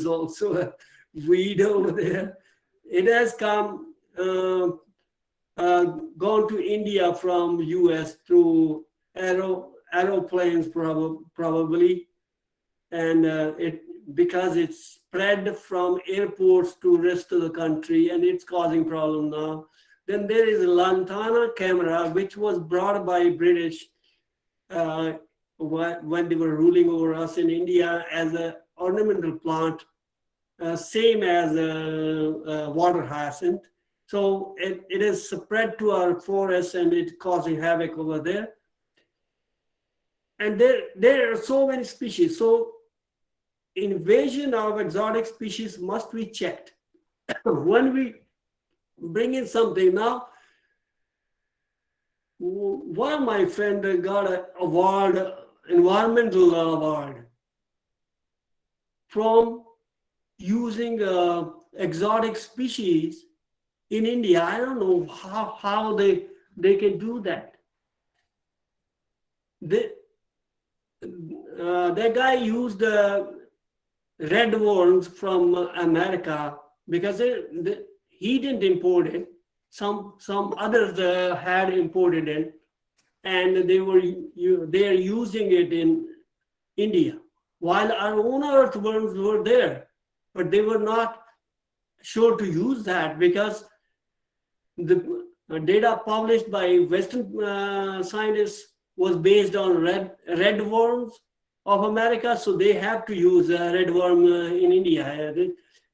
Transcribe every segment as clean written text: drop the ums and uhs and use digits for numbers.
is also a weed over there. It has come, gone to India from US through aeroplanes probably, and because it's spread from airports to rest of the country, and it's causing problem now. Then there is a lantana camera, which was brought by British when they were ruling over us in India as an ornamental plant, same as water hyacinth. So it is spread to our forests, and it's causing havoc over there. And there are so many species. So invasion of exotic species must be checked. When we bring in something now, one of my friends got an award, environmental award, from using exotic species in India. I don't know how they can do that. That guy used red worms from America because he didn't import it. Some others had imported it, and they are using it in India, while our own earthworms were there, but they were not sure to use that because the data published by Western scientists was based on red worms of America, so they have to use red worm in India.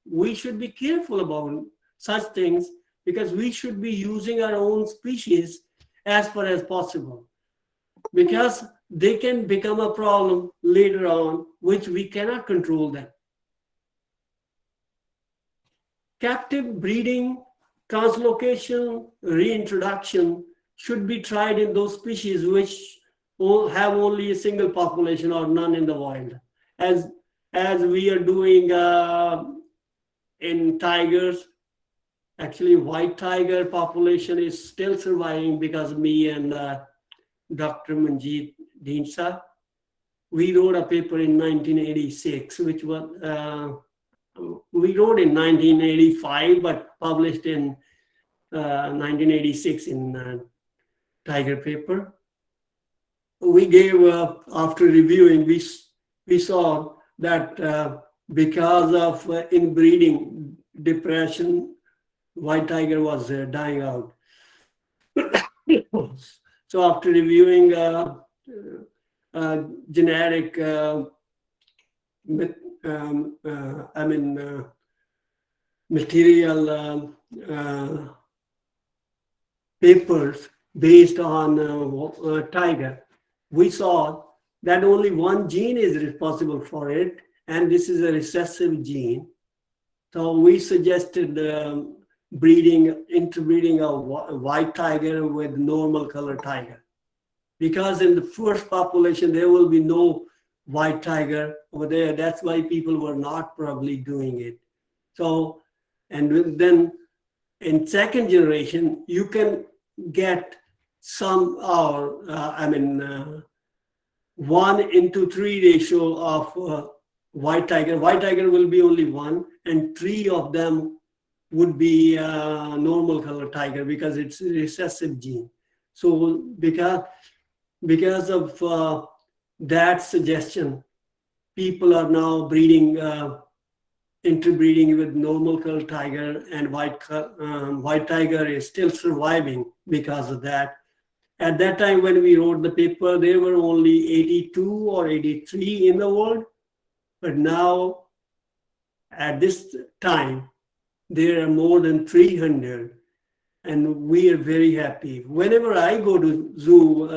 We should be careful about such things, because we should be using our own species as far as possible, because they can become a problem later on, which we cannot control them. Captive breeding, translocation, reintroduction should be tried in those species which have only a single population or none in the wild, as we are doing in tigers. Actually, white tiger population is still surviving because me and Dr. Manjeet Deensah, we wrote a paper in 1986, which was, we wrote in 1985, but published in 1986 in tiger paper. We gave, after reviewing, we saw that because of inbreeding depression, white tiger was dying out. So after reviewing genetic, material papers based on tiger, we saw that only one gene is responsible for it, and this is a recessive gene. So we suggested interbreeding of white tiger with normal color tiger, because in the first population there will be no white tiger over there. That's why people were not probably doing it. So, and then in second generation you can get some, or 1:3 ratio of white tiger. White tiger will be only one, and 3 of them would be normal color tiger, because it's a recessive gene. So because of that suggestion, people are now interbreeding with normal color tiger, and white tiger is still surviving because of that. At that time when we wrote the paper, there were only 82 or 83 in the world, but now at this time there are more than 300, and we are very happy. Whenever I go to zoo,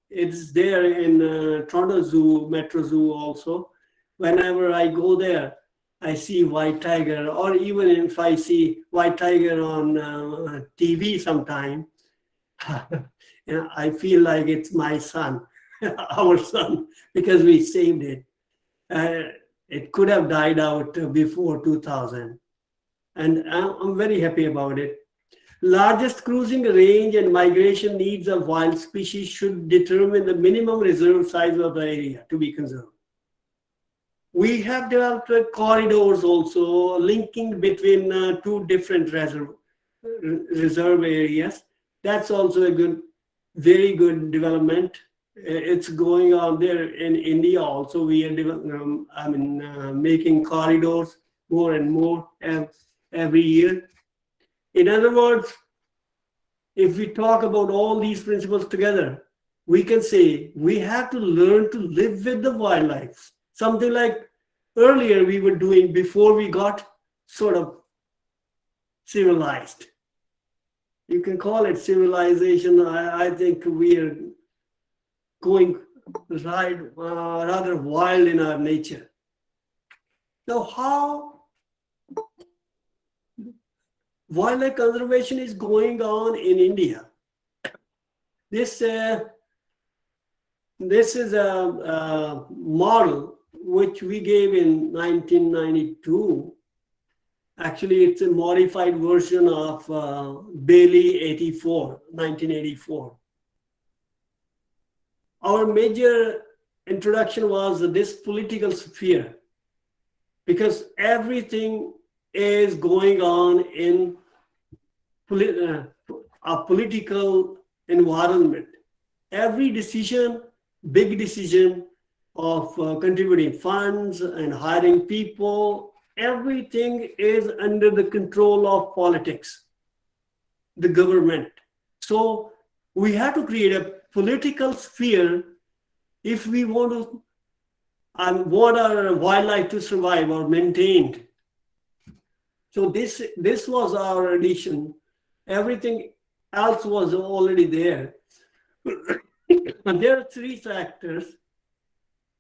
it's there in Toronto Zoo, Metro Zoo also. Whenever I go there, I see white tiger, or even if I see white tiger on TV sometime, I feel like it's my son, our son, because we saved it. It could have died out before 2000. And I'm very happy about it. Largest cruising range and migration needs of wild species should determine the minimum reserve size of the area to be conserved. We have developed corridors also linking between two different reserve areas. That's also a very good development. It's going on there in India also. We are making corridors more and more every year. In other words, if we talk about all these principles together, we can say we have to learn to live with the wildlife. Something like earlier we were doing before we got sort of civilized. You can call it civilization. I think we are going rather wild in our nature. Now, how wildlife conservation is going on in India? This is a model which we gave in 1992. Actually, it's a modified version of Bailey 1984. Our major introduction was this political sphere, because everything is going on in a political environment. Every decision, big decision of contributing funds and hiring people, everything is under the control of politics, the government. So we have to create a political sphere if we want our wildlife to survive or maintained. So this was our addition. Everything else was already there. And there are three sectors: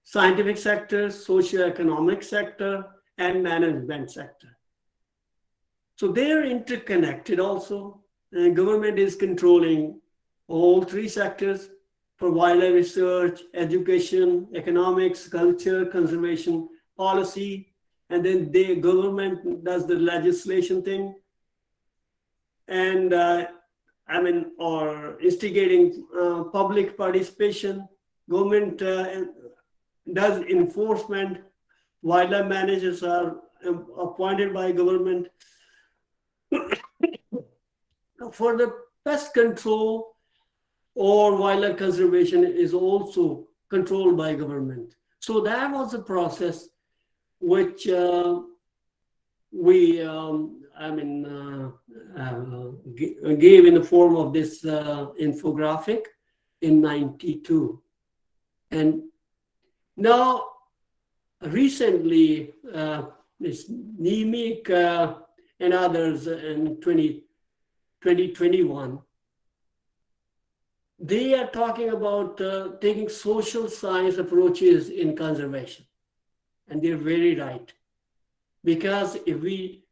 scientific sector, socio-economic sector, and management sector. So they are interconnected also. And government is controlling all three sectors for wildlife research, education, economics, culture, conservation, policy, and then the government does the legislation thing, and or instigating public participation. Government does enforcement. Wildlife managers are appointed by government. For the pest control or wildlife conservation is also controlled by government. So that was a process which we gave in the form of this infographic in 92. And now recently, this NEMIC and others in 2021, they are talking about taking social science approaches in conservation. And they're very right. Because if we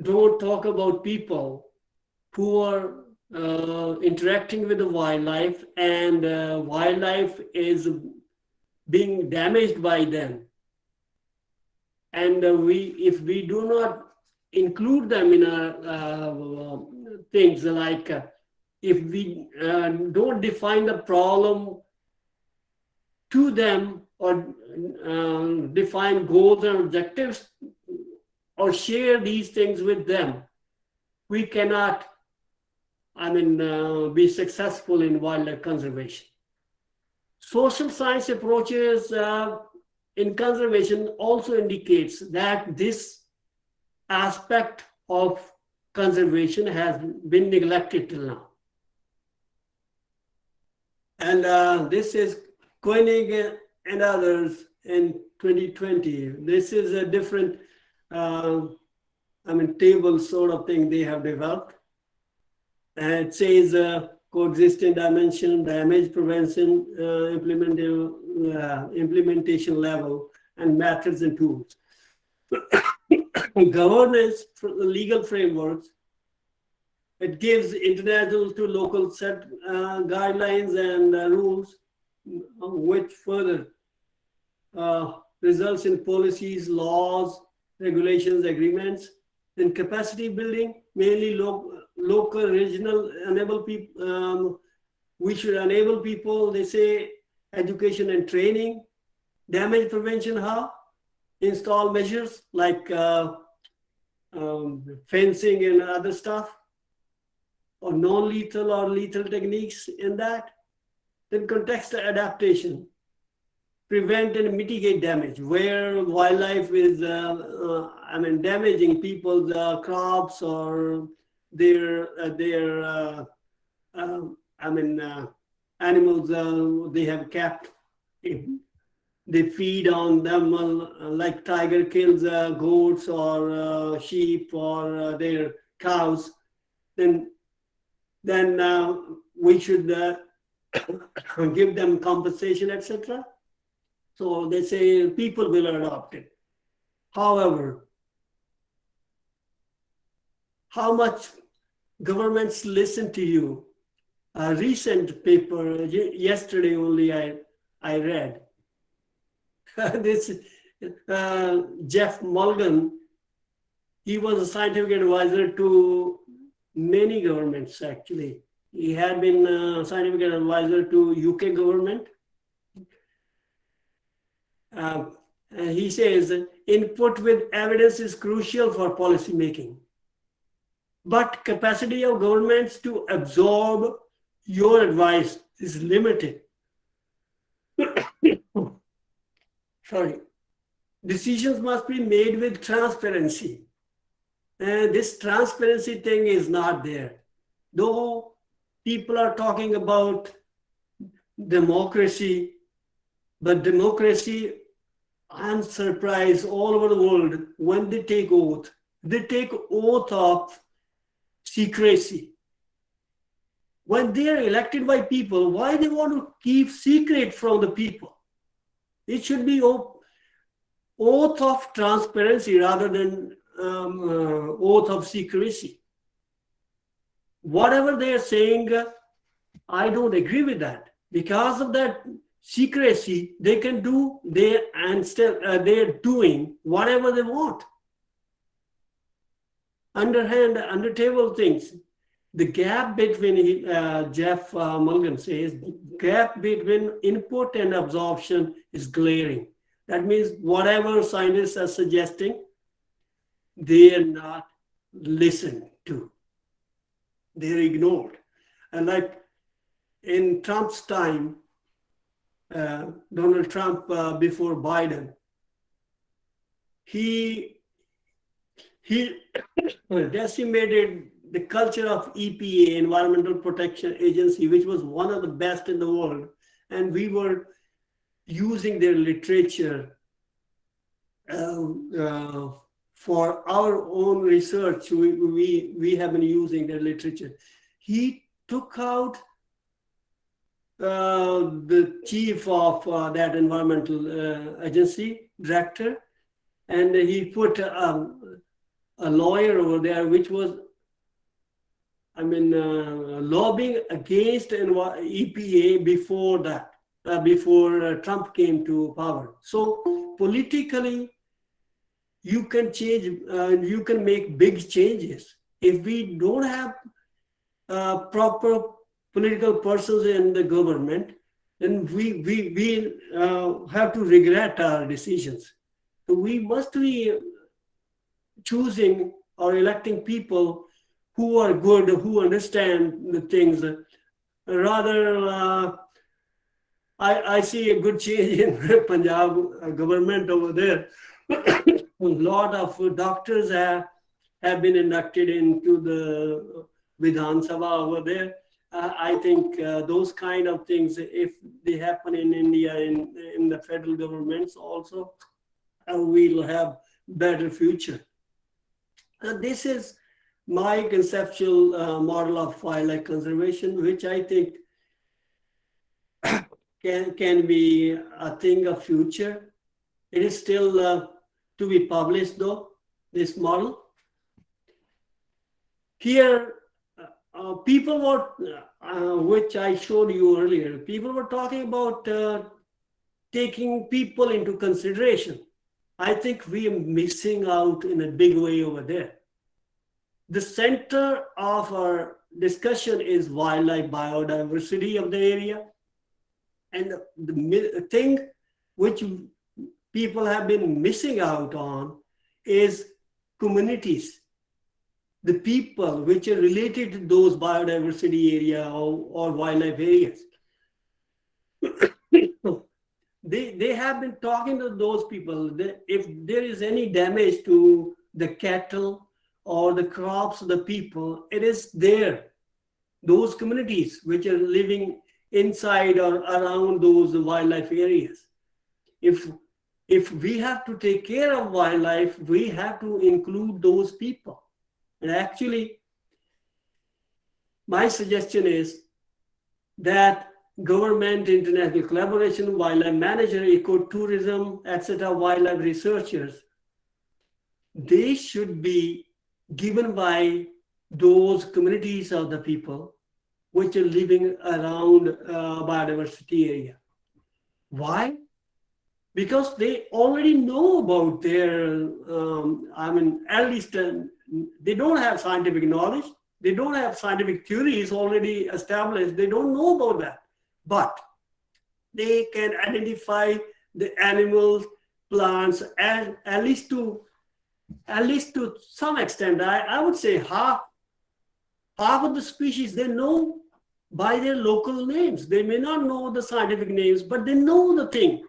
don't talk about people who are interacting with the wildlife, and wildlife is being damaged by them, and if we do not include them in our things, like if we don't define the problem to them, or define goals and objectives, or share these things with them, we cannot be successful in wildlife conservation. Social science approaches in conservation also indicates that this aspect of conservation has been neglected till now. And this is Koenig and others in 2020. This is a different table sort of thing they have developed. And it says coexisting dimension, damage prevention, implementation level, and methods and tools. Governance, legal frameworks. It gives international to local set guidelines and rules, which further results in policies, laws, regulations, agreements, and capacity building, mainly local, regional, enable people. We should enable people, they say, education and training, Damage prevention, how? Install measures like fencing and other stuff, or non-lethal or lethal techniques in that. Then contextual adaptation, prevent and mitigate damage where wildlife is, damaging people's crops or their animals they have kept. They feed on them, like tiger kills goats or sheep or their cows. Then we should give them compensation, etc. So they say people will adopt it. However, how much governments listen to you? A recent paper, yesterday only I read, this Jeff Mulgan, he was a scientific advisor to many governments actually. He had been a scientific advisor to UK government. And he says, input with evidence is crucial for policy making. But capacity of governments to absorb your advice is limited. Sorry. Decisions must be made with transparency. And this transparency thing is not there. Though people are talking about democracy, but democracy, I'm surprised all over the world when they take oath of secrecy. When they are elected by people, why they want to keep secret from the people? It should be oath of transparency rather than oath of secrecy. Whatever they are saying, I don't agree with that. Because of that secrecy, they can do they're doing whatever they want. Underhand, under table things. The gap between, Jeff Mulgan says, gap between input and absorption is glaring. That means whatever scientists are suggesting, they are not listened to. They're ignored. And like in Trump's time, Donald Trump before Biden, he decimated the culture of EPA, Environmental Protection Agency, which was one of the best in the world. And we were using their literature for our own research. We have been using their literature. He took out the chief of that environmental agency, director, and he put a lawyer over there, which was, lobbying against EPA before that, before Trump came to power. So politically, you can change, you can make big changes. If we don't have proper political persons in the government, then we have to regret our decisions. So we must be choosing or electing people who are good, who understand the things. Rather, I see a good change in Punjab government over there. A lot of doctors have been inducted into the Vidhan Sabha over there. I think those kind of things, if they happen in India, in the federal governments also, we'll have better future. This is my conceptual model of wildlife conservation, which I think can be a thing of future. It is still to be published though, this model. Here, people were, which I showed you earlier, people were talking about taking people into consideration. I think we are missing out in a big way over there. The center of our discussion is wildlife biodiversity of the area. And the thing which people have been missing out on is communities, the people which are related to those biodiversity area or wildlife areas. They have been talking to those people. If there is any damage to the cattle or the crops of the people, it is there. Those communities which are living inside or around those wildlife areas. If we have to take care of wildlife, we have to include those people. And actually, my suggestion is that government, international collaboration, wildlife manager, ecotourism, etc., wildlife researchers, they should be given by those communities of the people which are living around biodiversity area. Why? Because they already know about their, at least they don't have scientific knowledge. They don't have scientific theories already established. They don't know about that. But they can identify the animals, plants, and at least to some extent, I would say half of the species they know by their local names. They may not know the scientific names, but they know the thing.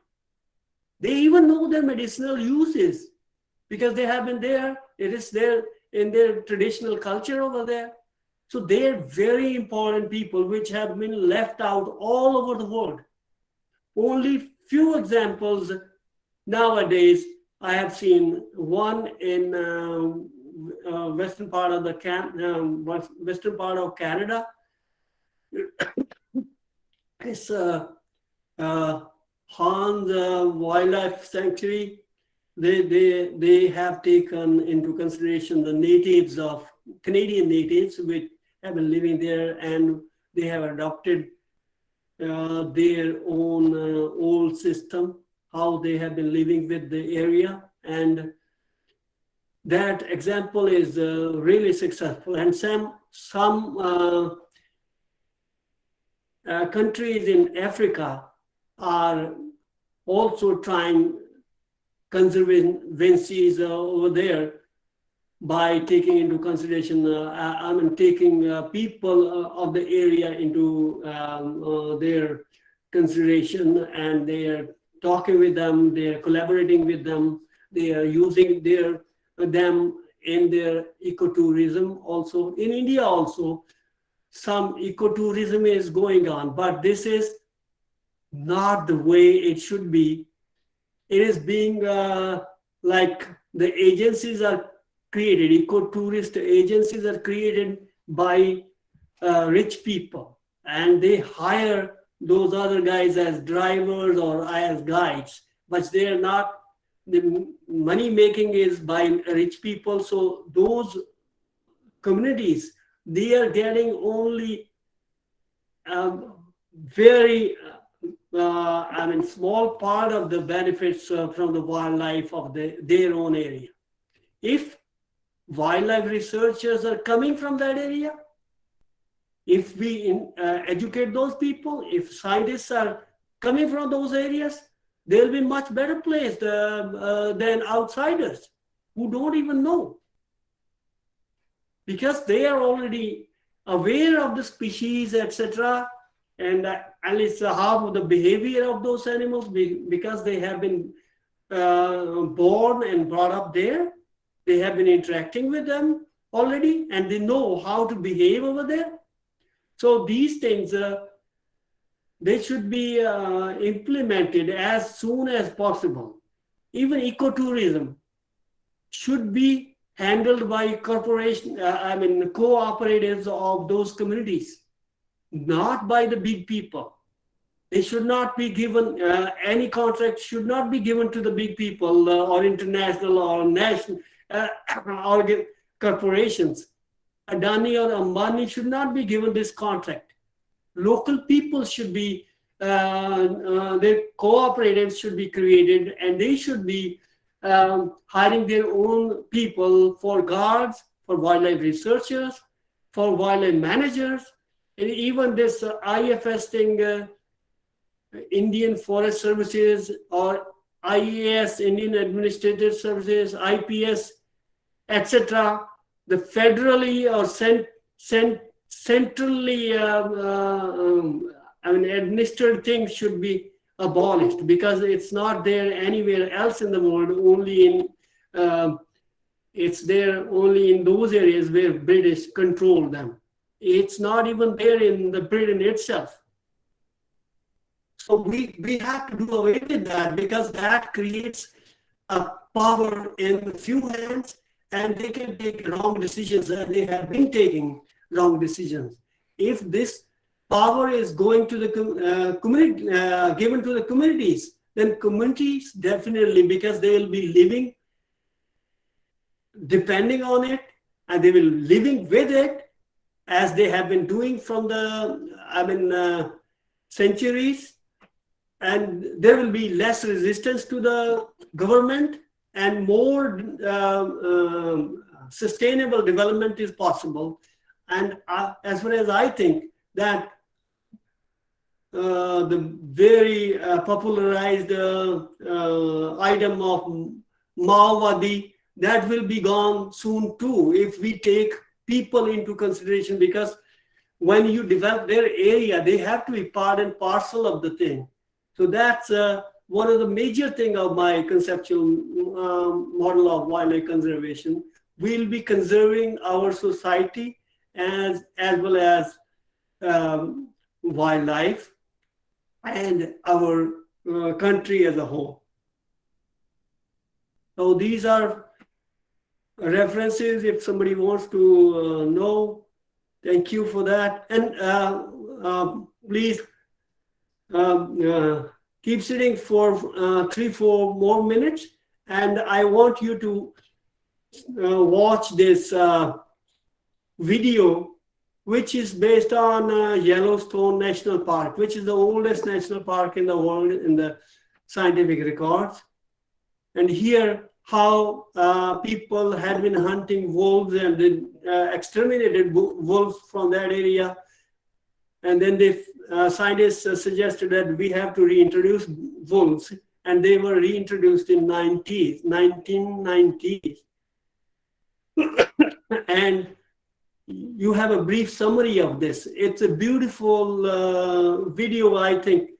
They even know their medicinal uses because they have been there. It is there in their traditional culture over there. So they're very important people which have been left out all over the world. Only few examples nowadays I have seen. One in western part of Canada. It's Hans Wildlife Sanctuary. They have taken into consideration the natives of Canadian natives which have been living there, and they have adopted their own old system, how they have been living with the area. And that example is really successful. And some countries in Africa are also trying conservancies over there by taking into consideration, taking people of the area into their consideration, and they are talking with them, they are collaborating with them, they are using them in their ecotourism also. In India also, some ecotourism is going on, but this is not the way it should be. It is being like the agencies are created, ecotourist agencies are created by rich people, and they hire those other guys as drivers or as guides, but they are not. The money making is by rich people. So those communities, they are getting only very small part of the benefits from the wildlife of their own area. If wildlife researchers are coming from that area, if we educate those people, if scientists are coming from those areas, they'll be much better placed than outsiders who don't even know, because they are already aware of the species, etc., and at least half of the behavior of those animals, because they have been born and brought up there. They have been interacting with them already, and they know how to behave over there. So these things, they should be implemented as soon as possible. Even ecotourism should be handled by cooperatives of those communities, not by the big people. They should not be given, any contract should not be given to the big people or international or national corporations. Adani or Ambani should not be given this contract. Local people should be, their cooperatives should be created, and they should be hiring their own people for guards, for wildlife researchers, for wildlife managers, and even this IFS thing, Indian Forest Services or IAS, Indian Administrative Services, IPS, etc., the federally or centrally administered things should be abolished, because it's not there anywhere else in the world. Only in it's there only in those areas where British control them. It's not even there in the Britain itself. So we have to do away with that, because that creates a power in a few hands, and they can take wrong decisions, and they have been taking wrong decisions. If this power is going to the community, given to the communities, then communities definitely, because they will be living depending on it, and they will living with it, as they have been doing from the centuries, and there will be less resistance to the government, and more sustainable development is possible. And as far as I think that the very popularized item of Maowadi, that will be gone soon too, if we take people into consideration, because when you develop their area, they have to be part and parcel of the thing. So that's one of the major thing of my conceptual model of wildlife conservation. We'll be conserving our society as well as wildlife and our country as a whole. So these are references if somebody wants to know. Thank you for that. And please keep sitting for 3-4 more minutes. And I want you to watch this video, which is based on Yellowstone National Park, which is the oldest national park in the world in the scientific records. And here how people had been hunting wolves and they exterminated wolves from that area. And then the scientists suggested that we have to reintroduce wolves, and they were reintroduced in 1990s. And you have a brief summary of this. It's a beautiful video, I think,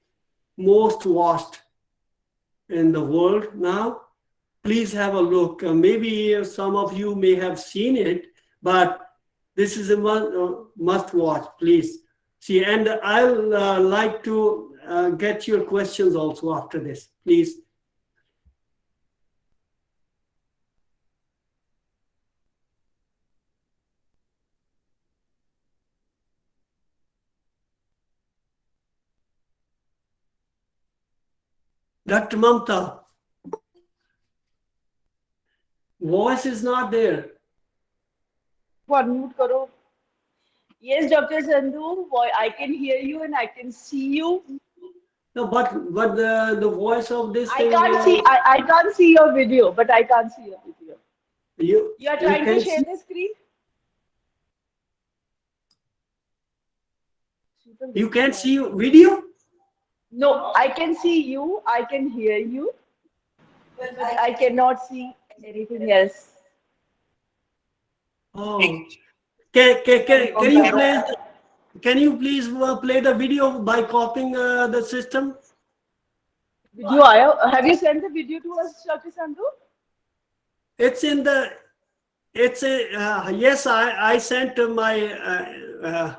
most watched in the world now. Please have a look. Maybe some of you may have seen it, but this is a must watch, please. See, and I'll like to get your questions also after this, please. Dr. Mamta, voice is not there. Unmute karo. Yes, Dr. Sandhu, I can hear you and I can see you. No, but the voice of this I can't see your video, but I can't see your video. You are trying to share the screen? You can't see video? No, I can see you, I can hear you, but I cannot see anything else. Oh, can you please play the video by copying the system? Video have you sent the video to us, Dr. Sandhu? It's in the. It's a yes. I sent my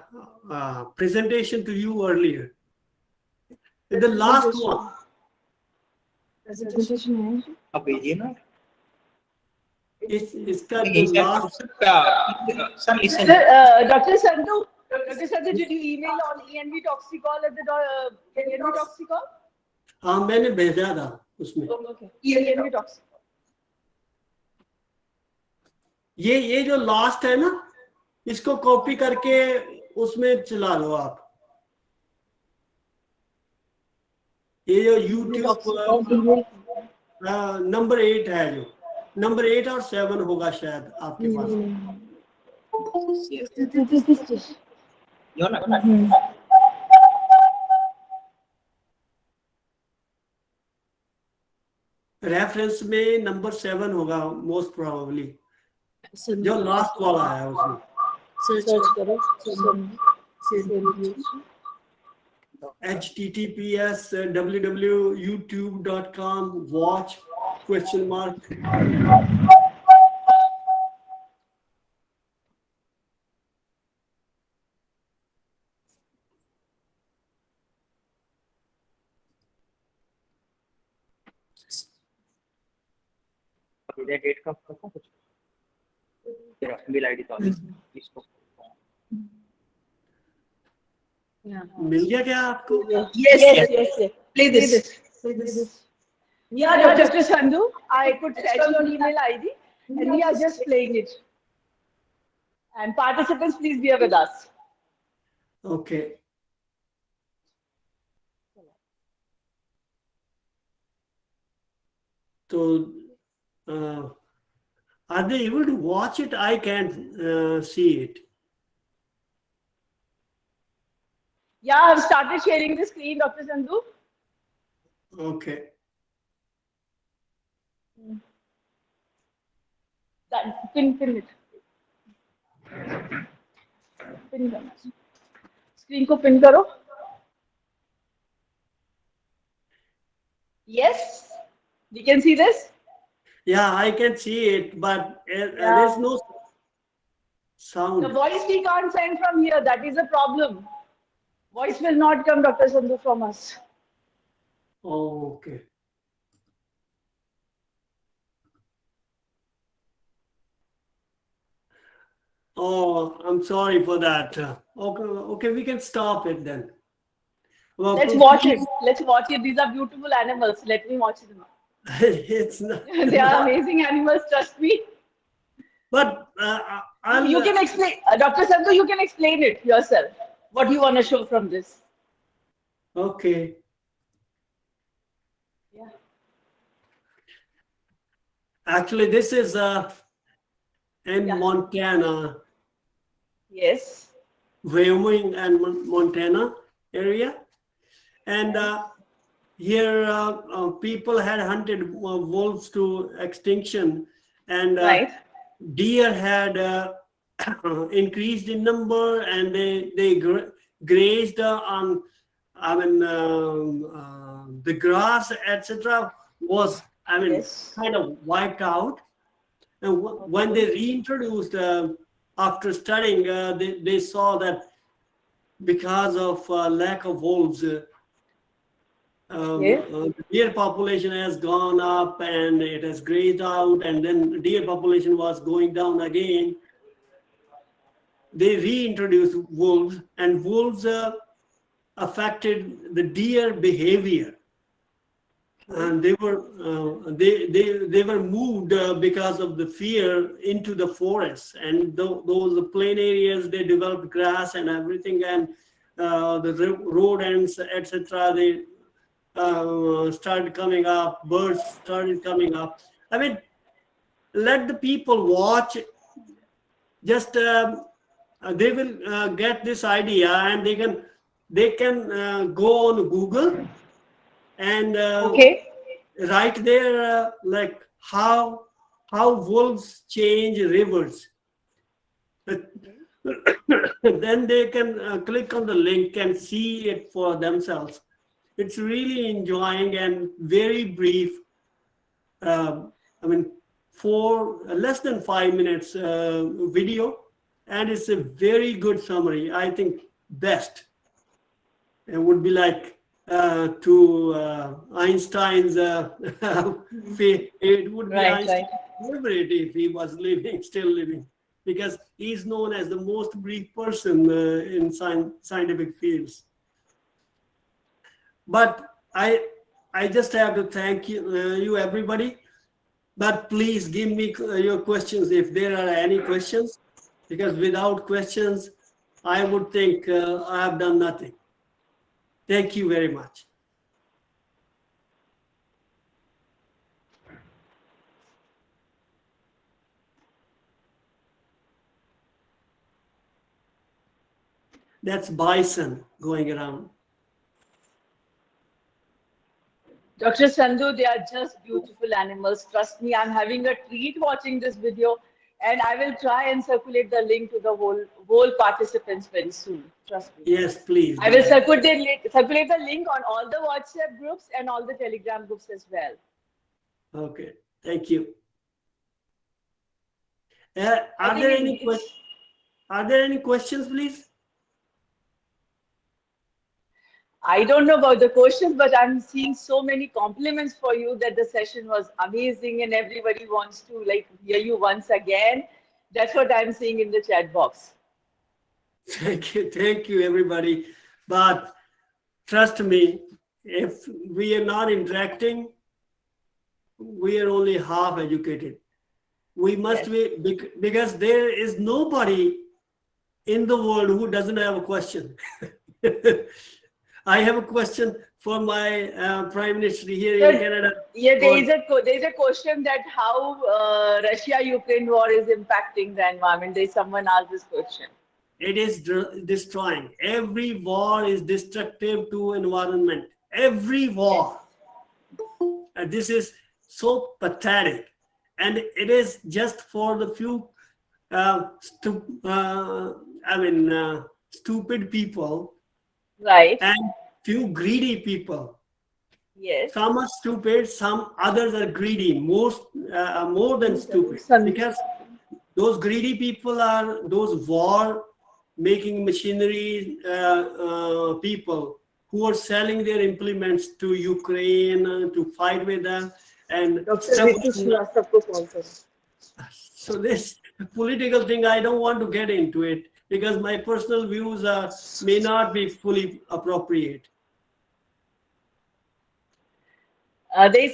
presentation to you earlier. The last one. Presentation. It's got the last. Dr. Sandhu, did you email on ENV Toxicol at the ENV Toxicol? हाँ मैंने भेजा था उसमें. Okay. ENV Toxicol. ये जो last है ना, इसको कॉपी करके उसमें चला लो आप. ये जो YouTube पर नंबर 8 है, जो नंबर 8 और 7 होगा शायद आपके पास. रेफरेंस में नंबर 7 होगा मोस्ट प्रोबेबली, जो लास्ट वाला है उसमें। सर्च करो solution. https www.youtube.com watch ? Date का पता कुछ? तेरा मेल आईडी तो इसको मिल गया क्या आपको? Yes. Play this. Yeah, Dr. Sandhu, I could fetch your email ID and we are just playing it. And participants, please be with us. Okay. So, are they able to watch it? I can't see it. Yeah, I've started sharing the screen, Dr. Sandhu. Okay. Pin it. Pin करना. Screen को pin करो. Yes, you can see this. Yeah, I can see it, but there's no sound. The voice we can't send from here. That is a problem. Voice will not come, Dr. Sandhu, from us. Oh, okay. Oh, I'm sorry for that. Okay, we can stop it then. Well, Let's watch it. These are beautiful animals. Let me watch them. It's not. They are amazing animals, trust me. But you can explain, Dr. Sandhu, you can explain it yourself. What you want to show from this? Okay. Yeah. Actually, this is in Montana. Yes. Wyoming and Montana area. And here people had hunted wolves to extinction, and deer had increased in number, and they grazed on, the grass, etc. was, kind of wiped out. And when they reintroduced, after studying, they saw that because of lack of wolves, the deer population has gone up and it has grazed out, and then deer population was going down again. They reintroduced wolves, and wolves affected the deer behavior, and they were moved because of the fear into the forests, and those plain areas, they developed grass and everything, and the rodents, etc. they started coming up, birds started coming up. I mean, let the people watch. Just they will get this idea, and they can go on Google and write there like how wolves change rivers. Then they can click on the link and see it for themselves. It's really enjoying and very brief. For less than 5 minutes video, and it's a very good summary. I think best. It would be like to Einstein's it would be Einstein's favorite if he was still living, because he's known as the most brief person in scientific fields. But I just have to thank you everybody. But please give me your questions if there are any questions, because without questions, I would think I have done nothing. Thank you very much. That's bison going around. Dr. Sandhu, they are just beautiful animals. Trust me, I'm having a treat watching this video, and I will try and circulate the link to the whole participants very soon. Trust me. Yes, please I do will that. circulate the link on all the WhatsApp groups and all the Telegram groups as well. Okay, thank you. I Are think there any questions, please? I don't know about the questions, but I'm seeing so many compliments for you that the session was amazing and everybody wants to like hear you once again. That's what I'm seeing in the chat box. Thank you, everybody. But trust me, if we are not interacting, we are only half educated. We must be, because there is nobody in the world who doesn't have a question. I have a question for my Prime Minister here in Canada. Yeah, there is a question that how Russia-Ukraine war is impacting the environment. There's someone asked this question. It is destroying. Every war is destructive to environment. Every war. And this is so pathetic. And it is just for the few stupid people. Right. And few greedy people. Yes. Some are stupid, some others are greedy, more than stupid. Because those greedy people are those war making machinery people who are selling their implements to Ukraine to fight with them. And so this political thing, I don't want to get into it because my personal views may not be fully appropriate.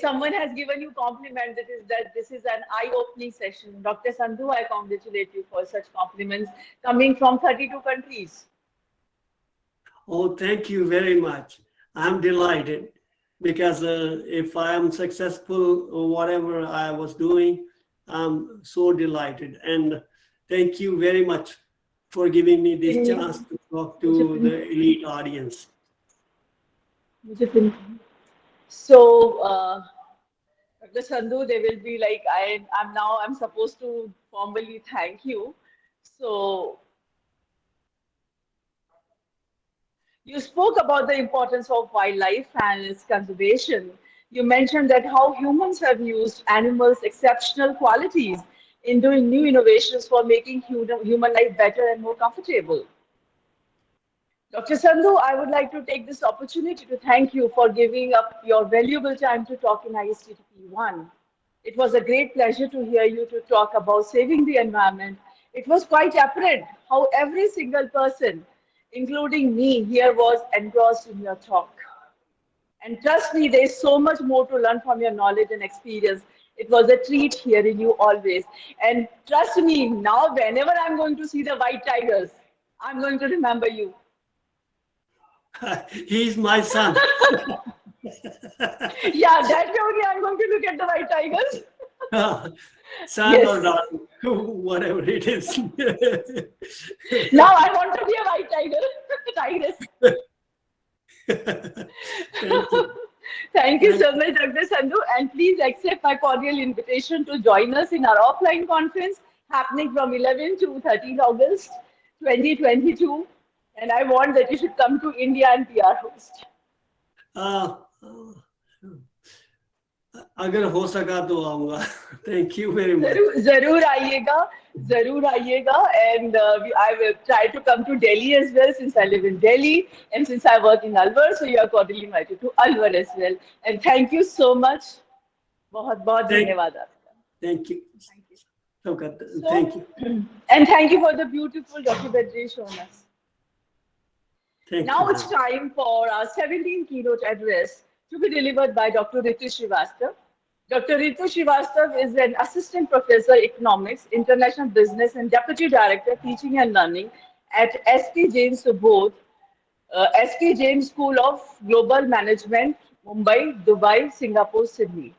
Someone has given you compliment that this is an eye-opening session. Dr. Sandhu, I congratulate you for such compliments coming from 32 countries. Oh, thank you very much. I'm delighted because if I am successful or whatever I was doing, I'm so delighted. And thank you very much for giving me this chance to talk to the elite audience. So, Dr. Sandhu, they will be like, I'm supposed to formally thank you. So, you spoke about the importance of wildlife and its conservation. You mentioned that how humans have used animals' exceptional qualities in doing new innovations for making human life better and more comfortable. Dr. Sandhu, I would like to take this opportunity to thank you for giving up your valuable time to talk in ISTTP 1. It was a great pleasure to hear you to talk about saving the environment. It was quite apparent how every single person, including me here, was engrossed in your talk. And trust me, there's so much more to learn from your knowledge and experience. It was a treat hearing you always. And trust me, now whenever I'm going to see the white tigers, I'm going to remember you. He's my son. Yeah, that's only I'm going to look at the white tigers. Son Yes. or daughter, whatever it is. Now I want to be a white tiger. Tigress. Thank you. Thank you so much, Dr. Sandhu. And please accept my cordial invitation to join us in our offline conference happening from 11 to 13 August 2022. And I want that you should come to India and be our host. अगर हो सका तो आऊंगा. Thank you very much. जरूर आइएगा. And I will try to come to Delhi as well since I live in Delhi and since I work in Alwar, so you are cordially invited to Alwar as well. And thank you so much. बहुत धन्यवाद आपका. Thank you. Thank you. And thank you for the beautiful documentary shown us. Now it's time for our 17th keynote address to be delivered by Dr. Ritu Srivastava. Dr. Ritu Srivastava is an assistant professor economics, international business, and deputy director teaching and learning at S.T. Jain Subodh, S.T. Jain School of Global Management, Mumbai, Dubai, Singapore, Sydney.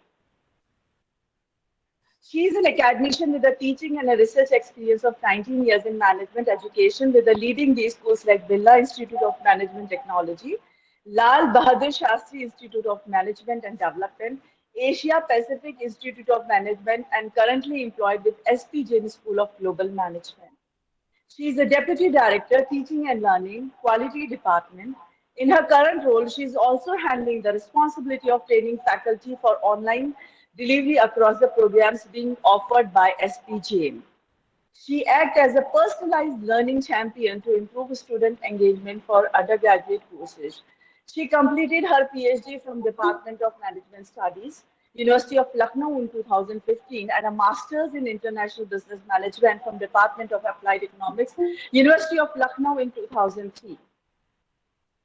She is an academician with a teaching and a research experience of 19 years in management education with the leading day schools like Birla Institute of Management Technology Lal Bahadur Shastri Institute of Management and Development, Asia Pacific Institute of Management, and currently employed with SP Jain School of Global Management. She is a Deputy Director, Teaching and Learning, Quality Department. In her current role, she is also handling the responsibility of training faculty for online delivery across the programs being offered by SP Jain. She acts as a personalized learning champion to improve student engagement for undergraduate courses. She completed her PhD from Department of Management Studies, University of Lucknow in 2015, and a master's in International Business Management from Department of Applied Economics, University of Lucknow in 2003.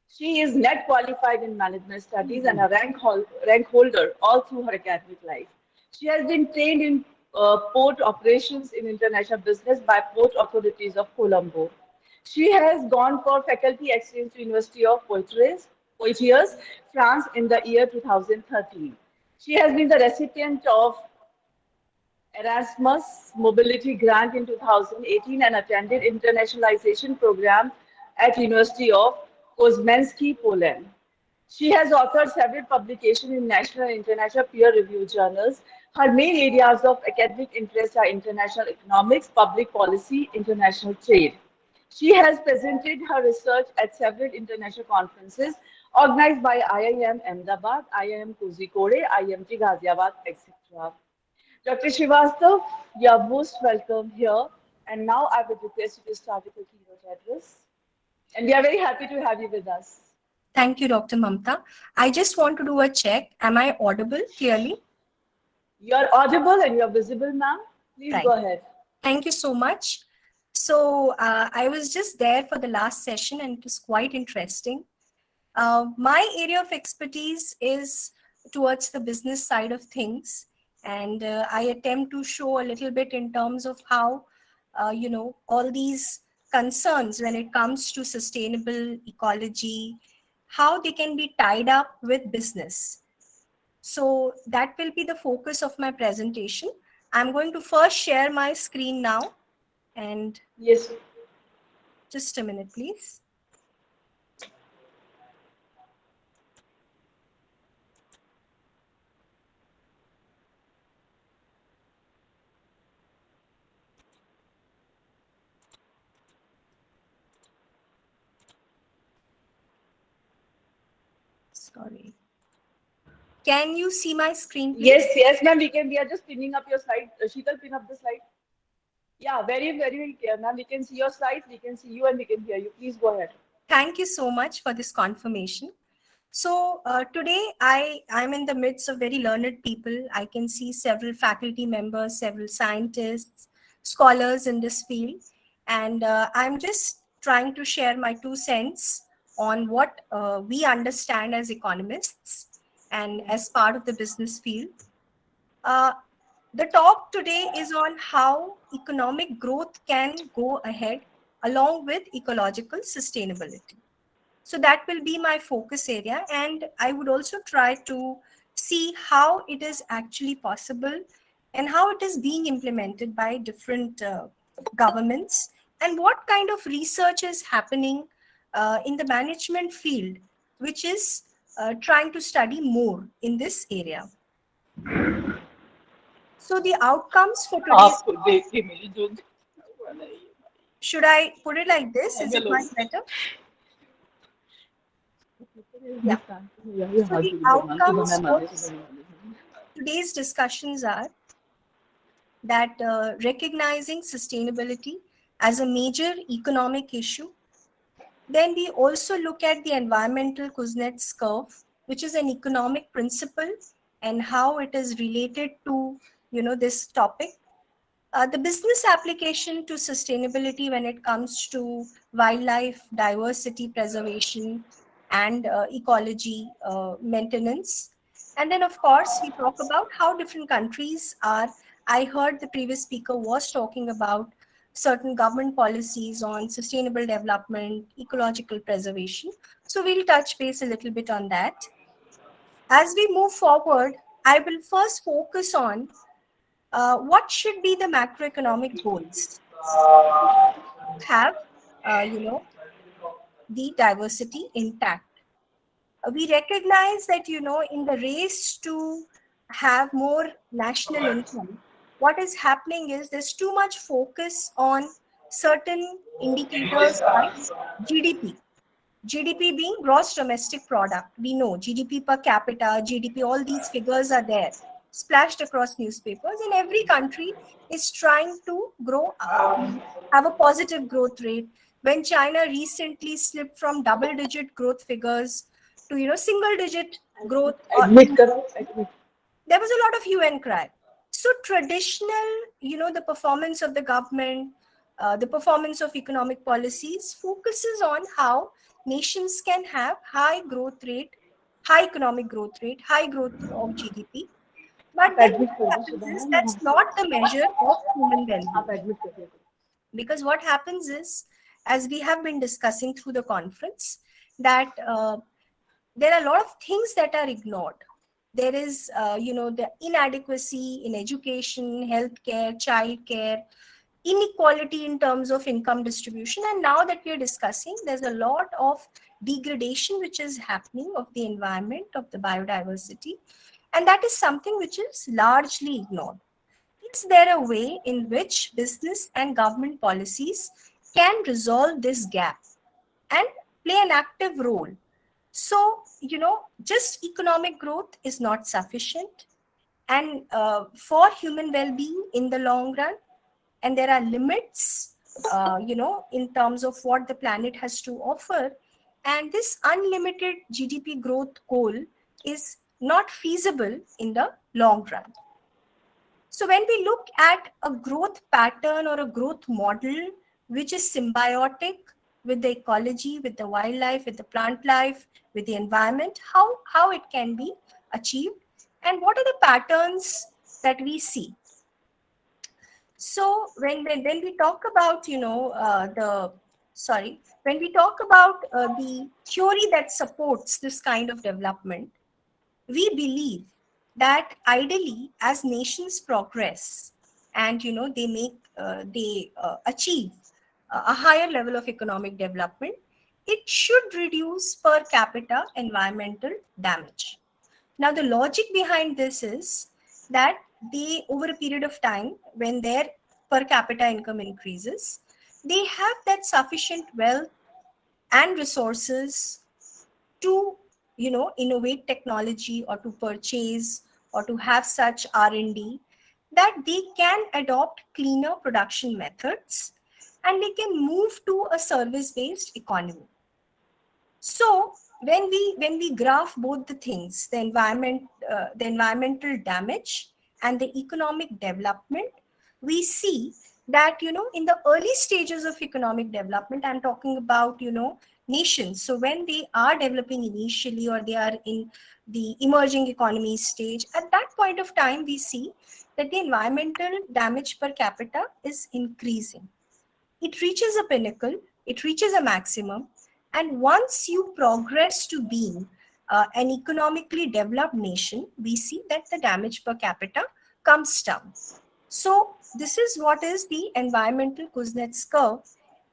She is net qualified in management studies and a rank holder all through her academic life. She has been trained in port operations in international business by Port Authorities of Colombo. She has gone for faculty exchange to University of Poitiers, France in the year 2013. She has been the recipient of Erasmus Mobility Grant in 2018 and attended internationalization program at University of Kozmenski, Poland. She has authored several publications in national and international peer-reviewed journals. Her main areas of academic interest are international economics, public policy, international trade. She has presented her research at several international conferences organized by IIM Ahmedabad, IIM Kozhikode, IMT Ghaziabad, etc. Dr. Srivastav, you are most welcome here. And now I would request you to start with your keynote address. And we are very happy to have you with us. Thank you, Dr. Mamta. I just want to do a check. Am I audible clearly? You're audible and you're visible, ma'am. Please go ahead. Thank you so much. So I was just there for the last session and it was quite interesting. My area of expertise is towards the business side of things. And I attempt to show a little bit in terms of how, all these concerns when it comes to sustainable ecology, how they can be tied up with business. So that will be the focus of my presentation. I'm going to first share my screen now. And yes, just a minute, please. Sorry. Can you see my screen, please? Yes, ma'am. We are just pinning up your slide. Sheetal, pin up the slide. Yeah, very, very clear, ma'am. We can see your slides, we can see you, and we can hear you. Please go ahead. Thank you so much for this confirmation. So today I'm in the midst of very learned people. I can see several faculty members, several scientists, scholars in this field. And I'm just trying to share my 2 cents on what we understand as economists and as part of the business field. The talk today is on how economic growth can go ahead along with ecological sustainability. So that will be my focus area. And I would also try to see how it is actually possible and how it is being implemented by different governments and what kind of research is happening in the management field, which is trying to study more in this area. So the outcomes for today. Should I put it like this? Is it much better? Yeah. So the outcomes of today's discussions are that recognizing sustainability as a major economic issue. Then we also look at the environmental Kuznets curve, which is an economic principle and how it is related to, this topic. The business application to sustainability when it comes to wildlife diversity preservation and ecology maintenance. And then, of course, we talk about how different countries are. I heard the previous speaker was talking about certain government policies on sustainable development, ecological preservation. So we'll touch base a little bit on that. As we move forward, I will first focus on what should be the macroeconomic goals? Have, the diversity intact. We recognize that, in the race to have more national income, what is happening is there's too much focus on certain indicators like GDP. GDP being gross domestic product. We know GDP per capita, GDP, all these figures are there, splashed across newspapers, and every country is trying to grow, have a positive growth rate. When China recently slipped from double-digit growth figures to, single-digit growth, Admit karo, admit. there was a lot of hue and cry. So traditional, the performance of the government, the performance of economic policies focuses on how nations can have high growth rate, high economic growth rate, high growth of GDP. But आप then admit what कर दो happens is Sudama, that's not the measure of human आप well-being. admit कर दो. Because what happens is, as we have been discussing through the conference, that there are a lot of things that are ignored. There is, the inadequacy in education, healthcare, childcare, inequality in terms of income distribution. And now that we are discussing, there's a lot of degradation which is happening of the environment, of the biodiversity. And that is something which is largely ignored. Is there a way in which business and government policies can resolve this gap and play an active role? So, just economic growth is not sufficient. And for human well-being in the long run, and there are limits, in terms of what the planet has to offer. And this unlimited GDP growth goal is not feasible in the long run. So when we look at a growth pattern or a growth model which is symbiotic with the ecology, with the wildlife, with the plant life, with the environment, how it can be achieved, and what are the patterns that we see. So when we talk about, when we talk about the theory that supports this kind of development, we believe that ideally, as nations progress and they achieve a higher level of economic development, it should reduce per capita environmental damage. Now, the logic behind this is that they, over a period of time, when their per capita income increases, they have that sufficient wealth and resources to, innovate technology or to purchase or to have such R&D, that they can adopt cleaner production methods and they can move to a service-based economy. So when we graph both the things, the environmental damage and the economic development, we see that, in the early stages of economic development, I'm talking about, nations. So when they are developing initially, or they are in the emerging economy stage, at that point of time, we see that the environmental damage per capita is increasing. It reaches a pinnacle, it reaches a maximum. And once you progress to being an economically developed nation, we see that the damage per capita comes down. So this is what is the environmental Kuznets curve.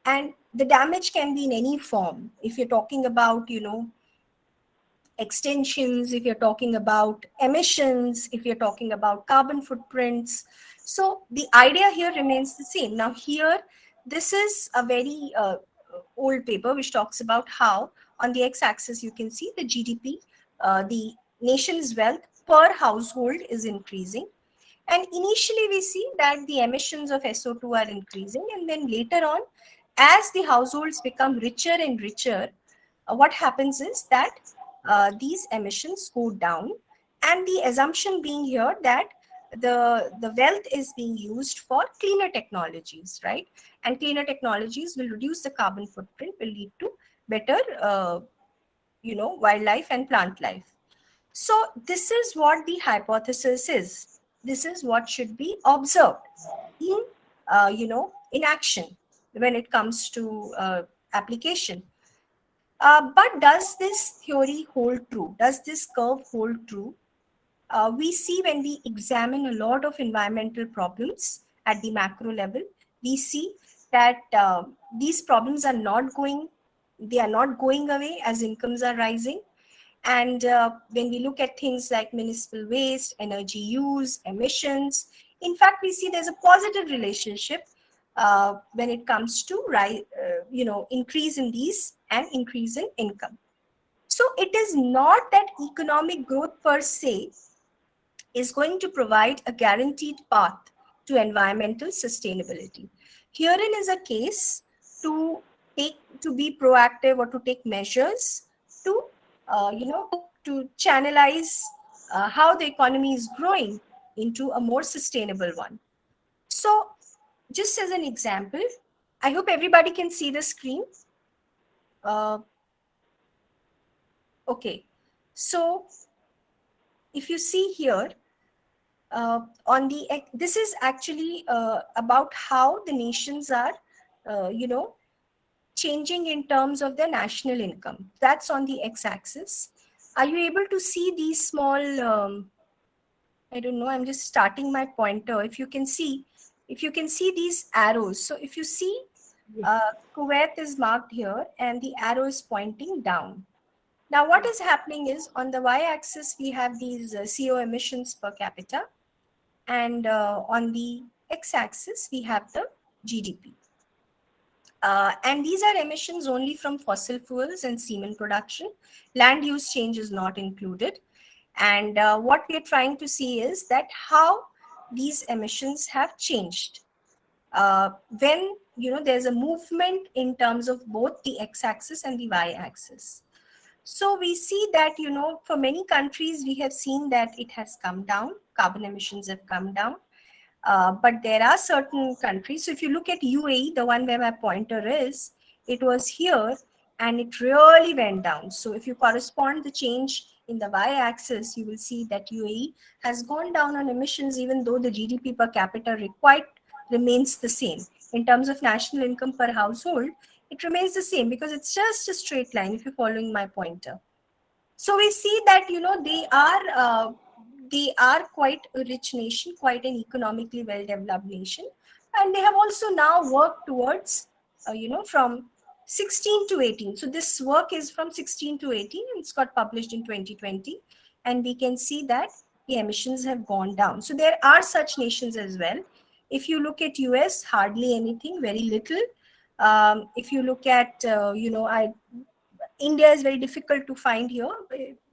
And the damage can be in any form. If you're talking about, extensions, if you're talking about emissions, if you're talking about carbon footprints. So the idea here remains the same. Now here, this is a very old paper which talks about how on the x-axis you can see the GDP, the nation's wealth per household is increasing. And initially we see that the emissions of SO2 are increasing, and then later on, as the households become richer and richer, what happens is that these emissions go down. And the assumption being here that the wealth is being used for cleaner technologies, right? And cleaner technologies will reduce the carbon footprint, will lead to better, wildlife and plant life. So this is what the hypothesis is. This is what should be observed in, in action when it comes to application. But does this theory hold true? Does this curve hold true? We see when we examine a lot of environmental problems at the macro level, we see that these problems are not going away as incomes are rising. And when we look at things like municipal waste, energy use, emissions, in fact, we see there's a positive relationship when it comes to increase in these and increase in income. So it is not that economic growth per se is going to provide a guaranteed path to environmental sustainability. Herein is a case to be proactive or to take measures to to channelize how the economy is growing into a more sustainable one. So just as an example, I hope everybody can see the screen. Okay, so if you see here, this is actually about how the nations are, changing in terms of their national income. That's on the x-axis. Are you able to see these small? I don't know. I'm just starting my pointer. If you can see these arrows. So if you see, Kuwait is marked here, and the arrow is pointing down. Now, what is happening is on the y-axis we have these CO emissions per capita. And on the x-axis, we have the GDP. And these are emissions only from fossil fuels and cement production. Land use change is not included. And what we are trying to see is that how these emissions have changed. When there's a movement in terms of both the x-axis and the y-axis. So we see that, for many countries, we have seen that it has come down, carbon emissions have come down. But there are certain countries. So if you look at UAE, the one where my pointer is, it was here and it really went down. So if you correspond the change in the y-axis, you will see that UAE has gone down on emissions, even though the GDP per capita required remains the same. In terms of national income per household, it remains the same because it's just a straight line if you're following my pointer. So we see that, they are quite a rich nation, quite an economically well-developed nation. And they have also now worked towards, from 16 to 18. So this work is from 16 to 18. And it's got published in 2020. And we can see that the emissions have gone down. So there are such nations as well. If you look at US, hardly anything, very little. If you look at, India is very difficult to find here.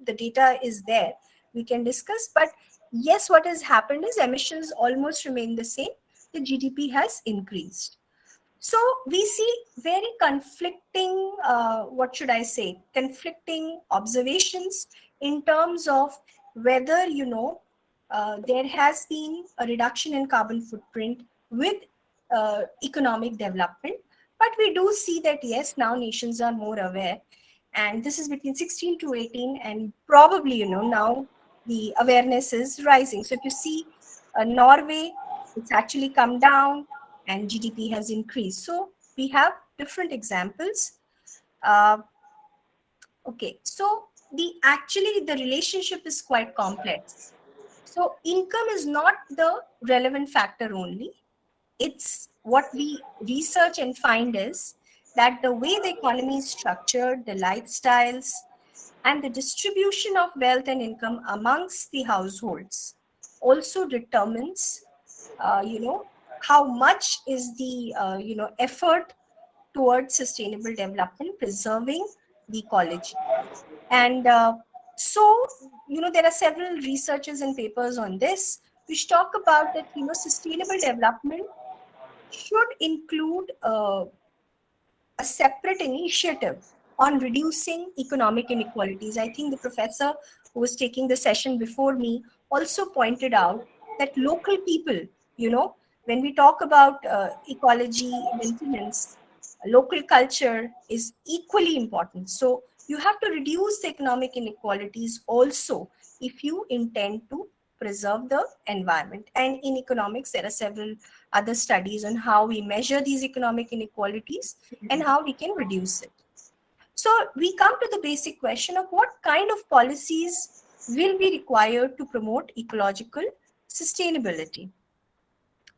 The data is there. We can discuss. But yes, what has happened is emissions almost remain the same. The GDP has increased. So we see very conflicting, conflicting observations in terms of whether, there has been a reduction in carbon footprint with economic development. But we do see that, yes, now nations are more aware. And this is between 16 to 18. And probably, now the awareness is rising. So if you see Norway, it's actually come down and GDP has increased. So we have different examples. Okay, so the relationship is quite complex. So income is not the relevant factor only. It's what we research and find is that the way the economy is structured, the lifestyles, and the distribution of wealth and income amongst the households also determines, how much is the, effort towards sustainable development, preserving the ecology. And so, there are several researches and papers on this, which talk about that, sustainable development should include a separate initiative on reducing economic inequalities. I think the professor who was taking the session before me also pointed out that local people, when we talk about ecology maintenance, local culture is equally important. So you have to reduce the economic inequalities also if you intend to preserve the environment. And in economics, there are several other studies on how we measure these economic inequalities and how we can reduce it. So we come to the basic question of what kind of policies will be required to promote ecological sustainability.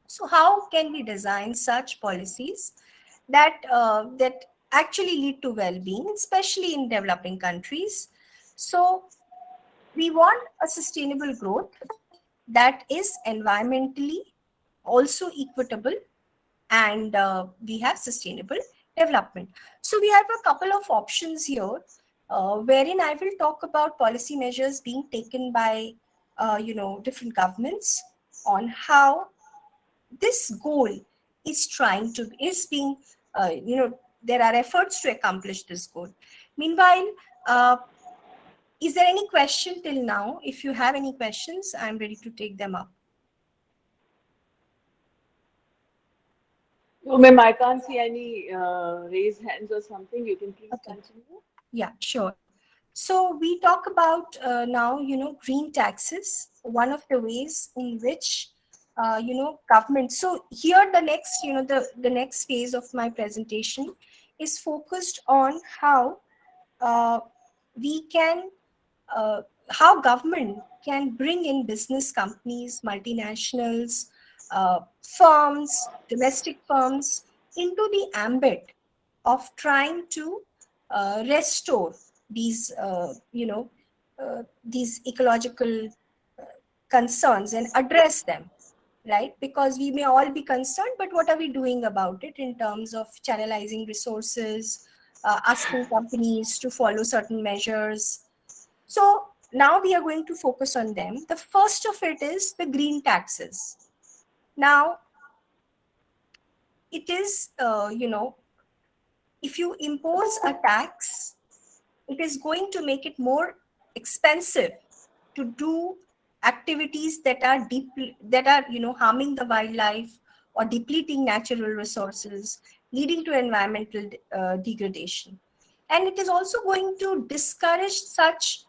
So how can we design such policies that actually lead to well-being, especially in developing countries? So we want a sustainable growth that is environmentally also equitable, and we have sustainable development. So we have a couple of options here, wherein I will talk about policy measures being taken by different governments on how this goal is being there are efforts to accomplish this goal. Meanwhile, is there any question till now? If you have any questions, I'm ready to take them up. No, ma'am, I can't see any raised hands or something. You can please continue. Yeah, sure. So we talk about now, green taxes, one of the ways in which, government. So here the next, the next phase of my presentation is focused on how we can, how government can bring in business companies, multinationals, firms, domestic firms into the ambit of trying to restore these ecological concerns and address them, right? Because we may all be concerned, but what are we doing about it in terms of channelizing resources, asking companies to follow certain measures? So now we are going to focus on them. The first of it is the green taxes. Now, it is, if you impose a tax, it is going to make it more expensive to do activities that are harming the wildlife or depleting natural resources, leading to environmental degradation. And it is also going to discourage such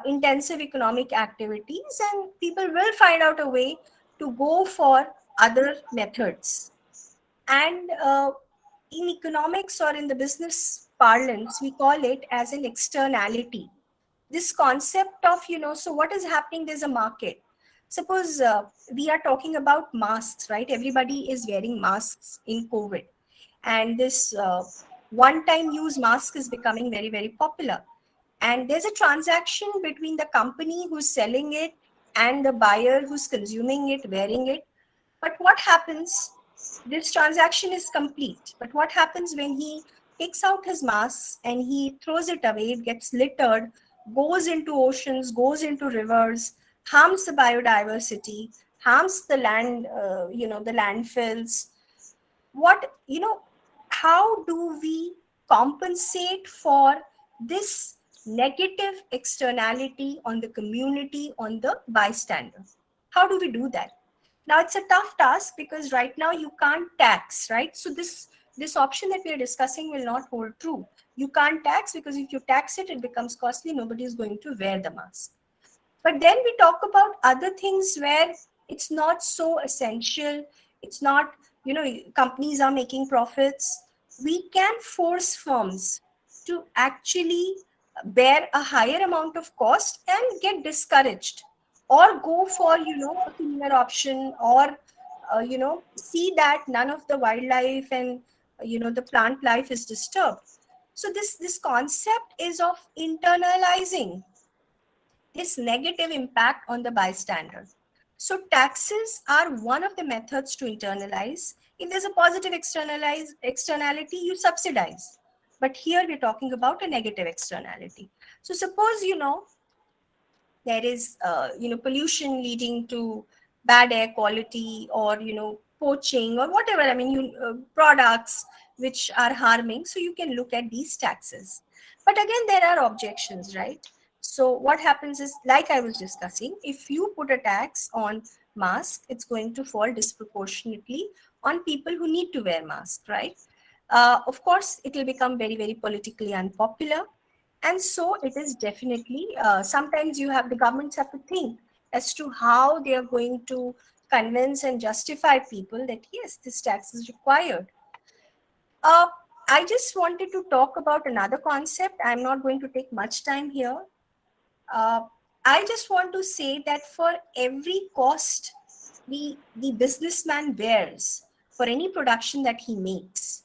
intensive economic activities, and people will find out a way to go for other methods. And in economics or in the business parlance, we call it as an externality. This concept of, so what is happening? There's a market. Suppose we are talking about masks, right? Everybody is wearing masks in COVID. And this one-time use mask is becoming very, very popular. And there's a transaction between the company who's selling it and the buyer who's consuming it, wearing it. But what happens? This transaction is complete. But what happens when he takes out his mask and he throws it away? It gets littered, goes into oceans, goes into rivers, harms the biodiversity, harms the land, the landfills. How do we compensate for this negative externality on the community, on the bystander? How do we do that? Now it's a tough task because right now you can't tax, right? So this option that we are discussing will not hold true. You can't tax because if you tax it, it becomes costly. Nobody is going to wear the mask. But then we talk about other things where it's not so essential. It's not, companies are making profits. We can force firms to actually bear a higher amount of cost and get discouraged, or go for, a cleaner option, or, see that none of the wildlife and, the plant life is disturbed. So this concept is of internalizing this negative impact on the bystander. So taxes are one of the methods to internalize. If there's a positive externality, you subsidize. But here we're talking about a negative externality. So suppose, there is, pollution leading to bad air quality, or, poaching or whatever. I mean, products which are harming. So you can look at these taxes. But again, there are objections, right? So what happens is, like I was discussing, if you put a tax on mask, it's going to fall disproportionately on people who need to wear masks, right? Of course, it will become very, very politically unpopular. And so it is definitely, sometimes the governments have to think as to how they are going to convince and justify people that, yes, this tax is required. I just wanted to talk about another concept. I'm not going to take much time here. I just want to say that for every cost the businessman bears for any production that he makes,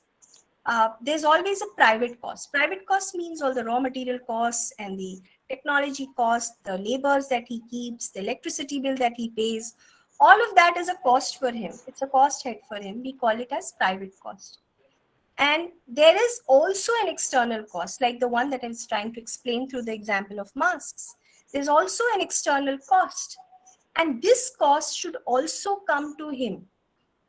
there's always a private cost. Private cost means all the raw material costs and the technology cost, the labors that he keeps, the electricity bill that he pays, all of that is a cost for him. It's a cost head for him. We call it as private cost. And there is also an external cost, like the one that I was trying to explain through the example of masks. There's also an external cost. And this cost should also come to him.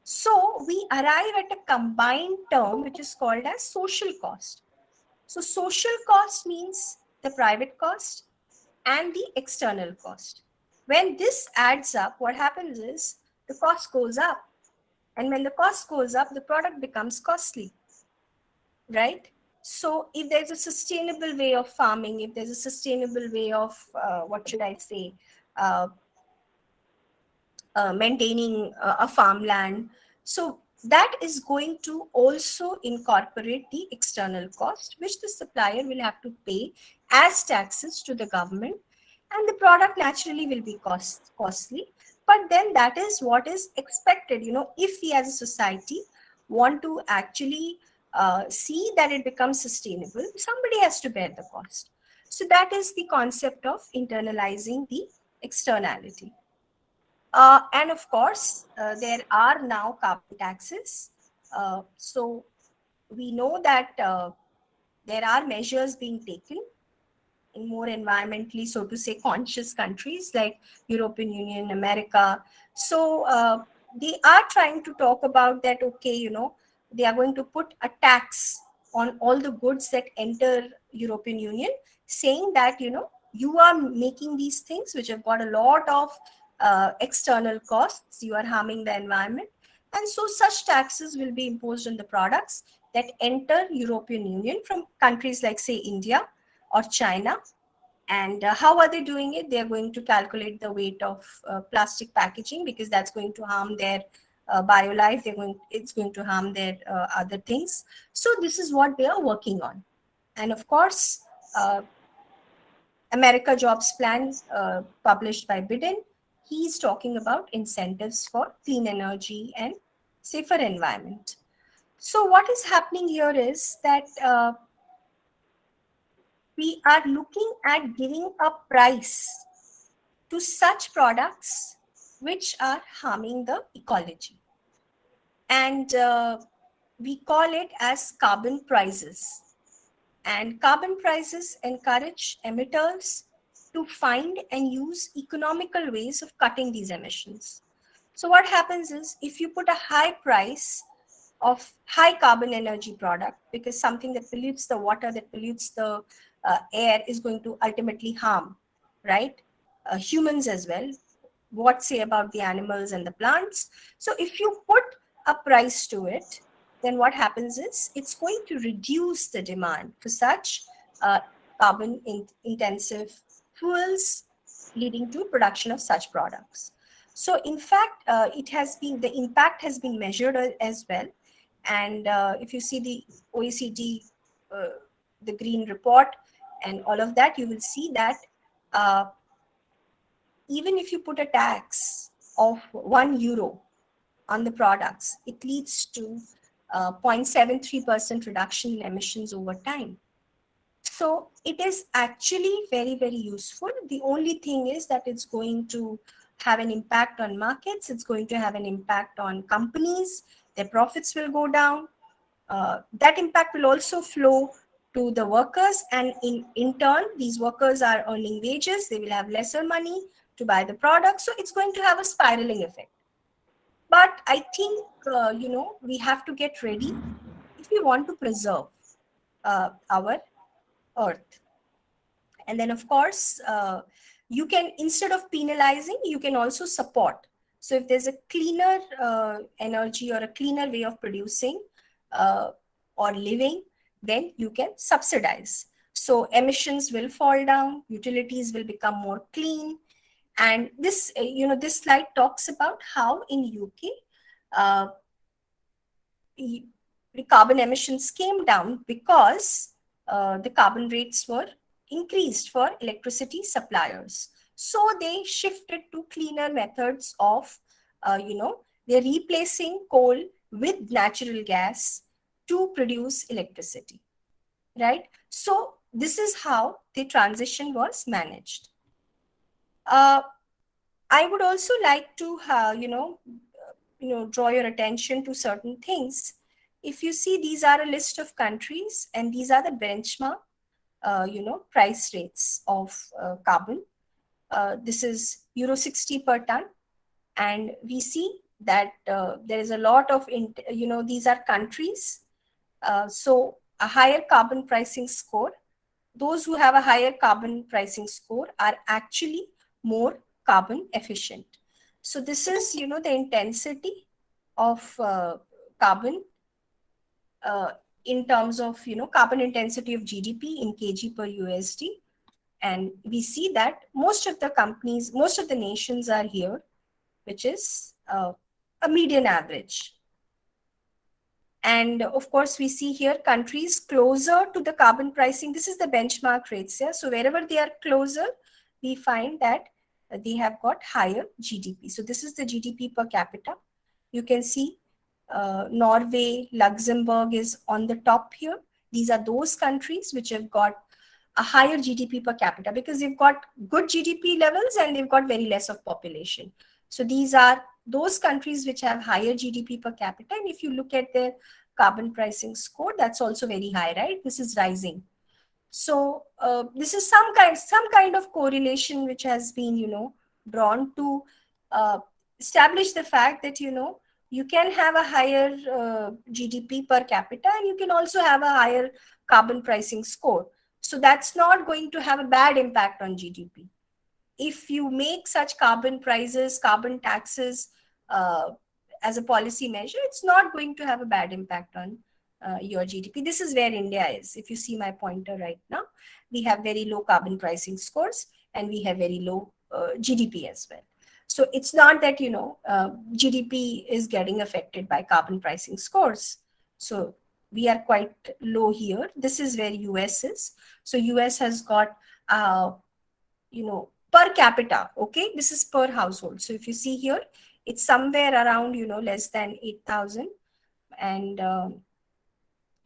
So we arrive at a combined term, which is called as social cost. So social cost means the private cost and the external cost. When this adds up, what happens is the cost goes up. And when the cost goes up, the product becomes costly, right? So if there's a sustainable way of farming, if there's a sustainable way of, maintaining a farmland, so that is going to also incorporate the external cost, which the supplier will have to pay as taxes to the government, and the product naturally will be costly. But then that is what is expected. If we as a society want to actually see that it becomes sustainable, somebody has to bear the cost. So that is the concept of internalizing the externality. And of course, there are now carbon taxes. So we know that there are measures being taken in more environmentally, so to say, conscious countries like European Union, America. So they are trying to talk about that, okay, they are going to put a tax on all the goods that enter European Union, saying that, you are making these things which have got a lot of external costs, you are harming the environment. And so such taxes will be imposed on the products that enter European Union from countries like, say, India or China. And how are they doing it? They're going to calculate the weight of plastic packaging, because that's going to harm their biolife. It's going to harm their other things. So this is what they are working on. And of course, America Jobs Plan published by Biden, he's talking about incentives for clean energy and safer environment. So what is happening here is that we are looking at giving a price to such products which are harming the ecology. And we call it as carbon prices. And carbon prices encourage emitters to find and use economical ways of cutting these emissions. So what happens is, if you put a high price of high carbon energy product, because something that pollutes the water, that pollutes the air, is going to ultimately harm, right? Humans as well. What say about the animals and the plants? So if you put a price to it, then what happens is it's going to reduce the demand for such carbon intensive fuels, leading to production of such products. So in fact, the impact has been measured as well. And if you see the OECD, the green report and all of that, you will see that even if you put a tax of €1 on the products, it leads to 0.73% reduction in emissions over time. So it is actually very, very useful. The only thing is that it's going to have an impact on markets. It's going to have an impact on companies. Their profits will go down. That impact will also flow to the workers. And in turn, these workers are earning wages. They will have lesser money to buy the product. So it's going to have a spiraling effect. But I think, we have to get ready if we want to preserve our earth. And then, of course, you can, instead of penalizing, you can also support. So if there's a cleaner energy or a cleaner way of producing or living, then you can subsidize. So emissions will fall down, utilities will become more clean. And this, this slide talks about how in UK, the carbon emissions came down because the carbon rates were increased for electricity suppliers. So they shifted to cleaner methods of, they're replacing coal with natural gas to produce electricity, right? So this is how the transition was managed. I would also like to, draw your attention to certain things. If you see, these are a list of countries, and these are the benchmark, price rates of carbon. This is Euro 60 per ton, and we see that there is a lot of, these are countries. So a higher carbon pricing score, those who have a higher carbon pricing score are actually more carbon efficient. So this is, the intensity of carbon in terms of, carbon intensity of GDP in kg per USD. And we see that most of the companies, most of the nations are here, which is a median average. And of course, we see here countries closer to the carbon pricing. This is the benchmark rates. Yeah? So wherever they are closer, we find that they have got higher GDP. So this is the GDP per capita. You can see Norway, Luxembourg is on the top here. These are those countries which have got a higher GDP per capita because they've got good GDP levels and they've got very less of population. So these are those countries which have higher GDP per capita. And if you look at their carbon pricing score, that's also very high, right? This is rising. So this is some kind of correlation which has been, drawn to establish the fact that, you can have a higher GDP per capita and you can also have a higher carbon pricing score. So that's not going to have a bad impact on GDP. If you make such carbon prices, carbon taxes as a policy measure, it's not going to have a bad impact on your GDP. This is where India is. If you see my pointer right now, we have very low carbon pricing scores and we have very low GDP as well. So it's not that, GDP is getting affected by carbon pricing scores. So we are quite low here. This is where US is. So US has got, per capita, okay? This is per household. So if you see here, it's somewhere around, less than 8,000 and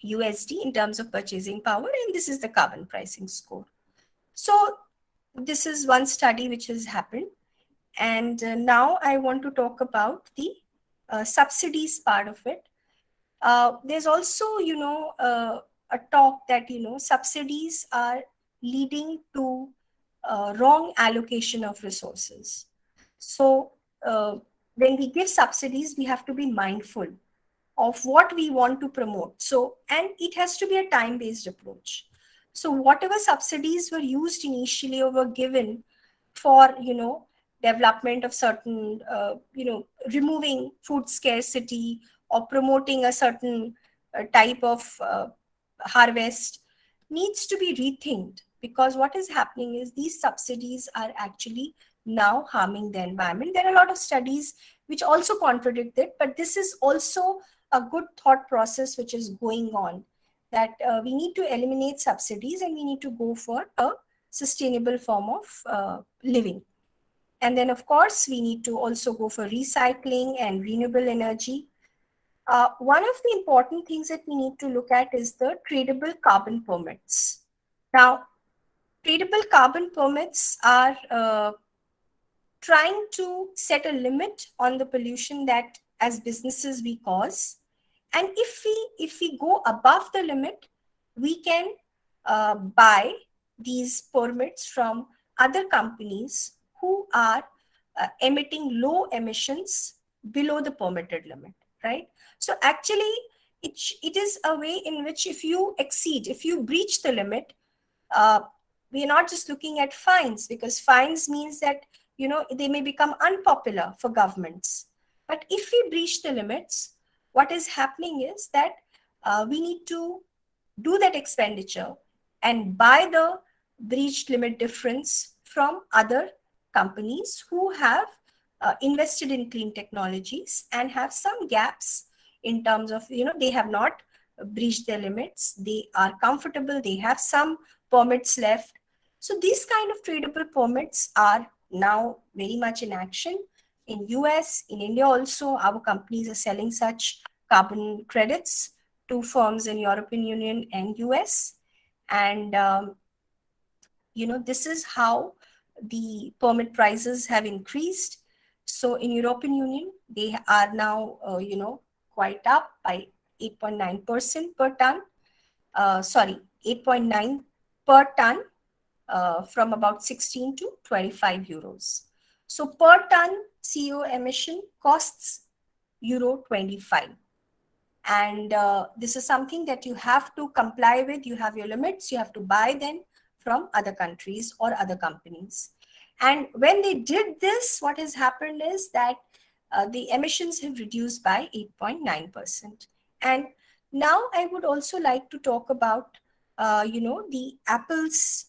USD in terms of purchasing power. And this is the carbon pricing score. So this is one study which has happened. And now I want to talk about the subsidies part of it. There's also, a talk that, subsidies are leading to wrong allocation of resources. So when we give subsidies, we have to be mindful of what we want to promote. So, and it has to be a time-based approach. So whatever subsidies were used initially or were given for, development of certain, removing food scarcity or promoting a certain type of harvest needs to be rethinked, because what is happening is these subsidies are actually now harming the environment. There are a lot of studies which also contradict it, but this is also a good thought process which is going on, that we need to eliminate subsidies and we need to go for a sustainable form of living. And then, of course, we need to also go for recycling and renewable energy. One of the important things that we need to look at is the tradable carbon permits. Now, tradable carbon permits are trying to set a limit on the pollution that as businesses we cause. And if we go above the limit, we can buy these permits from other companies who are emitting low emissions below the permitted limit, right? So actually, it is a way in which if you breach the limit, we are not just looking at fines, because fines means that, they may become unpopular for governments. But if we breach the limits, what is happening is that we need to do that expenditure and buy the breached limit difference from other companies who have invested in clean technologies and have some gaps in terms of, they have not breached their limits. They are comfortable. They have some permits left. So these kind of tradable permits are now very much in action. In US, in India also, our companies are selling such carbon credits to firms in European Union and US. And this is how the permit prices have increased. So in European Union, they are now, quite up by 8.9% per ton. 8.9 per ton, from about 16 to 25 euros. So per ton CO emission costs euro 25. And this is something that you have to comply with. You have your limits. You have to buy them from other countries or other companies. And when they did this, what has happened is that the emissions have reduced by 8.9%. And now I would also like to talk about, the Apple's,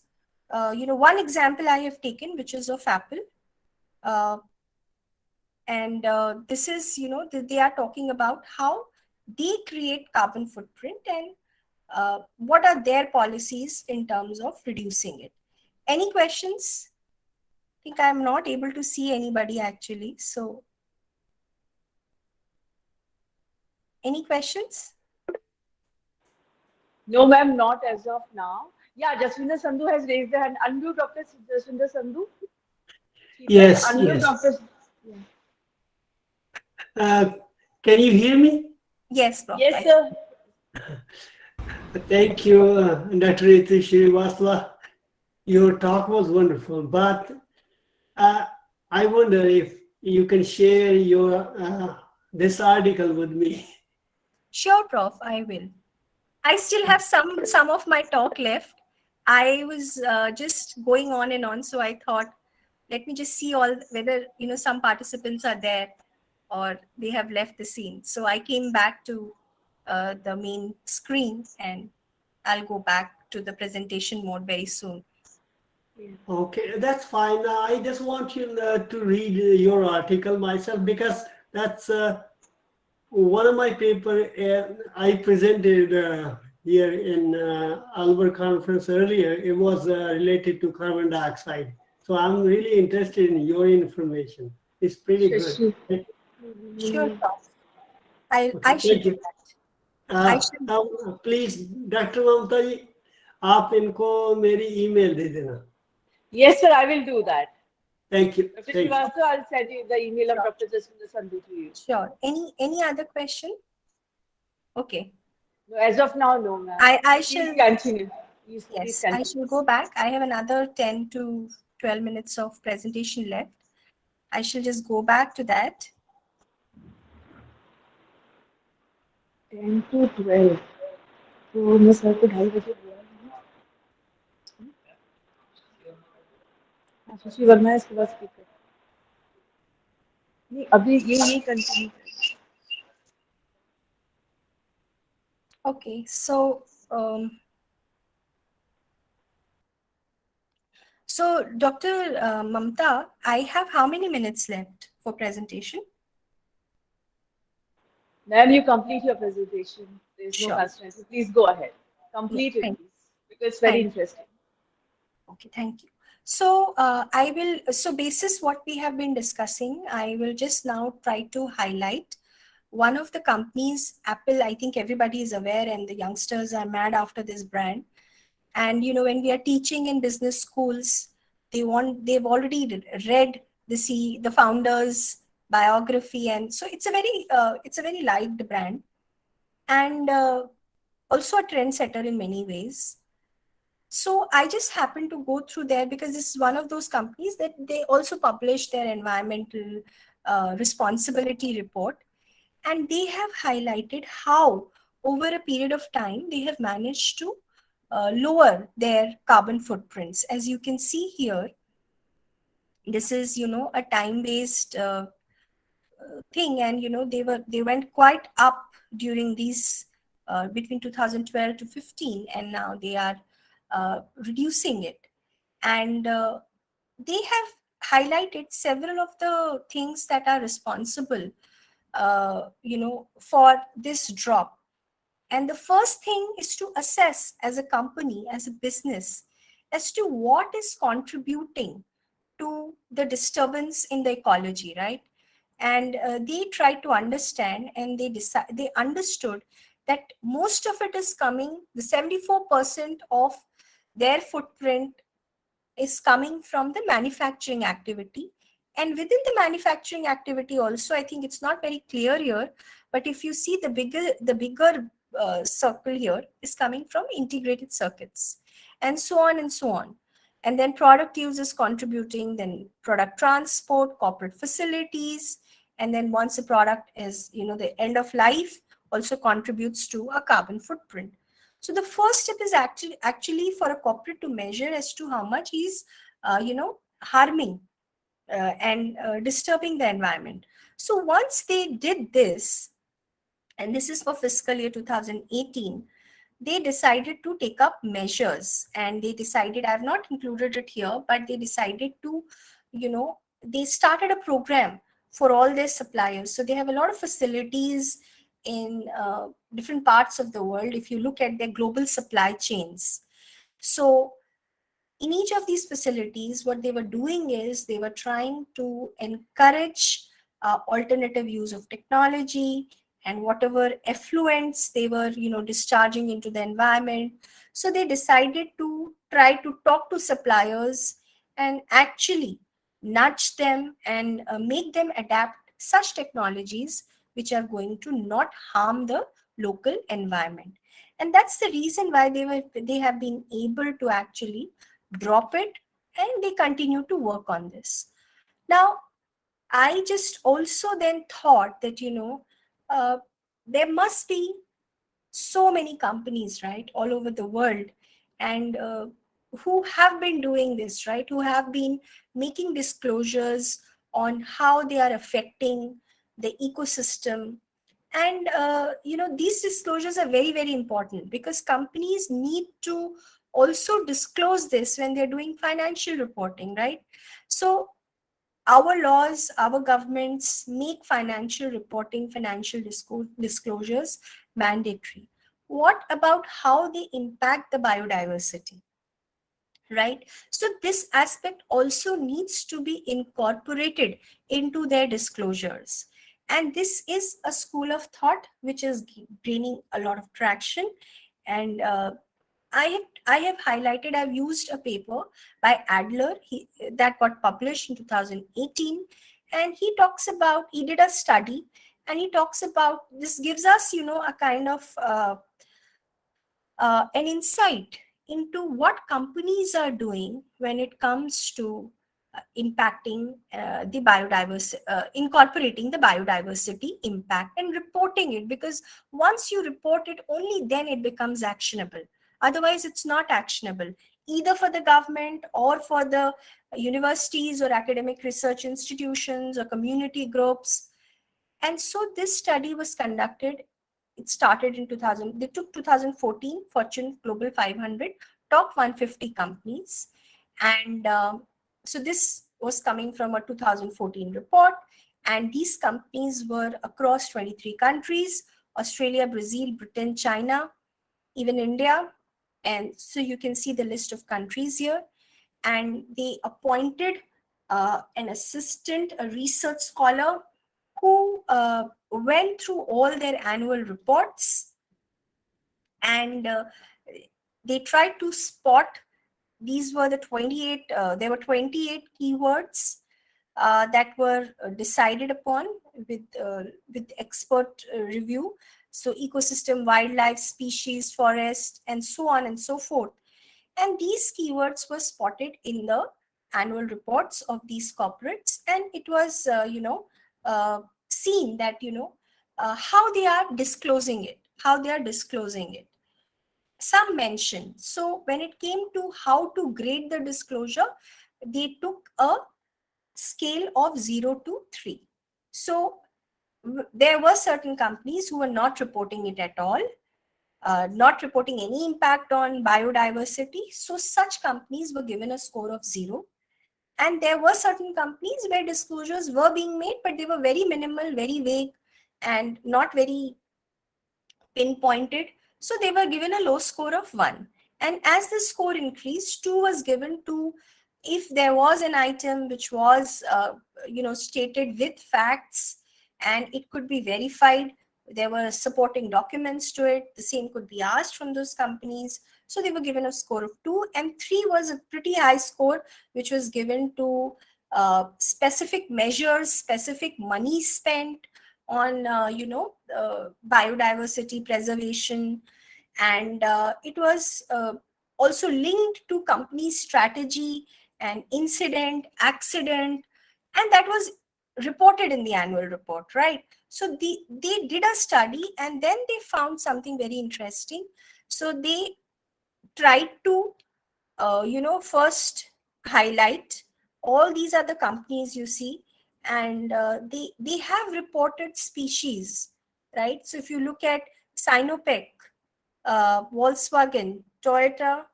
one example I have taken, which is of Apple. And this is, they are talking about how they create carbon footprint and what are their policies in terms of reducing it. Any questions? I think I'm not able to see anybody actually. So any questions? No, ma'am, not as of now. Yeah, Jaswinder Sandhu has raised the hand. Unmute Dr. Jaswinder Sandhu. Yes, Unmute yes. Dr. Can you hear me? Yes, Prof. Yes, sir. Thank you, Dr. Rishi Srivastava. Your talk was wonderful, but I wonder if you can share your this article with me. Sure, Prof. I will. I still have some of my talk left. I was just going on and on, so I thought, let me just see whether some participants are there or they have left the scene. So I came back to the main screen, and I'll go back to the presentation mode very soon. Okay, that's fine. I just want you to read your article myself, because that's one of my paper I presented here in Alwar conference earlier. It was related to carbon dioxide. So I'm really interested in your information. It's pretty good. Sure, Prof. I should Thank do you. that. Now, please, Dr. Mamta ji, आप इनको मेरी email दे देना. Yes, sir, I will do that. Thank you. Dr. Thank you. Srivastava, I'll send you the email of Dr. Jaswinder Sandhu to you. Sure. Any other question? Okay. No, as of now, no, ma'am. I Please shall continue. Please Yes, continue. I shall go back. I have another 10 to 12 minutes of presentation left. I shall just go back to that. 10 to 12. तो मैं sir को 2:30 बजे बुला लूँगा। सुश्री वर्मा है, इसके बाद speaker नहीं, अभी ये continue. Okay, so Dr. Mamta, I have how many minutes left for presentation? Ma'am, you complete your presentation. There is no Sure. constraint. So please go ahead. Complete it, Thank please, because it's very interesting. Okay, thank you. So I will, so basis what we have been discussing, I will just now try to highlight one of the companies, Apple. I think everybody is aware, and the youngsters are mad after this brand. And when we are teaching in business schools, they've already read the founder's biography, and so it's a very liked brand, and also a trendsetter in many ways. So I just happened to go through there because this is one of those companies that they also publish their environmental responsibility report. And they have highlighted how over a period of time, they have managed to lower their carbon footprints. As you can see here, this is, a time-based thing. And, they went quite up during these between 2012 to 15, and now they are reducing it. And they have highlighted several of the things that are responsible for this drop. And the first thing is to assess as a company, as a business, as to what is contributing to the disturbance in the ecology, right? And they tried to understand, and they understood that most of it is coming, the 74% of their footprint is coming from the manufacturing activity. And within the manufacturing activity also, I think it's not very clear here, but if you see the bigger circle here is coming from integrated circuits, and so on and so on. And then product use is contributing, then product transport, corporate facilities, and then once a product is, the end of life, also contributes to a carbon footprint. So the first step is actually for a corporate to measure as to how much he's, harming and disturbing the environment. So once they did this, and this is for fiscal year 2018, they decided to take up measures, and they decided, I have not included it here, but they decided to, they started a program for all their suppliers. So they have a lot of facilities in different parts of the world, if you look at their global supply chains. So in each of these facilities, what they were doing is they were trying to encourage alternative use of technology, and whatever effluents they were, discharging into the environment. So they decided to try to talk to suppliers and actually nudge them and make them adapt such technologies which are going to not harm the local environment. And that's the reason why they have been able to actually drop it, and they continue to work on this. Now, I just also then thought that, there must be so many companies, right, all over the world, and who have been doing this, right, who have been making disclosures on how they are affecting the ecosystem. And, these disclosures are very, very important, because companies need to also disclose this when they're doing financial reporting, right? So our laws, our governments make financial reporting, financial disclosures mandatory. What about how they impact the biodiversity, right? So this aspect also needs to be incorporated into their disclosures. And this is a school of thought which is gaining a lot of traction. And I have highlighted, I've used a paper by Adler that got published in 2018. And he did a study, and he talks about, this gives us, a kind of an insight into what companies are doing when it comes to impacting the biodiversity, incorporating the biodiversity impact and reporting it. Because once you report it, only then it becomes actionable. Otherwise, it's not actionable, either for the government or for the universities or academic research institutions or community groups. And so this study was conducted. It started in 2000. They took 2014 Fortune Global 500 top 150 companies. And so this was coming from a 2014 report. And these companies were across 23 countries: Australia, Brazil, Britain, China, even India. And so you can see the list of countries here. And they appointed an assistant, a research scholar, who went through all their annual reports, and they tried to spot, these were the 28, there were 28 keywords that were decided upon with expert review. So ecosystem, wildlife, species, forest, and so on and so forth. And these keywords were spotted in the annual reports of these corporates. And it was, seen that, how they are disclosing it. Some mention. So when it came to how to grade the disclosure, they took a scale of 0 to 3. So there were certain companies who were not reporting it at all, not reporting any impact on biodiversity. So such companies were given a score of 0. And there were certain companies where disclosures were being made, but they were very minimal, very vague, and not very pinpointed. So they were given a low score of 1. And as the score increased, 2 was given to if there was an item which was, stated with facts and it could be verified, there were supporting documents to it. The same could be asked from those companies. So they were given a score of 2, and 3 was a pretty high score, which was given to specific measures, specific money spent on, biodiversity preservation. And it was also linked to company strategy and incident, accident, and that was reported in the annual report, right? So they did a study, and then they found something very interesting. So they tried to, first highlight all these other companies you see, and they have reported species, right? So if you look at Sinopec, Volkswagen, Toyota,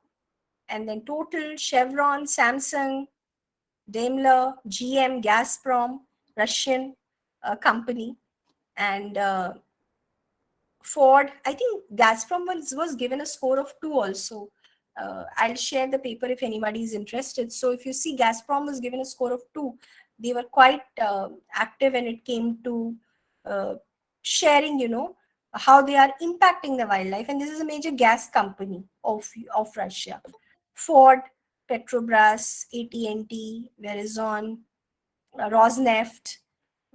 and then Total, Chevron, Samsung, Daimler, GM, Gazprom, Russian company, and Ford. I think Gazprom was given a score of 2 also. I'll share the paper if anybody is interested. So if you see, Gazprom was given a score of 2. They were quite active when it came to sharing, how they are impacting the wildlife. And this is a major gas company of Russia. Ford, Petrobras, AT&T, Verizon, Rosneft,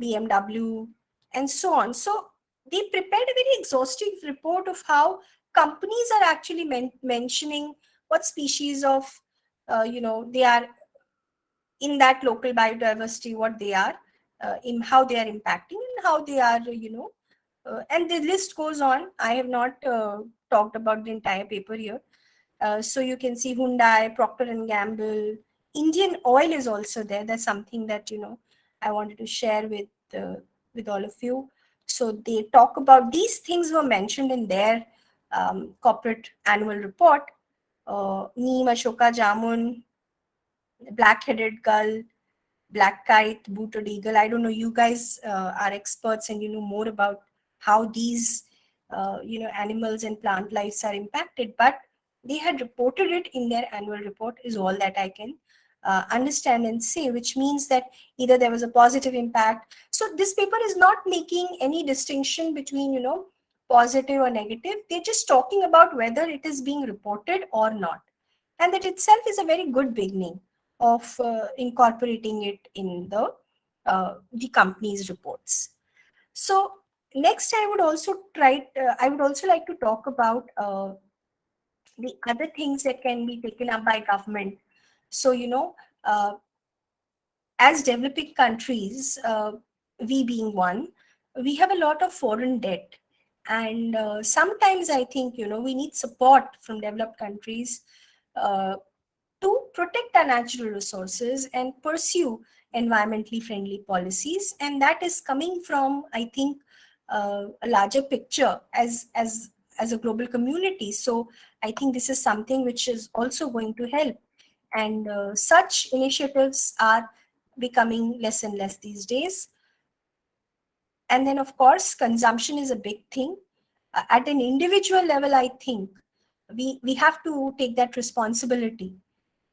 BMW, and so on. So they prepared a very exhaustive report of how companies are actually mentioning what species of, they are in that local biodiversity, what they are, in how they are impacting, and how they are, and the list goes on. I have not talked about the entire paper here. So you can see Hyundai, Procter and Gamble, Indian Oil is also there. That's something that, I wanted to share with all of you. So they talk about these things were mentioned in their corporate annual report. Neem, Ashoka Jamun, black-headed gull, black kite, booted eagle. I don't know, you guys are experts and you know more about how these animals and plant lives are impacted, but they had reported it in their annual report is all that I can understand and say, which means that either there was a positive impact. So this paper is not making any distinction between positive or negative. They're just talking about whether it is being reported or not, and that itself is a very good beginning of incorporating it in the company's reports. So next, I would also like to talk about the other things that can be taken up by government. So as developing countries, we being one, we have a lot of foreign debt, and sometimes I think we need support from developed countries to protect our natural resources and pursue environmentally friendly policies. And that is coming from, I think, a larger picture as a global community. So I think this is something which is also going to help. And such initiatives are becoming less and less these days. And then, of course, consumption is a big thing. At an individual level, I think we have to take that responsibility,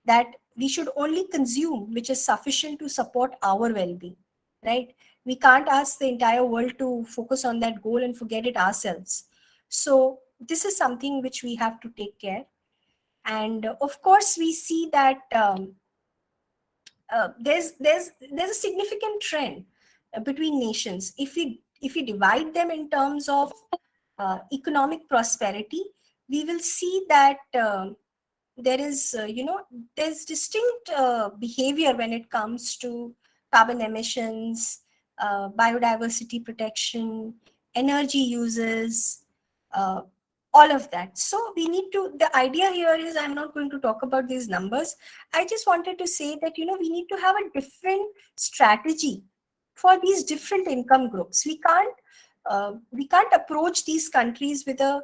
that we should only consume which is sufficient to support our well-being, right? We can't ask the entire world to focus on that goal and forget it ourselves. So this is something which we have to take care. And of course, we see that there's a significant trend between nations. If we divide them in terms of economic prosperity, we will see that there is, there's distinct behavior when it comes to carbon emissions, biodiversity protection, energy uses, all of that. So we need to, the idea here is, I'm not going to talk about these numbers. I just wanted to say that, we need to have a different strategy for these different income groups. We can't approach these countries with a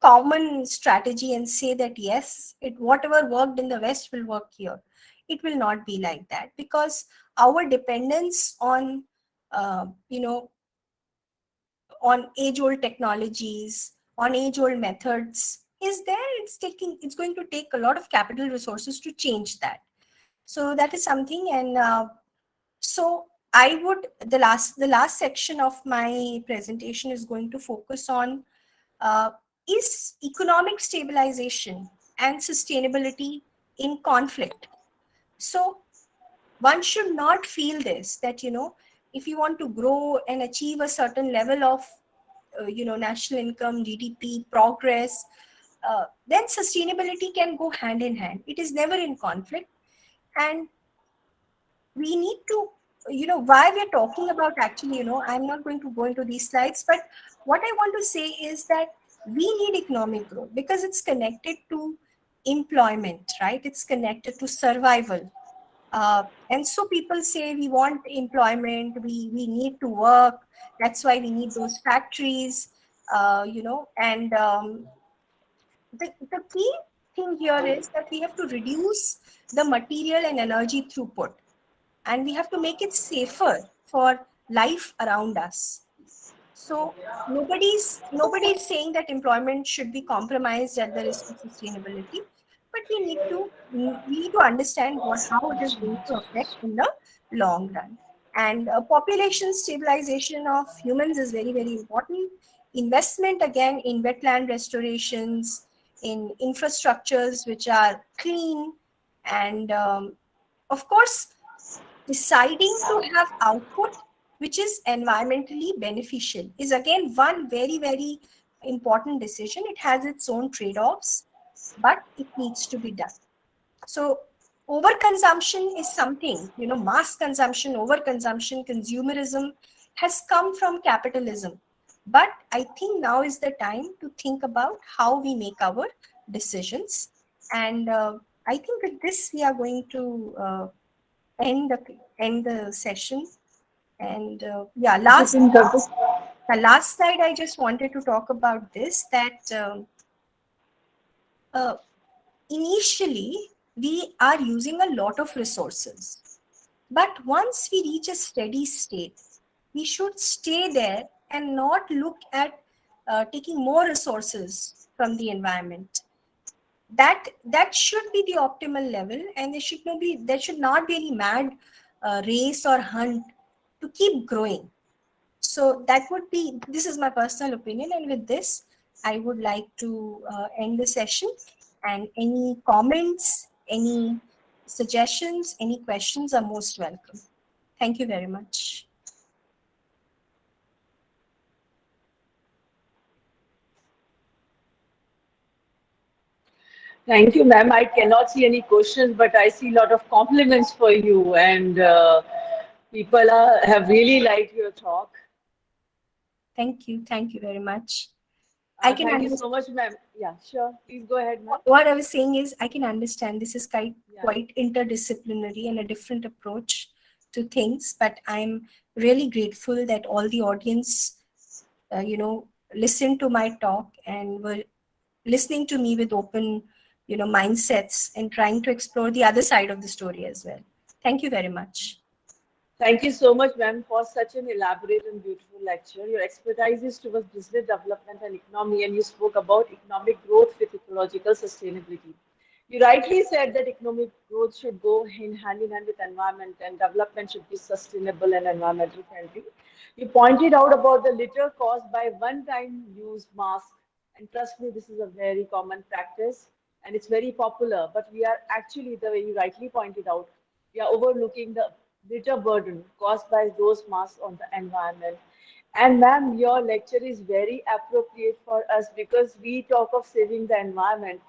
common strategy and say that yes, whatever worked in the West will work here. It will not be like that, because our dependence on on age-old technologies, on age-old methods is there. It's going to take a lot of capital resources to change that. So that is something. And so the last section of my presentation is going to focus on is economic stabilization and sustainability in conflict. So one should not feel this, that, if you want to grow and achieve a certain level of, national income, GDP, progress, then sustainability can go hand in hand. It is never in conflict. And we need to, why we're talking about, actually, I'm not going to go into these slides, but what I want to say is that we need economic growth because it's connected to employment, right? It's connected to survival. And so people say we want employment, we need to work. That's why we need those factories, and the key thing here is that we have to reduce the material and energy throughput, and we have to make it safer for life around us. So nobody's saying that employment should be compromised at the risk of sustainability, but we need to understand how it is going to affect in the long run. And population stabilization of humans is very, very important. Investment again in wetland restorations, in infrastructures which are clean, and of course, deciding to have output which is environmentally beneficial is again one very, very important decision. It has its own trade-offs, but it needs to be done. So overconsumption is something, mass consumption, overconsumption, consumerism has come from capitalism. But I think now is the time to think about how we make our decisions. And I think with this, we are going to end the session. And the last slide, I just wanted to talk about this, that initially we are using a lot of resources, but once we reach a steady state, we should stay there and not look at taking more resources from the environment. That should be the optimal level, and there should not be any mad race or hunt to keep growing. So this is my personal opinion, and with this I would like to end the session. And any comments, any suggestions, any questions are most welcome. Thank you very much. Thank you, ma'am. I cannot see any questions, but I see a lot of compliments for you, and people have really liked your talk. Thank you. Thank you very much. Thank you so much, ma'am. Yeah, sure. Please go ahead, ma'am. What I was saying is, I can understand this is quite interdisciplinary and a different approach to things, but I'm really grateful that all the audience, listened to my talk and were listening to me with open, mindsets and trying to explore the other side of the story as well. Thank you very much. Thank you so much, ma'am, for such an elaborate and beautiful lecture. Your expertise is towards business development and economy, and you spoke about economic growth with ecological sustainability. You rightly said that economic growth should go hand in hand with environment, and development should be sustainable and environmental friendly. You pointed out about the litter caused by one-time use mask, and trust me, this is a very common practice, and it's very popular. But we are actually, the way you rightly pointed out, we are overlooking the litter burden caused by those masks on the environment. And ma'am, your lecture is very appropriate for us because we talk of saving the environment,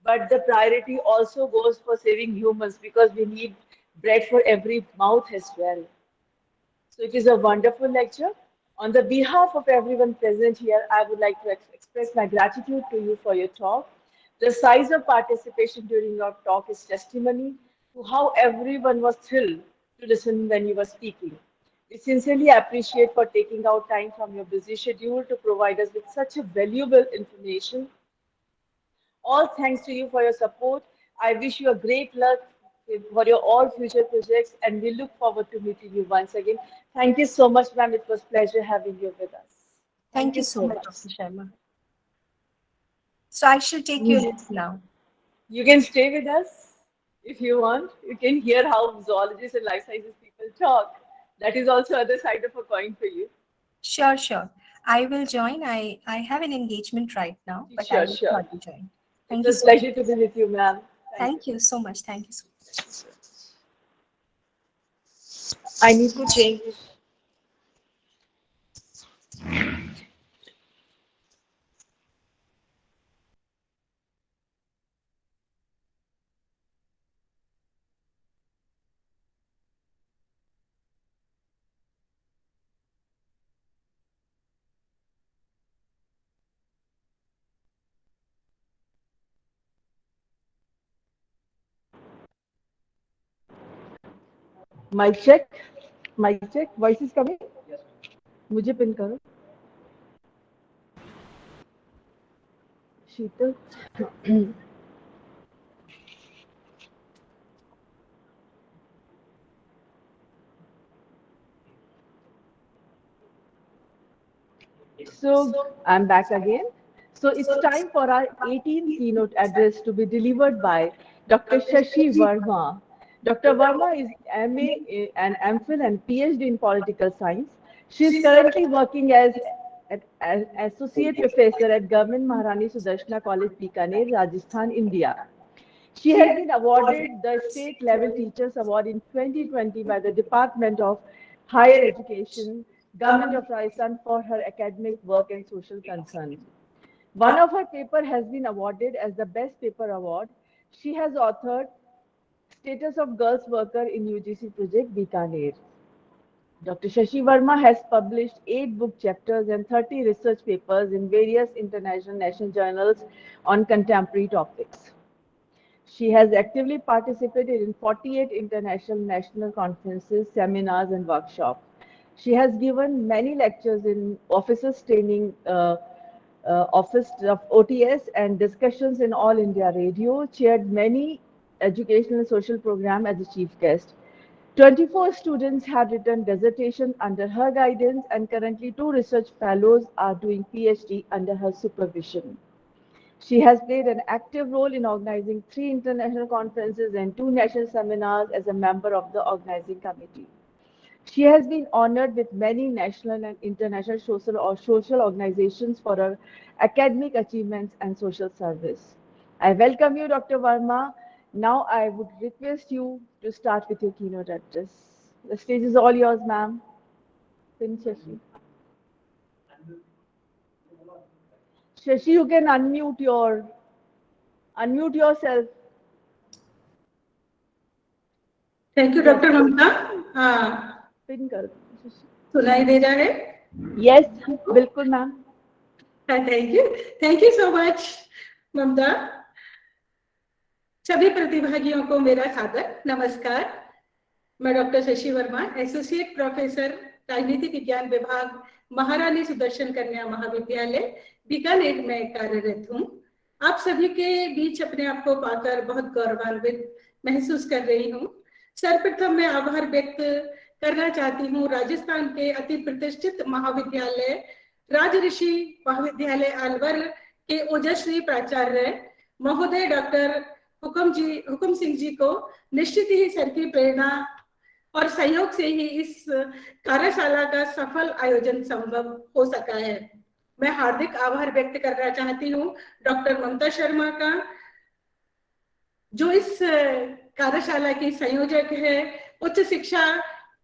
but the priority also goes for saving humans because we need bread for every mouth as well. So it is a wonderful lecture. On the behalf of everyone present here, I would like to express my gratitude to you for your talk. The size of participation during your talk is testimony to how everyone was thrilled to listen when you were speaking. We sincerely appreciate for taking out time from your busy schedule to provide us with such a valuable information. All thanks to you for your support. I wish you a great luck for your all future projects, and we look forward to meeting you once again. Thank you so much, ma'am. It was a pleasure having you with us. Thank you so much, Dr. Sharma. So I shall take your leave now. You can stay with us if you want. You can hear how zoologists and life sciences people talk. That is also other side of a coin for you. Sure, sure. I will join. I have an engagement right now, but I Sure, will sure. surely join. It Thank you was so much. pleasure to be with you, ma'am. Thank you so much. Thank you so much. I need to change. Mic check. Mic check. Voice is coming. मुझे pin करो. शीतल. So I'm back again. So it's time for our 18th keynote address to be delivered by Dr. Shashi Verma. Dr. Verma is MA and MPhil and PhD in political science. She is currently working as an associate professor at Government Maharani Sudarshana College, Bikaner, Rajasthan, India. She has been awarded the State Level Teachers Award in 2020 by the Department of Higher Education, Government of Rajasthan, for her academic work and social concern. One of her papers has been awarded as the Best Paper Award. She has authored Status of Girls Worker in UGC Project, Bikaner. Dr. Shashi Verma has published 8 book chapters and 30 research papers in various international national journals on contemporary topics. She has actively participated in 48 international national conferences, seminars, and workshops. She has given many lectures in officers training, office of OTS, and discussions in All India Radio, chaired many educational and social programs as a chief guest. 24 students have written dissertations under her guidance, and currently 2 research fellows are doing PhD under her supervision. She has played an active role in organizing 3 international conferences and 2 national seminars as a member of the organizing committee. She has been honored with many national and international social organizations for her academic achievements and social service. I welcome you, Dr. Verma. Now I would request you to start with your keynote address. The stage is all yours, ma'am. Shashi. Shashi, you can unmute yourself. Thank you doctor Mamta. पिन कर. सुनाई दे रहा है? Yes, बिल्कुल ma'am. Thank you so much Mamta. सभी प्रतिभागियों को मेरा सादर नमस्कार. मैं doctor Shashi Verma, associate professor राजनीति विज्ञान विभाग, महारानी सुदर्शन कन्या महाविद्यालय, बीकानेर में कार्यरत हूँ. आप सभी के बीच अपने आप को पाकर बहुत गौरवान्वित महसूस कर रही हूँ. सर्वप्रथम मैं आभार व्यक्त करना चाहती हूँ राजस्थान के अति प्रतिष्ठित महाविद्यालय राज ऋषि महाविद्यालय अलवर के ओजस्वी प्राचार्य महोदय डॉक्टर हुकुम सिंह जी को. निश्चित ही सर की प्रेरणा और सहयोग से ही इस कार्यशाला का सफल आयोजन संभव हो सका है. मैं हार्दिक आभार व्यक्त करना चाहती हूँ डॉक्टर ममता शर्मा का, जो इस कार्यशाला की संयोजक है. उच्च शिक्षा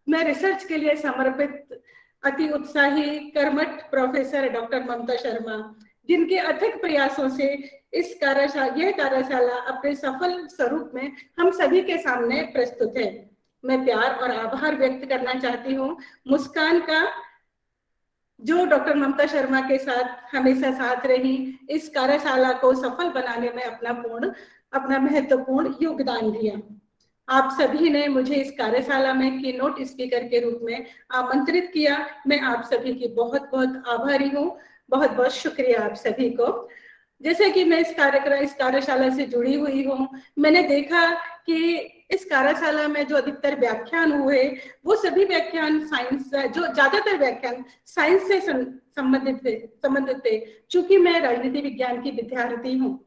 में रिसर्च के लिए समर्पित अति उत्साही कर्मठ प्रोफेसर डॉक्टर ममता शर्मा, जिनके अथक प्रयासों से यह कार्यशाला अपने सफल स्वरूप में हम सभी के सामने प्रस्तुत है. मैं प्यार और आभार व्यक्त करना चाहती हूँ मुस्कान का, जो डॉक्टर ममता शर्मा के साथ हमेशा साथ रही, इस कार्यशाला को सफल बनाने में अपना महत्वपूर्ण योगदान दिया. आप सभी ने मुझे इस कार्यशाला में कीनोट स्पीकर के रूप में आमंत्रित किया. मैं आप सभी की बहुत बहुत आभारी हूँ. बहुत बहुत शुक्रिया आप सभी को. जैसे कि मैं इस कार्यशाला से जुड़ी हुई हूँ, मैंने देखा कि इस कार्यशाला में जो अधिकतर व्याख्यान हुए वो सभी व्याख्यान साइंस, जो ज्यादातर व्याख्यान साइंस से संबंधित थे. चूंकि मैं राजनीति विज्ञान की विद्यार्थी हूँ,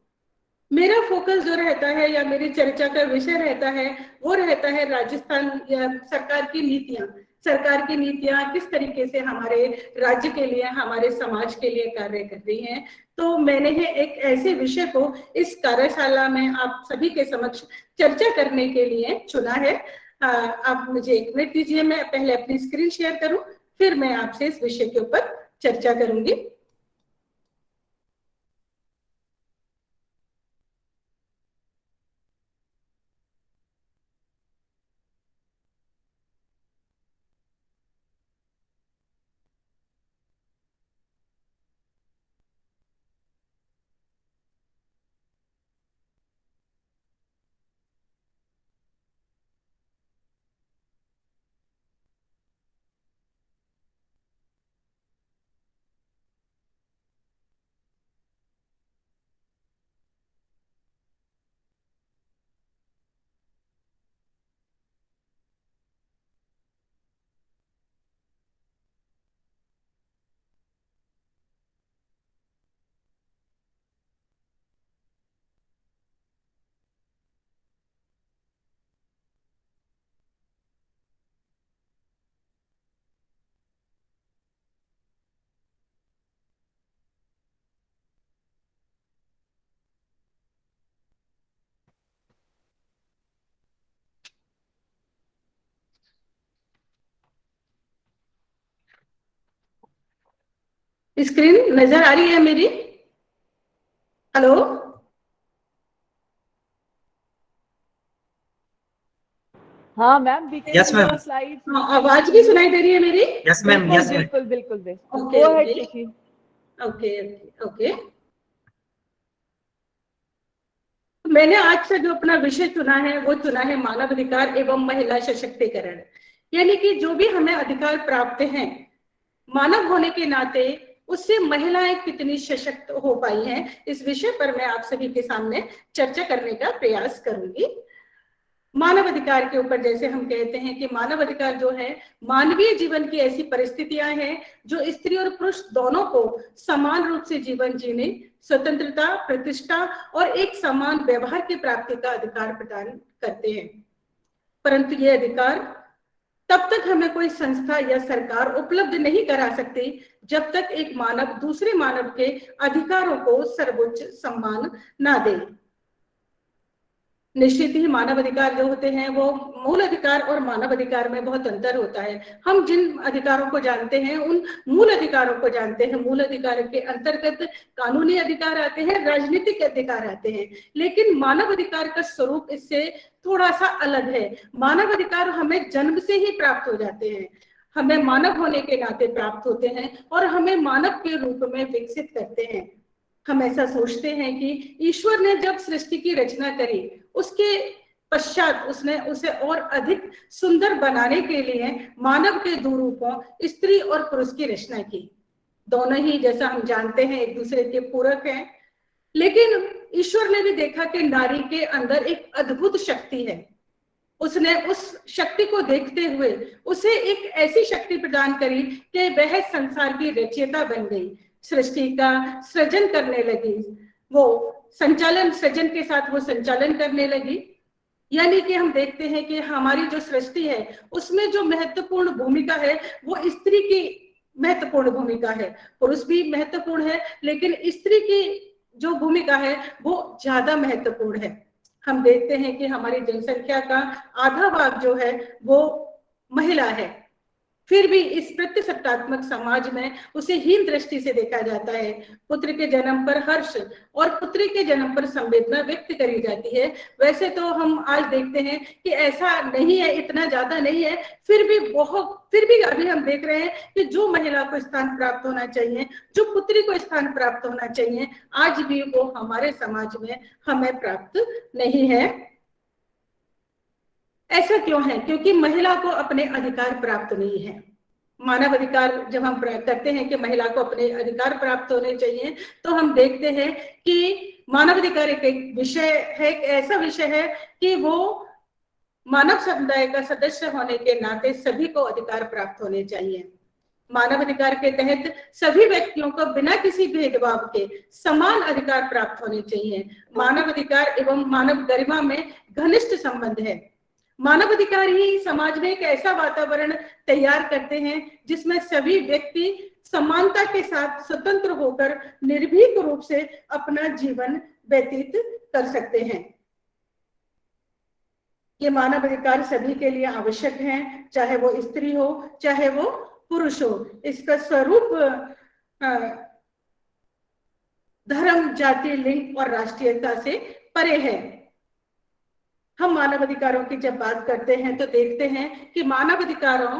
मेरा फोकस जो रहता है या मेरी चर्चा का विषय रहता है वो रहता है राजस्थान या सरकार की नीतियां, सरकार की नीतियां किस तरीके से हमारे राज्य के लिए, हमारे समाज के लिए कार्य कर रही हैं। तो मैंने एक ऐसे विषय को इस कार्यशाला में आप सभी के समक्ष चर्चा करने के लिए चुना है। आप मुझे 1 मिनट दीजिए, मैं पहले अपनी स्क्रीन शेयर करूं, फिर मैं आपसे इस विषय के ऊपर चर्चा करूंगी। स्क्रीन नजर आ रही है मेरी? हेलो, हाँ मैम, Yes, ma'am. स्लाइड। आवाज भी सुनाई दे रही है मेरी? Yes ma'am, yes ma'am. बिल्कुल बिल्कुल बिल्कुल। Okay, go ahead okay. Shashi. Okay okay. मैंने आज से जो अपना विषय चुना है वो चुना है मानव अधिकार एवं महिला सशक्तिकरण। यानी कि जो भी हमें अधिकार प्राप्त हैं मानव होने के नाते, उससे महिलाएं कितनी सशक्त हो पाई हैं, इस विषय पर मैं आप सभी के सामने चर्चा करने का प्रयास करूंगी। मानव अधिकार के ऊपर जैसे हम कहते हैं कि मानव अधिकार जो है मानवीय जीवन की ऐसी परिस्थितियां हैं जो स्त्री और पुरुष दोनों को समान रूप से जीवन जीने, स्वतंत्रता, प्रतिष्ठा और एक समान व्यवहार की प्राप्ति का अधिकार प्रदान करते हैं। परंतु ये अधिकार तब तक हमें कोई संस्था या सरकार उपलब्ध नहीं करा सकती जब तक एक मानव दूसरे मानव के अधिकारों को सर्वोच्च सम्मान ना दे। निश्चित ही मानव अधिकार जो होते हैं वो मूल अधिकार और मानव अधिकार में बहुत अंतर होता है। हम जिन अधिकारों को जानते हैं उन मूल अधिकारों को जानते हैं। मूल अधिकार के अंतर्गत कानूनी अधिकार आते हैं, राजनीतिक अधिकार आते हैं, लेकिन मानव अधिकार का स्वरूप इससे थोड़ा सा अलग है। मानव अधिकार हमें जन्म से ही प्राप्त हो जाते हैं, हमें मानव होने के नाते प्राप्त होते हैं और हमें मानव के रूप में विकसित करते हैं। हम ऐसा सोचते हैं कि ईश्वर ने जब सृष्टि की रचना करी उसके पश्चात उसने उसे और अधिक सुंदर बनाने के लिए मानव के दो रूपों स्त्री और पुरुष की रचना की। दोनों ही जैसा हम जानते हैं एक दूसरे के पूरक हैं, लेकिन ईश्वर ने भी देखा कि नारी के अंदर एक अद्भुत शक्ति है। उसने उस शक्ति को देखते हुए उसे एक ऐसी शक्ति प्रदान करी कि वह संसार की रचयिता बन गई, सृष्टि का सृजन करने लगी, वो संचालन, सृजन के साथ वो संचालन करने लगी। यानी कि हम देखते हैं कि हमारी जो सृष्टि है उसमें जो महत्वपूर्ण भूमिका है वो स्त्री की महत्वपूर्ण भूमिका है। पुरुष भी महत्वपूर्ण है, लेकिन स्त्री की जो भूमिका है वो ज्यादा महत्वपूर्ण है। हम देखते हैं कि हमारी जनसंख्या का आधा भाग जो है वो महिला है, फिर भी इस प्रत्यसत्तात्मक समाज में उसे हीन दृष्टि से देखा जाता है। पुत्र के जन्म पर हर्ष और पुत्री के जन्म पर संवेदना व्यक्त करी जाती है। वैसे तो हम आज देखते हैं कि ऐसा नहीं है, इतना ज्यादा नहीं है, फिर भी अभी हम देख रहे हैं कि जो महिला को स्थान प्राप्त होना चाहिए, जो पुत्री को स्थान प्राप्त होना चाहिए, आज भी वो हमारे समाज में हमें प्राप्त नहीं है। ऐसा क्यों है? क्योंकि महिला को अपने अधिकार प्राप्त नहीं है। मानव अधिकार जब हम करते हैं कि महिला को अपने अधिकार प्राप्त होने चाहिए, तो हम देखते हैं कि मानव अधिकार एक विषय है, एक ऐसा विषय है कि वो मानव समुदाय का सदस्य होने के नाते सभी को अधिकार प्राप्त होने चाहिए। मानव अधिकार के तहत सभी व्यक्तियों को बिना किसी भेदभाव के समान अधिकार प्राप्त होने चाहिए। मानव अधिकार एवं मानव गरिमा में घनिष्ठ संबंध है। मानवाधिकार ही समाज में एक ऐसा वातावरण तैयार करते हैं जिसमें सभी व्यक्ति समानता के साथ स्वतंत्र होकर निर्भीक रूप से अपना जीवन व्यतीत कर सकते हैं। ये मानवाधिकार सभी के लिए आवश्यक हैं, चाहे वो स्त्री हो चाहे वो पुरुष हो। इसका स्वरूप धर्म, जाति, लिंग और राष्ट्रीयता से परे है। हम मानवाधिकारों की जब बात करते हैं तो देखते हैं कि मानवाधिकारों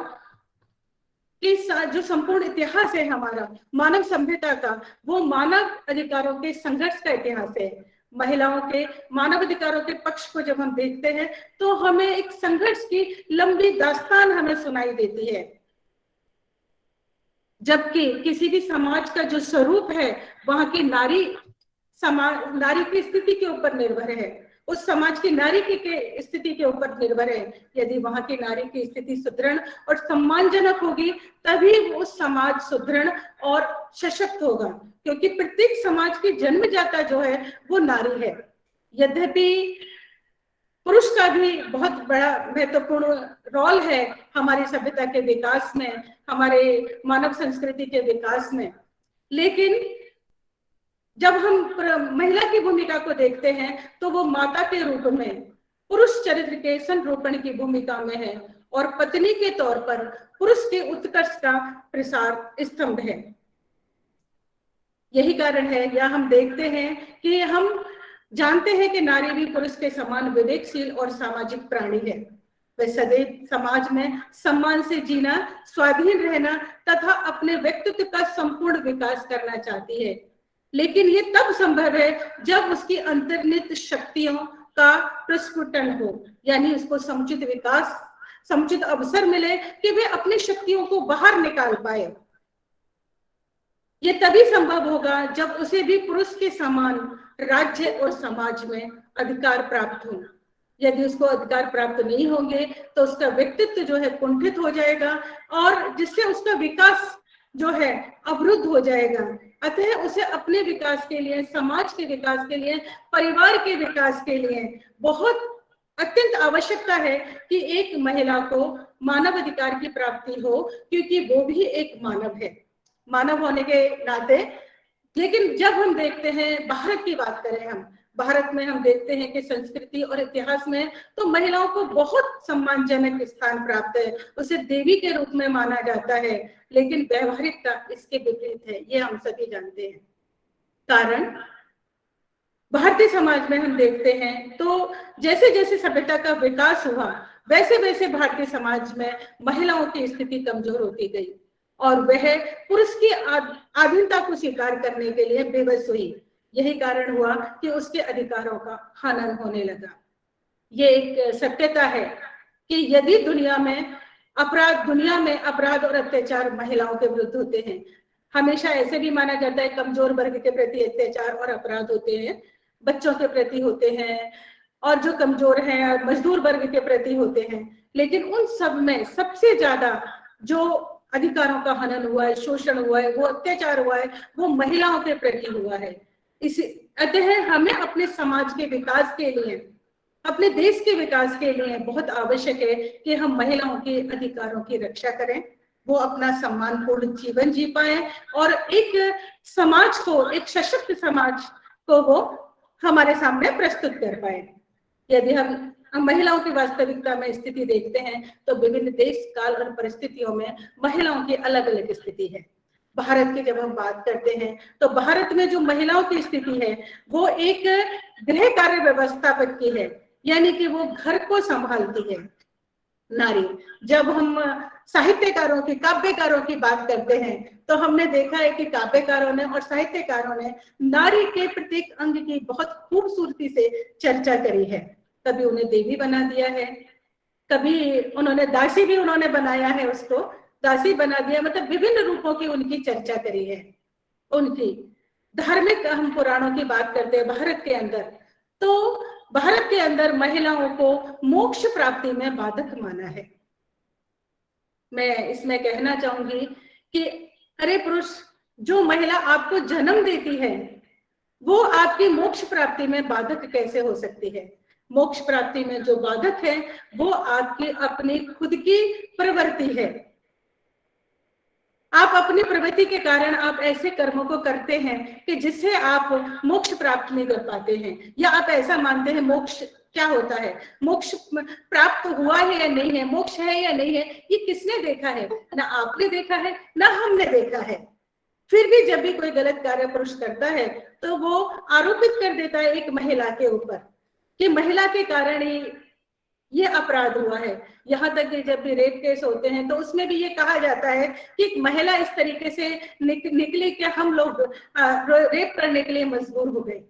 के जो संपूर्ण इतिहास है हमारा मानव सभ्यता का, वो मानव अधिकारों के संघर्ष का इतिहास है। महिलाओं के मानवाधिकारों के पक्ष को जब हम देखते हैं तो हमें एक संघर्ष की लंबी दास्तान हमें सुनाई देती है, जबकि किसी भी समाज का जो स्वरूप है वहां की नारी की स्थिति के ऊपर निर्भर है, उस समाज की नारी की स्थिति के ऊपर निर्भर है। यदि वहां की नारी की स्थिति सुदृढ़ और सम्मानजनक होगी तभी वो समाज सुदृढ़ और सशक्त होगा, क्योंकि प्रत्येक समाज की जन्मजाता जो है वो नारी है। यद्यपि पुरुष का भी बहुत बड़ा महत्वपूर्ण रोल है हमारी सभ्यता के विकास में, हमारे मानव संस्कृति के विकास में, लेकिन जब हम महिला की भूमिका को देखते हैं तो वो माता के रूप में पुरुष चरित्र के संरूपण की भूमिका में है और पत्नी के तौर पर पुरुष के उत्कर्ष का प्रसार स्तंभ है। यही कारण है, या हम देखते हैं कि हम जानते हैं कि नारी भी पुरुष के समान विवेकशील और सामाजिक प्राणी है। वह सदैव समाज में सम्मान से जीना, स्वाधीन रहना तथा अपने व्यक्तित्व का संपूर्ण विकास करना चाहती है, लेकिन ये तब संभव है जब उसकी अंतर्निहित शक्तियों का प्रस्फुटन हो, यानी उसको समुचित विकास, समुचित अवसर मिले कि वे अपनी शक्तियों को बाहर निकाल पाए। ये तभी संभव होगा जब उसे भी पुरुष के समान राज्य और समाज में अधिकार प्राप्त हो। यदि उसको अधिकार प्राप्त नहीं होंगे तो उसका व्यक्तित्व जो है कुंठित हो जाएगा और जिससे उसका विकास जो है अवरुद्ध हो जाएगा। अतः उसे अपने विकास के लिए, समाज के विकास के लिए, परिवार के विकास के लिए बहुत अत्यंत आवश्यकता है कि एक महिला को मानव अधिकार की प्राप्ति हो, क्योंकि वो भी एक मानव है, मानव होने के नाते। लेकिन जब हम देखते हैं, भारत की बात करें हम, भारत में हम देखते हैं कि संस्कृति और इतिहास में तो महिलाओं को बहुत सम्मानजनक स्थान प्राप्त है, उसे देवी के रूप में माना जाता है, लेकिन व्यवहारिकता इसके विपरीत है, ये हम सभी जानते हैं। कारण भारतीय समाज में हम देखते हैं तो जैसे जैसे सभ्यता का विकास हुआ वैसे वैसे भारतीय समाज में महिलाओं की स्थिति कमजोर होती गई और वह पुरुष की अधीनता को स्वीकार करने के लिए बेबस हुई। यही कारण हुआ कि उसके अधिकारों का हनन होने लगा। ये एक सत्यता है कि यदि दुनिया में अपराध और अत्याचार महिलाओं के विरुद्ध होते हैं, हमेशा ऐसे भी माना जाता है कमजोर वर्ग के प्रति अत्याचार और अपराध होते हैं, बच्चों के प्रति होते हैं और जो कमजोर हैं मजदूर वर्ग के प्रति होते हैं, लेकिन उन सब में सबसे ज्यादा जो अधिकारों का हनन हुआ है, शोषण हुआ है, वो अत्याचार हुआ है, वो महिलाओं के प्रति हुआ है। अतः हमें अपने समाज के विकास के लिए, अपने देश के विकास के लिए बहुत आवश्यक है कि हम महिलाओं के अधिकारों की रक्षा करें, वो अपना सम्मानपूर्ण जीवन जी पाए और एक समाज को, एक सशक्त समाज को वो हमारे सामने प्रस्तुत कर पाए। यदि हम महिलाओं की वास्तविकता में स्थिति देखते हैं तो विभिन्न देश, काल और परिस्थितियों में महिलाओं की अलग अलग स्थिति है। भारत की जब हम बात करते हैं तो भारत में जो महिलाओं की स्थिति है वो एक गृह कार्य व्यवस्थापक की है, यानी कि वो घर को संभालती है नारी। जब हम साहित्यकारों की, काव्यकारों की बात करते हैं तो हमने देखा है कि काव्यकारों ने और साहित्यकारों ने नारी के प्रत्येक अंग की बहुत खूबसूरती से चर्चा करी है। कभी उन्हें देवी बना दिया है, कभी उन्होंने दासी भी उन्होंने बनाया है, उसको दासी बना दिया, मतलब विभिन्न रूपों की उनकी चर्चा करी है। उनकी धार्मिक हम पुराणों की बात करते हैं भारत के अंदर, तो भारत के अंदर महिलाओं को मोक्ष प्राप्ति में बाधक माना है। मैं इसमें कहना चाहूंगी कि अरे पुरुष, जो महिला आपको जन्म देती है वो आपकी मोक्ष प्राप्ति में बाधक कैसे हो सकती है? मोक्ष प्राप्ति में जो बाधक है वो आपकी अपनी खुद की प्रवृत्ति है। आप अपनी प्रवृत्ति के कारण आप ऐसे कर्मों को करते हैं कि जिससे आप मोक्ष प्राप्त नहीं कर पाते हैं, या आप ऐसा मानते हैं मोक्ष क्या होता है, मोक्ष प्राप्त हुआ है या नहीं है, मोक्ष है या नहीं है, ये किसने देखा है? ना आपने देखा है ना हमने देखा है। फिर भी जब भी कोई गलत कार्य पुरुष करता है तो वो आरोपित कर देता है एक महिला के ऊपर कि महिला के कारण ही ये अपराध हुआ है। यहाँ तक कि जब भी रेप केस होते हैं तो उसमें भी ये कहा जाता है कि एक महिला इस तरीके से निकली कि हम लोग रेप करने के लिए मजबूर हो गए।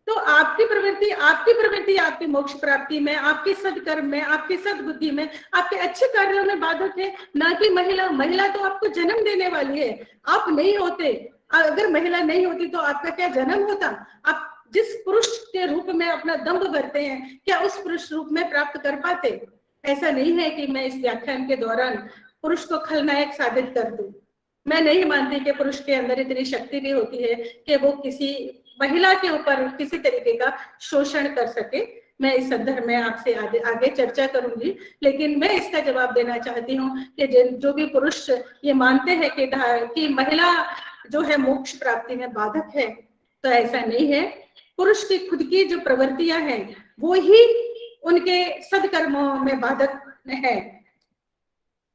तो आपकी प्रवृत्ति आपकी मोक्ष प्राप्ति में, आपके सदकर्म में, आपकी सद्बुद्धि में, आपके अच्छे कार्यों में बाधक है, ना कि महिला। महिला तो आपको जन्म देने वाली है, आप नहीं होते। अगर महिला नहीं होती तो आपका क्या जन्म होता? आप जिस पुरुष के रूप में अपना दम्भ भरते हैं, क्या उस पुरुष रूप में प्राप्त कर पाते? ऐसा नहीं है कि मैं इस व्याख्यान के दौरान पुरुष को खलनायक साबित कर दूं। मैं नहीं मानती कि पुरुष के अंदर इतनी शक्ति भी होती है कि वो किसी महिला के ऊपर किसी तरीके का शोषण कर सके। मैं इस संदर्भ में आपसे आगे चर्चा करूंगी, लेकिन मैं इसका जवाब देना चाहती हूँ कि जो भी पुरुष ये मानते हैं कि महिला जो है मोक्ष प्राप्ति में बाधक है, तो ऐसा नहीं है। पुरुष की खुद की जो प्रवृत्तियां हैं वो ही उनके सदकर्मों में बाधक है।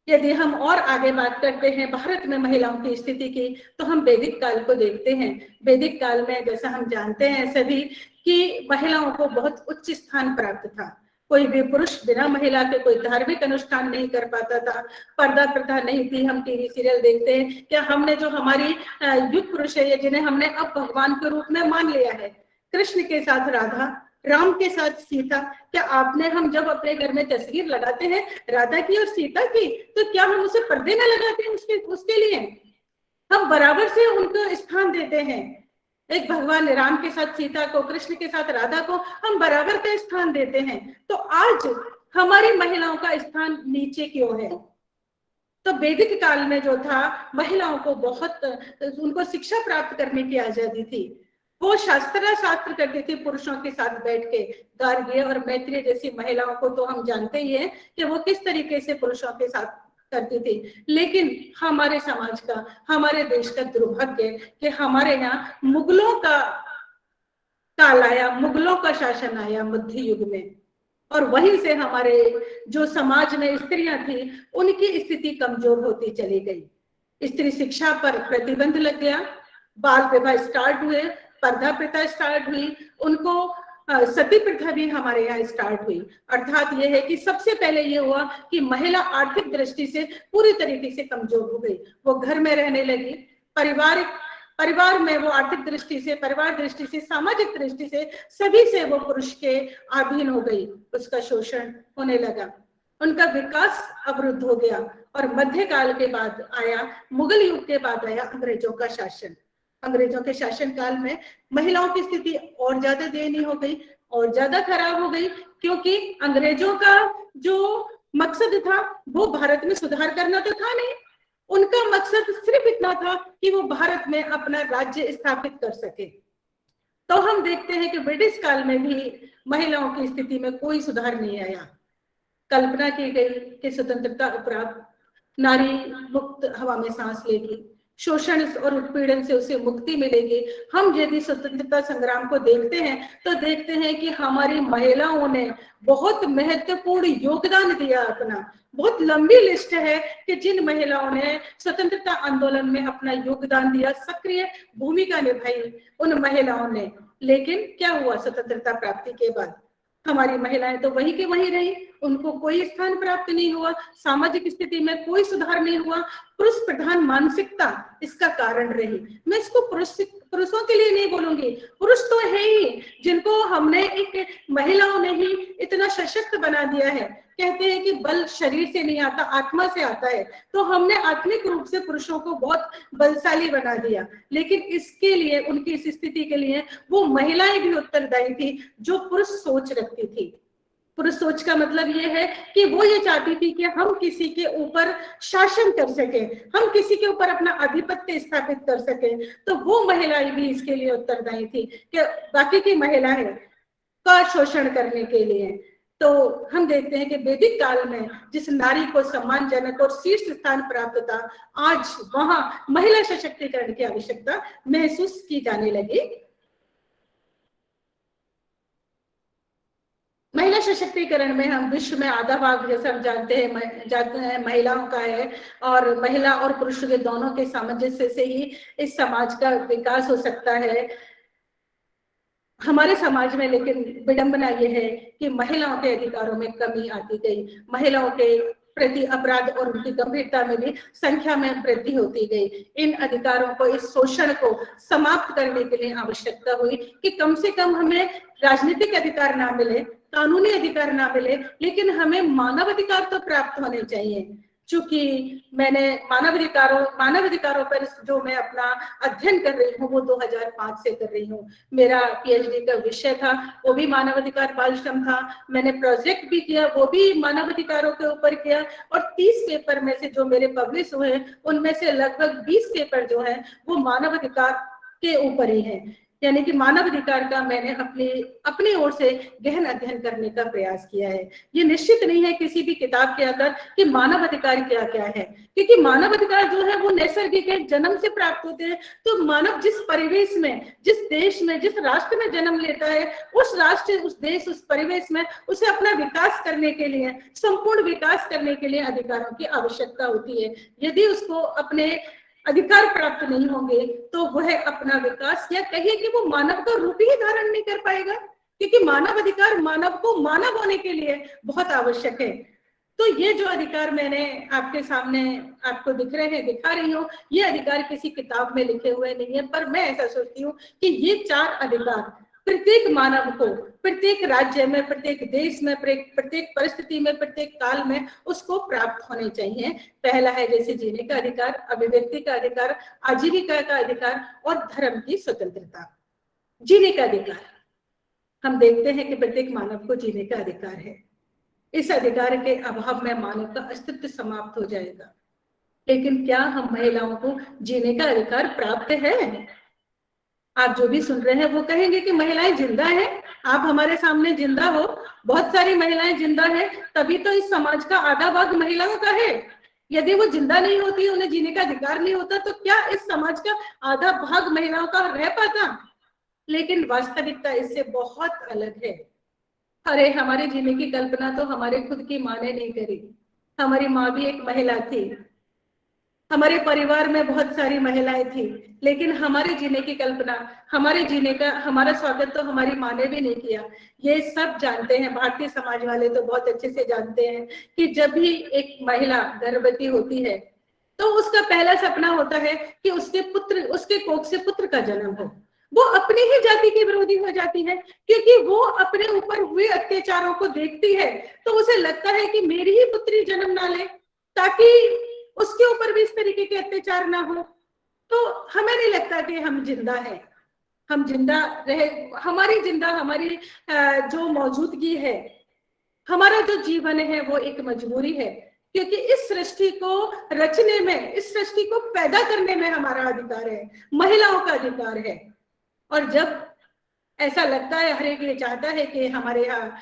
यदि हम और आगे बात करते हैं भारत में महिलाओं की स्थिति की, तो हम वैदिक काल को देखते हैं। वैदिक काल में जैसा हम जानते हैं सभी कि महिलाओं को बहुत उच्च स्थान प्राप्त था। कोई भी पुरुष बिना महिला के कोई धार्मिक अनुष्ठान नहीं कर पाता था, पर्दा प्रथा नहीं थी। हम टीवी सीरियल देखते हैं, क्या हमने जो हमारी युग पुरुष है जिन्हें हमने अब भगवान के रूप में मान लिया है, कृष्ण के साथ राधा, राम के साथ सीता, क्या आपने हम जब अपने घर में तस्वीर लगाते हैं राधा की और सीता की, तो क्या हम उसे पर्दे में लगाते हैं? उसके लिए हम बराबर से उनको स्थान देते हैं। एक भगवान राम के साथ सीता को, कृष्ण के साथ राधा को हम बराबर का स्थान देते हैं। तो आज हमारी महिलाओं का स्थान नीचे क्यों है? तो वैदिक काल में जो था, महिलाओं को बहुत उनको शिक्षा प्राप्त करने की आजादी थी। वो शास्त्र करती थी पुरुषों के साथ बैठ के। गार्ग्य और मैत्रेय जैसी महिलाओं को तो हम जानते ही हैं कि वो किस तरीके से पुरुषों के साथ करती थी। लेकिन हमारे समाज का, हमारे देश का दुर्भाग्य कि हमारे यहाँ मुगलों का काल आया, मुगलों का शासन आया मध्य युग में, और वहीं से हमारे जो समाज में स्त्रियां थी उनकी स्थिति कमजोर होती चली गई। स्त्री शिक्षा पर प्रतिबंध लग गया, बाल विवाह स्टार्ट हुए, पर्दा प्रथा स्टार्ट हुई, उनको सती प्रथा भी हमारे यहाँ स्टार्ट हुई। अर्थात ये है कि सबसे पहले ये हुआ कि महिला आर्थिक दृष्टि से पूरी तरीके से कमजोर हो गई। वो घर में रहने लगी, परिवार में वो आर्थिक दृष्टि से, परिवार दृष्टि से, सामाजिक दृष्टि से सभी से वो पुरुष के अधीन हो गई। उसका शोषण होने लगा, उनका विकास अवरुद्ध हो गया। और मध्यकाल के बाद आया, मुगल युग के बाद आया अंग्रेजों का शासन। अंग्रेजों के शासन काल में महिलाओं की स्थिति और ज्यादा दयनीय हो गई, और ज्यादा खराब हो गई, क्योंकि अंग्रेजों का जो मकसद था वो भारत में सुधार करना तो था नहीं। उनका मकसद सिर्फ इतना था कि वो भारत में अपना राज्य स्थापित कर सके। तो हम देखते हैं कि ब्रिटिश काल में भी महिलाओं की स्थिति में कोई सुधार नहीं आया। कल्पना की गई कि स्वतंत्रता उपरांत नारी मुक्त हवा में सांस लेगी, शोषण और उत्पीड़न से उसे मुक्ति मिलेगी। हम यदि स्वतंत्रता संग्राम को देखते हैं तो देखते हैं कि हमारी महिलाओं ने बहुत महत्वपूर्ण योगदान दिया अपना। बहुत लंबी लिस्ट है कि जिन महिलाओं ने स्वतंत्रता आंदोलन में अपना योगदान दिया, सक्रिय भूमिका निभाई उन महिलाओं ने। लेकिन क्या हुआ स्वतंत्रता प्राप्ति के बाद? हमारी महिलाएं तो वहीं के वहीं रही, उनको कोई स्थान प्राप्त नहीं हुआ, सामाजिक स्थिति में कोई सुधार नहीं हुआ। पुरुष प्रधान मानसिकता इसका कारण रही। मैं इसको पुरुषों के लिए नहीं बोलूंगी, पुरुष तो है ही जिनको हमने एक महिलाओं ने ही इतना सशक्त बना दिया है। कहते हैं कि बल शरीर से नहीं आता, आत्मा से आता है। तो हमने आत्मिक रूप से पुरुषों को बहुत बलशाली बना दिया, लेकिन इसके लिए, उनकी इस स्थिति के लिए वो महिलाएं भी उत्तरदायी थी जो पुरुष सोच रखती थी। पुरुष सोच का मतलब ये है कि वो ये चाहती थी कि हम किसी के ऊपर शासन कर सके, हम किसी के ऊपर अपना आधिपत्य स्थापित कर सके। तो वो महिलाएं भी इसके लिए उत्तरदायी थी कि बाकी की महिलाएं का शोषण करने के लिए। तो हम देखते हैं कि वैदिक काल में जिस नारी को सम्मानजनक और शीर्ष स्थान प्राप्त था, आज वहां महिला सशक्तिकरण की आवश्यकता महसूस की जाने लगी। महिला सशक्तिकरण में हम विश्व में आधा भाग, जैसे हम जानते हैं महिलाओं का है, और महिला और पुरुष के दोनों के सामंजस्य से ही इस समाज का विकास हो सकता है। हमारे समाज में लेकिन विडंबना ये है कि महिलाओं के अधिकारों में कमी आती गई, महिलाओं के प्रति अपराध और उनकी गंभीरता में भी संख्या में वृद्धि होती गई। इन अधिकारों को, इस शोषण को समाप्त करने के लिए आवश्यकता हुई कि कम से कम हमें राजनीतिक अधिकार ना मिले, कानूनी अधिकार ना मिले, लेकिन हमें मानव अधिकार तो प्राप्त होने चाहिए। चूंकि मैंने मानव अधिकारों पर जो मैं अपना अध्ययन कर रही हूँ वो 2005 से कर रही हूँ। मेरा पीएचडी का विषय था वो भी मानव अधिकार बाल श्रम था। मैंने प्रोजेक्ट भी किया वो भी मानव अधिकारों के ऊपर किया, और 30 पेपर में से जो मेरे पब्लिश हुए उनमें से लगभग 20 पेपर जो है वो मानव अधिकार के ऊपर ही है। यानी कि मानव अधिकार का मैंने अपनी ओर से गहन अध्ययन करने का प्रयास किया है। ये निश्चित नहीं है किसी भी किताब के आकर कि मानव अधिकार क्या क्या है, क्योंकि मानव अधिकार जो है वो नैसर्गिक है, जन्म से प्राप्त होते हैं। तो मानव जिस परिवेश में, जिस देश में, जिस राष्ट्र में जन्म लेता है, उस राष्ट्र, उस देश, उस परिवेश में उसे अपना विकास करने के लिए, संपूर्ण विकास करने के लिए अधिकारों की आवश्यकता होती है। यदि उसको अपने अधिकार प्राप्त नहीं होंगे तो वह अपना विकास, या कहिए कि वो मानव का रूप ही धारण नहीं कर पाएगा, क्योंकि मानव अधिकार मानव को मानव होने के लिए बहुत आवश्यक है। तो ये जो अधिकार मैंने आपके सामने आपको दिखा रही हूँ, ये अधिकार किसी किताब में लिखे हुए नहीं है, पर मैं ऐसा सोचती हूँ कि ये 4 अधिकार प्रत्येक मानव को, प्रत्येक राज्य में, प्रत्येक देश में, प्रत्येक परिस्थिति में, प्रत्येक काल में उसको प्राप्त होने चाहिए। पहला है जैसे जीने का अधिकार, अभिव्यक्ति का अधिकार, आजीविका का अधिकार और धर्म की स्वतंत्रता। जीने का अधिकार, हम देखते हैं कि प्रत्येक मानव को जीने का अधिकार है। इस अधिकार के अभाव में मानव का अस्तित्व समाप्त हो जाएगा। लेकिन क्या हम महिलाओं को जीने का अधिकार प्राप्त है? आप जो भी सुन रहे हैं वो कहेंगे कि महिलाएं जिंदा हैं, आप हमारे सामने जिंदा हो, बहुत सारी महिलाएं जिंदा हैं, तभी तो इस समाज का आधा भाग महिलाओं का है। यदि वो जिंदा नहीं होती, उन्हें जीने का अधिकार नहीं होता, तो क्या इस समाज का आधा भाग महिलाओं का रह पाता? लेकिन वास्तविकता इससे बहुत अलग है। अरे हमारे जीने की कल्पना तो हमारे खुद की माँ ने नहीं करी। हमारी माँ भी एक महिला थी, हमारे परिवार में बहुत सारी महिलाएं थी, लेकिन हमारे जीने की कल्पना, हमारे जीने का, हमारा स्वागत तो हमारी माँ ने भी नहीं किया। ये सब जानते हैं, भारतीय समाज वाले तो बहुत अच्छे से जानते हैं कि जब भी एक महिला गर्भवती होती है तो उसका पहला सपना होता है कि उसके कोख से पुत्र का जन्म हो। वो अपनी ही जाति की विरोधी हो जाती है, क्योंकि वो अपने ऊपर हुए अत्याचारों को देखती है तो उसे लगता है कि मेरी ही पुत्री जन्म ना ले, ताकि उसके ऊपर भी इस तरीके के अत्याचार ना हो। तो हमें नहीं लगता कि हम जिंदा हैं, हम जिंदा रहे, हमारी जो मौजूदगी है, हमारा जो जीवन है वो एक मजबूरी है, क्योंकि इस सृष्टि को रचने में, इस सृष्टि को पैदा करने में हमारा अधिकार है, महिलाओं का अधिकार है। और जब ऐसा लगता है, हर एक ये चाहता है कि हमारे यहाँ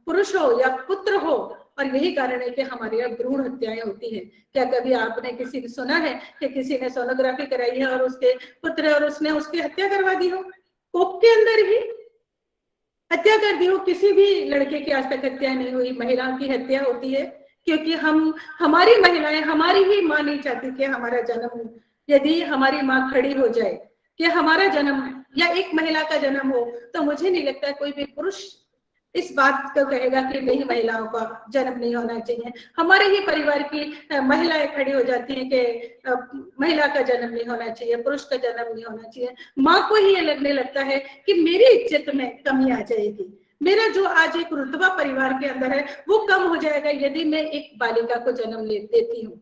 पुरुष हो या पुत्र हो, और यही कारण है कि हमारे यहाँ भ्रूण हत्याएं होती हैं। क्या कभी आपने किसी ने सुना है कि किसी ने सोनोग्राफी कराई है और उसके पुत्र और उसने उसकी हत्या करवा दी हो, कोख के अंदर ही हत्या कर दी हो? किसी भी लड़के की आज तक हत्या नहीं हुई, महिलाओं की हत्या होती है, क्योंकि हमारी महिलाएं, हमारी ही माँ नहीं चाहती कि हमारा जन्म हो। यदि हमारी माँ खड़ी हो जाए कि हमारा जन्म या एक महिला का जन्म हो, तो मुझे नहीं लगता कोई भी पुरुष इस बात को कहेगा कि नहीं, महिलाओं का जन्म नहीं होना चाहिए। हमारे ही परिवार की महिलाएं खड़ी हो जाती हैं कि महिला का जन्म नहीं होना चाहिए, पुरुष का जन्म नहीं होना चाहिए। माँ को ही ये लगने लगता है कि मेरी इज्जत में कमी आ जाएगी, मेरा जो आज एक रुतबा परिवार के अंदर है वो कम हो जाएगा यदि मैं एक बालिका को जन्म देती हूँ।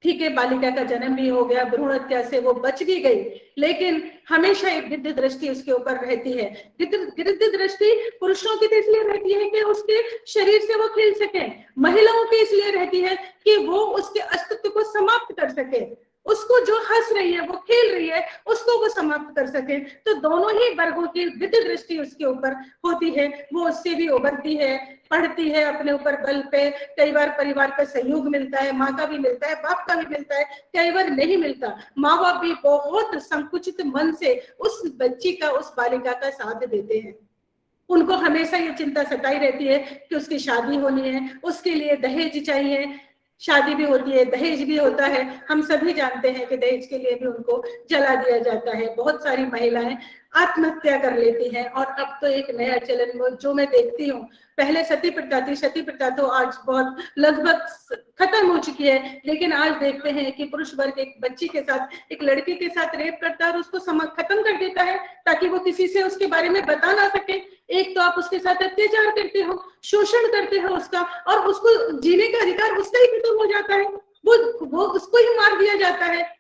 ठीक है, बालिका का जन्म भी हो गया, भ्रूण हत्या से वो बच भी गई, लेकिन हमेशा एक गिद्ध दृष्टि उसके ऊपर रहती है। गिद्ध दृष्टि पुरुषों की तो इसलिए रहती है कि उसके शरीर से वो खेल सके, महिलाओं की इसलिए रहती है कि वो उसके अस्तित्व को समाप्त कर सके। उसको जो हंस रही है, वो खेल रही है, उसको वो समाप्त कर सके। तो दोनों ही वर्गों की विधि दृष्टि उसके ऊपर होती है, वो उससे भी उभरती है, पढ़ती है अपने ऊपर बल पे। कई बार परिवार का सहयोग मिलता है, माँ का भी मिलता है, बाप का भी मिलता है, कई बार नहीं मिलता। माँ बाप भी बहुत संकुचित मन से उस बच्ची का, उस बालिका का साथ देते हैं। उनको हमेशा ये चिंता सताई रहती है कि उसकी शादी होनी है, उसके लिए दहेज चाहिए। शादी भी होती है, दहेज भी होता है। हम सभी जानते हैं कि दहेज के लिए भी उनको जला दिया जाता है। बहुत सारी महिलाएं आत्महत्या कर लेती हैं। और अब तो एक नया चलन जो मैं देखती हूँ, पहले सती प्रथा थी, सती प्रथा तो आज बहुत लगभग खत्म हो चुकी है, लेकिन आज देखते हैं कि पुरुष वर्ग एक बच्ची के साथ, एक लड़के के साथ रेप करता है और उसको खत्म कर देता है ताकि वो किसी से उसके बारे में बता ना सके। एक तो आप उसके साथ अत्याचार करते हो, शोषण करते हो उसका, और उसको जीने का अधिकार उसका ही खत्म हो जाता है, वो उसको ही मार दिया जाता है।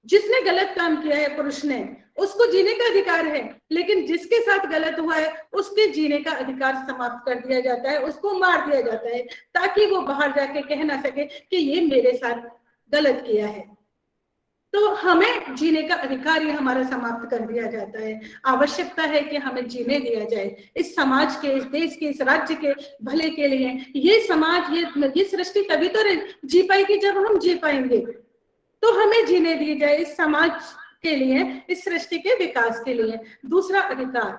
जिसने गलत काम किया है पुरुष ने, उसको जीने का अधिकार है, लेकिन जिसके साथ गलत हुआ है उसके जीने का अधिकार समाप्त कर दिया जाता है, उसको मार दिया जाता है ताकि वो बाहर जाके कह ना सके कि ये मेरे साथ गलत किया है। तो हमें जीने का अधिकार ही हमारा समाप्त कर दिया जाता है। आवश्यकता है कि हमें जीने दिया जाए, इस समाज के, इस देश के, इस राज्य के भले के लिए। ये समाज, ये सृष्टि तभी तो जी पाएगी जब हम जी पाएंगे। तो हमें जीने दिए जाए इस समाज के लिए, इस सृष्टि के विकास के लिए। दूसरा अधिकार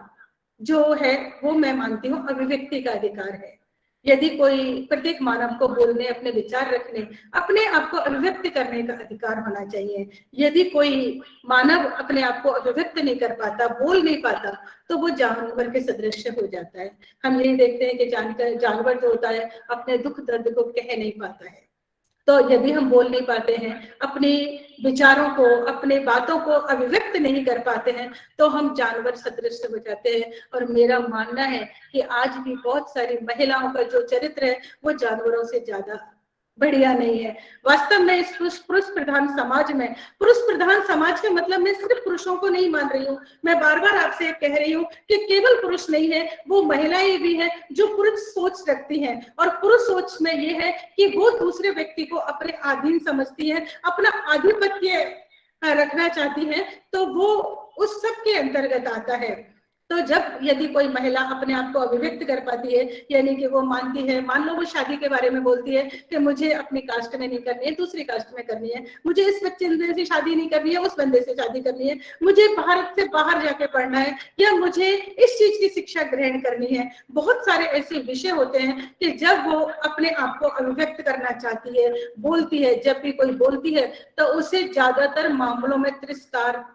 जो है वो मैं मानती हूँ अभिव्यक्ति का अधिकार है। यदि कोई, प्रत्येक मानव को बोलने, अपने विचार रखने, अपने आप को अभिव्यक्त करने का अधिकार होना चाहिए। यदि कोई मानव अपने आप को अभिव्यक्त नहीं कर पाता, बोल नहीं पाता, तो वो जानवर के सदृश हो जाता है। हम यही देखते हैं कि जानवर जो होता है अपने दुख दर्द को कह नहीं पाता है। तो यदि हम बोल नहीं पाते हैं, अपने विचारों को, अपने बातों को अभिव्यक्त नहीं कर पाते हैं, तो हम जानवर सदृश हो जाते हैं। और मेरा मानना है कि आज भी बहुत सारी महिलाओं का जो चरित्र है वो जानवरों से ज्यादा बढ़िया नहीं है। वास्तव में इस पुरुष प्रधान समाज में, पुरुष प्रधान समाज का मतलब मैं सिर्फ पुरुषों को नहीं मान रही हूँ, मैं बार बार आपसे कह रही हूँ कि केवल पुरुष नहीं है, वो महिलाएं भी हैं जो पुरुष सोच रखती हैं। और पुरुष सोच में ये है कि वो दूसरे व्यक्ति को अपने अधीन समझती है, अपना आधिपत्य रखना चाहती है, तो वो उस सब के अंतर्गत आता है। तो जब यदि कोई महिला अपने आप को अभिव्यक्त कर पाती है, यानी कि वो मानती है, मान लो वो शादी के बारे में बोलती है कि मुझे अपनी कास्ट में नहीं करनी है, दूसरी कास्ट में करनी है, मुझे इस बच्चे से शादी नहीं करनी है, उस बंदे से शादी करनी है, मुझे भारत से बाहर जाके पढ़ना है, या मुझे इस चीज की शिक्षा ग्रहण करनी है। बहुत सारे ऐसे विषय होते हैं कि जब वो अपने आप को अभिव्यक्त करना चाहती है, बोलती है, जब भी कोई बोलती है तो उसे ज्यादातर मामलों में तिरस्कार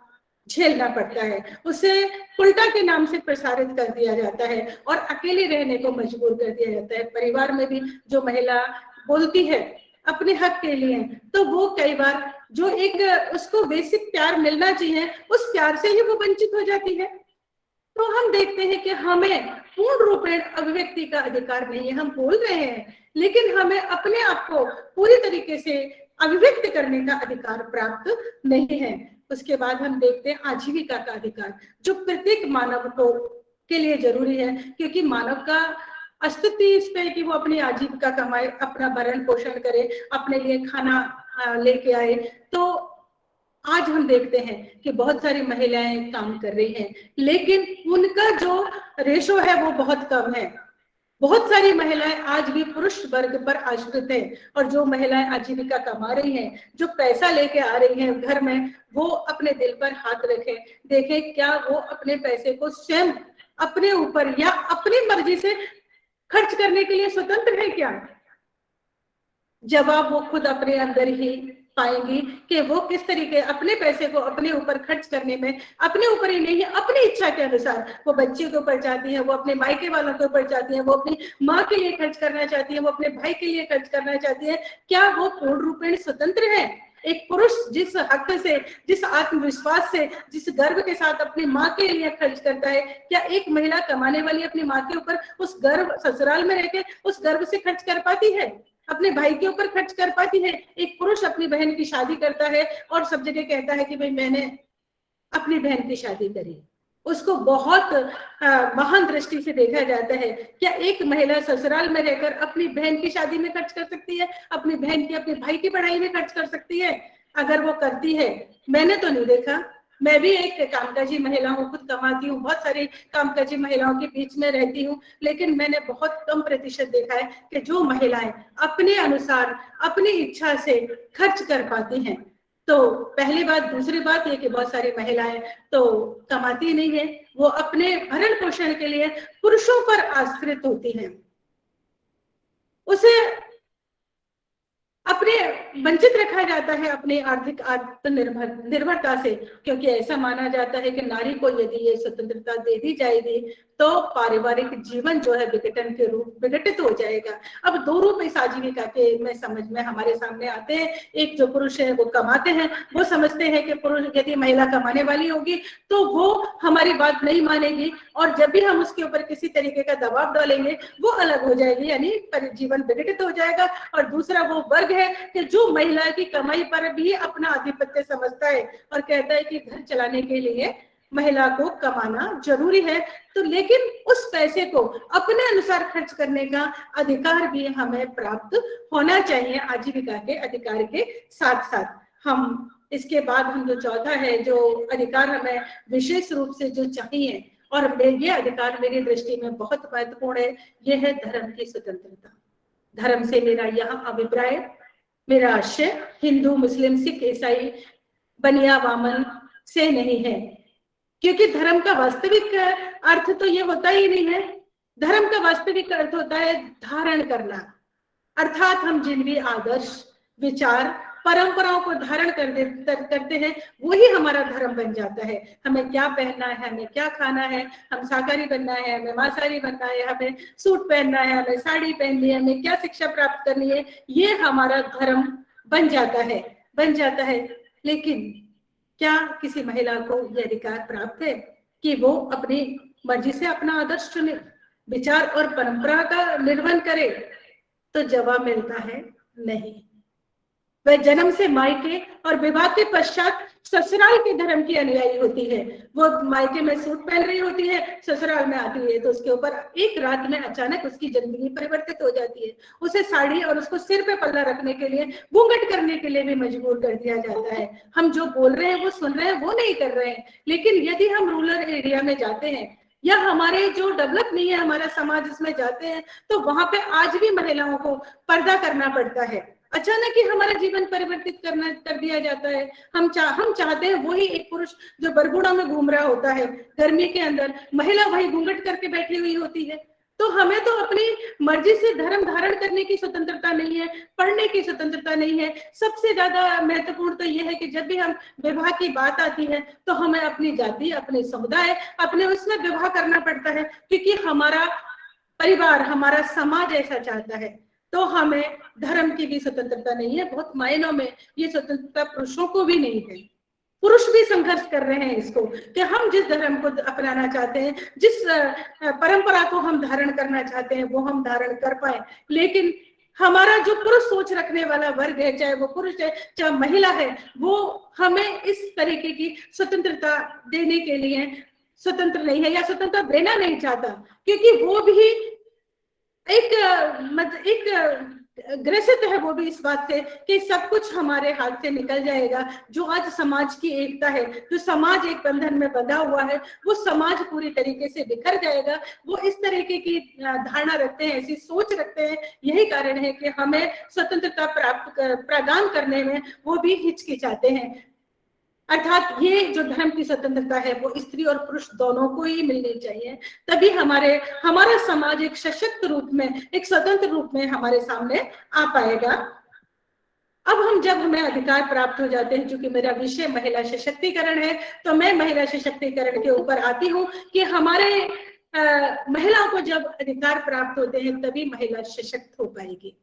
झेलना पड़ता है, उसे उल्टा के नाम से प्रसारित कर दिया जाता है और अकेले रहने को मजबूर कर दिया जाता है। परिवार में भी जो महिला बोलती है अपने हक के लिए, तो वो कई बार जो एक उसको बेसिक प्यार मिलना चाहिए, उस प्यार से ही वो वंचित हो जाती है। तो हम देखते हैं कि हमें पूर्ण रूपेण अभिव्यक्ति का अधिकार नहीं है। हम बोल रहे हैं, लेकिन हमें अपने आप को पूरी तरीके से अभिव्यक्त करने का अधिकार प्राप्त नहीं है। उसके बाद हम देखते हैं आजीविका का अधिकार, जो प्रत्येक मानव को के लिए जरूरी है, क्योंकि मानव का अस्तित्व इस पे है कि वो अपनी आजीविका कमाए, अपना भरण पोषण करे, अपने लिए खाना लेके आए। तो आज हम देखते हैं कि बहुत सारी महिलाएं काम कर रही हैं, लेकिन उनका जो रेशो है वो बहुत कम है। बहुत सारी महिलाएं आज भी पुरुष वर्ग पर आश्रित हैं, और जो महिलाएं आजीविका कमा रही हैं, जो पैसा लेके आ रही हैं घर में, वो अपने दिल पर हाथ रखें, देखें क्या वो अपने पैसे को स्वयं अपने ऊपर या अपनी मर्जी से खर्च करने के लिए स्वतंत्र है क्या? जवाब वो खुद अपने अंदर ही पाएंगी कि वो किस तरीके अपने पैसे को अपने ऊपर खर्च करने में, अपने ऊपर ही नहीं, अपनी इच्छा के अनुसार वो बच्चे के ऊपर चाहती है, वो अपने मायके वालों के ऊपर चाहती है, वो अपनी माँ के लिए खर्च करना चाहती है, वो अपने भाई के लिए खर्च करना चाहती है। क्या वो पूर्ण रूपेण स्वतंत्र है? एक पुरुष जिस हक से, जिस आत्मविश्वास से, जिस गर्व के साथ अपनी माँ के लिए खर्च करता है, क्या एक महिला कमाने वाली अपनी माँ के ऊपर उस गर्व, ससुराल में रहकर उस गर्व से खर्च कर पाती है? अपने भाई के ऊपर खर्च कर पाती है? एक पुरुष अपनी बहन की शादी करता है और सब जगह कहता है कि भाई मैंने अपनी बहन की शादी करी, उसको बहुत महान दृष्टि से देखा जाता है। क्या एक महिला ससुराल में रहकर अपनी बहन की शादी में खर्च कर सकती है? अपनी बहन की, अपने भाई की पढ़ाई में खर्च कर सकती है? अगर वो करती है, मैंने तो नहीं देखा, मैं भी एक कामकाजी महिला हूँ, खुद कमाती हूँ, बहुत सारी कामकाजी महिलाओं के बीच में रहती हूँ, लेकिन मैंने बहुत कम प्रतिशत देखा है कि जो महिलाएं अपने अनुसार अपनी इच्छा से खर्च कर पाती हैं। तो पहली बात। दूसरी बात ये कि बहुत सारी महिलाएं तो कमाती नहीं है, वो अपने भरण पोषण के लिए पुरुषों पर आश्रित होती हैं, उसे अपने वंचित रखा जाता है अपनी आर्थिक निर्भरता से, क्योंकि ऐसा माना जाता है कि नारी को यदि ये स्वतंत्रता दे दी जाएगी तो पारिवारिक जीवन जो है विघटन के रूप विघटित हो जाएगा। अब दो रूप इस आजीविका के में समझ में हमारे सामने आते हैं। एक जो पुरुष है वो कमाते हैं, वो समझते हैं कि पुरुष यदि महिला कमाने वाली होगी तो वो हमारी बात नहीं मानेगी, और जब भी हम उसके ऊपर किसी तरीके का दबाव डालेंगे वो अलग हो जाएगी, यानी जीवन विघटित हो जाएगा। और दूसरा वो वर्ग है कि जो महिला की कमाई पर भी अपना आधिपत्य समझता है और कहता है कि घर चलाने के लिए महिला को कमाना जरूरी है, तो लेकिन उस पैसे को अपने अनुसार खर्च करने का अधिकार भी हमें प्राप्त होना चाहिए आजीविका के अधिकार के साथ साथ। हम इसके बाद हम जो चौथा है जो अधिकार हमें विशेष रूप से जो चाहिए, और ये अधिकार मेरी दृष्टि में बहुत महत्वपूर्ण है, ये है धर्म की स्वतंत्रता। धर्म से मेरा यहाँ अभिप्राय, मेरा आशय हिंदू, मुस्लिम, सिख, ईसाई, बनिया, वामन से नहीं है, क्योंकि धर्म का वास्तविक अर्थ तो ये होता ही नहीं है। धर्म का वास्तविक अर्थ होता है धारण करना, अर्थात हम जिन भी आदर्श, विचार, परंपराओं को धारण करते हैं वही हमारा धर्म बन जाता है। हमें क्या पहनना है, हमें क्या खाना है, हम शाकाहारी बनना है, हमें मांसाहारी बनना है, हमें सूट पहनना है, हमें साड़ी पहननी है, हमें क्या शिक्षा प्राप्त करनी है, ये हमारा धर्म बन जाता है। लेकिन क्या किसी महिला को यह अधिकार प्राप्त है कि वो अपनी मर्जी से अपना आदर्श चुने, विचार और परंपरा का निर्वहन करे? तो जवाब मिलता है नहीं। वह जन्म से मायके और विवाह के पश्चात ससुराल के धर्म की अनुयायी होती है। वो मायके में सूट पहन रही होती है, ससुराल में आती है तो उसके ऊपर एक रात में अचानक उसकी जिंदगी परिवर्तित हो जाती है। उसे साड़ी और उसको सिर पे पल्ला रखने के लिए, घूंघट करने के लिए भी मजबूर कर दिया जाता है। हम जो बोल रहे हैं वो सुन रहे हैं, वो नहीं कर रहे हैं। लेकिन यदि हम रूरल एरिया में जाते हैं या हमारे जो डेवलप नहीं है हमारा समाज, इसमें जाते हैं तो वहां पे आज भी महिलाओं को पर्दा करना पड़ता है। अचानक ही हमारा जीवन परिवर्तित कर दिया जाता है। हम चाहते हैं वही एक पुरुष जो बरगुड़ा में घूम रहा होता है गर्मी के अंदर, महिला वही घूंघट करके बैठी हुई होती है। तो हमें तो अपनी मर्जी से धर्म धारण करने की स्वतंत्रता नहीं है, पढ़ने की स्वतंत्रता नहीं है। सबसे ज्यादा महत्वपूर्ण तो यह है कि जब भी हम विवाह की बात आती है तो हमें अपनी जाति, अपने समुदाय, अपने उसमें विवाह करना पड़ता है, क्योंकि हमारा परिवार, हमारा समाज ऐसा चाहता है। तो हमें धर्म की भी स्वतंत्रता नहीं है। बहुत मायनों में ये स्वतंत्रता पुरुषों को भी नहीं है। पुरुष भी संघर्ष कर रहे हैं इसको कि हम जिस धर्म को अपनाना चाहते हैं, जिस परंपरा को हम धारण करना चाहते हैं वो हम धारण कर पाए। लेकिन हमारा जो पुरुष सोच रखने वाला वर्ग है, चाहे वो पुरुष है चाहे महिला है, वो हमें इस तरीके की स्वतंत्रता देने के लिए स्वतंत्र नहीं है या स्वतंत्रता देना नहीं चाहता, क्योंकि वो भी एक ग्रसित है वो भी इस बात से कि सब कुछ हमारे हाथ से निकल जाएगा। जो आज समाज की एकता है, जो समाज एक बंधन में बंधा हुआ है, वो समाज पूरी तरीके से बिखर जाएगा। वो इस तरीके की धारणा रखते हैं, ऐसी सोच रखते हैं। यही कारण है कि हमें स्वतंत्रता प्रदान करने में वो भी हिचकिचाते हैं। अर्थात ये जो धर्म की स्वतंत्रता है वो स्त्री और पुरुष दोनों को ही मिलनी चाहिए, तभी हमारा समाज एक सशक्त रूप में, एक स्वतंत्र रूप में हमारे सामने आ पाएगा। अब जब हमें अधिकार प्राप्त हो जाते हैं, क्योंकि मेरा विषय महिला सशक्तिकरण है, तो मैं महिला सशक्तिकरण के ऊपर आती हूँ कि हमारे महिलाओं को जब अधिकार प्राप्त होते हैं तभी महिला सशक्त हो पाएगी।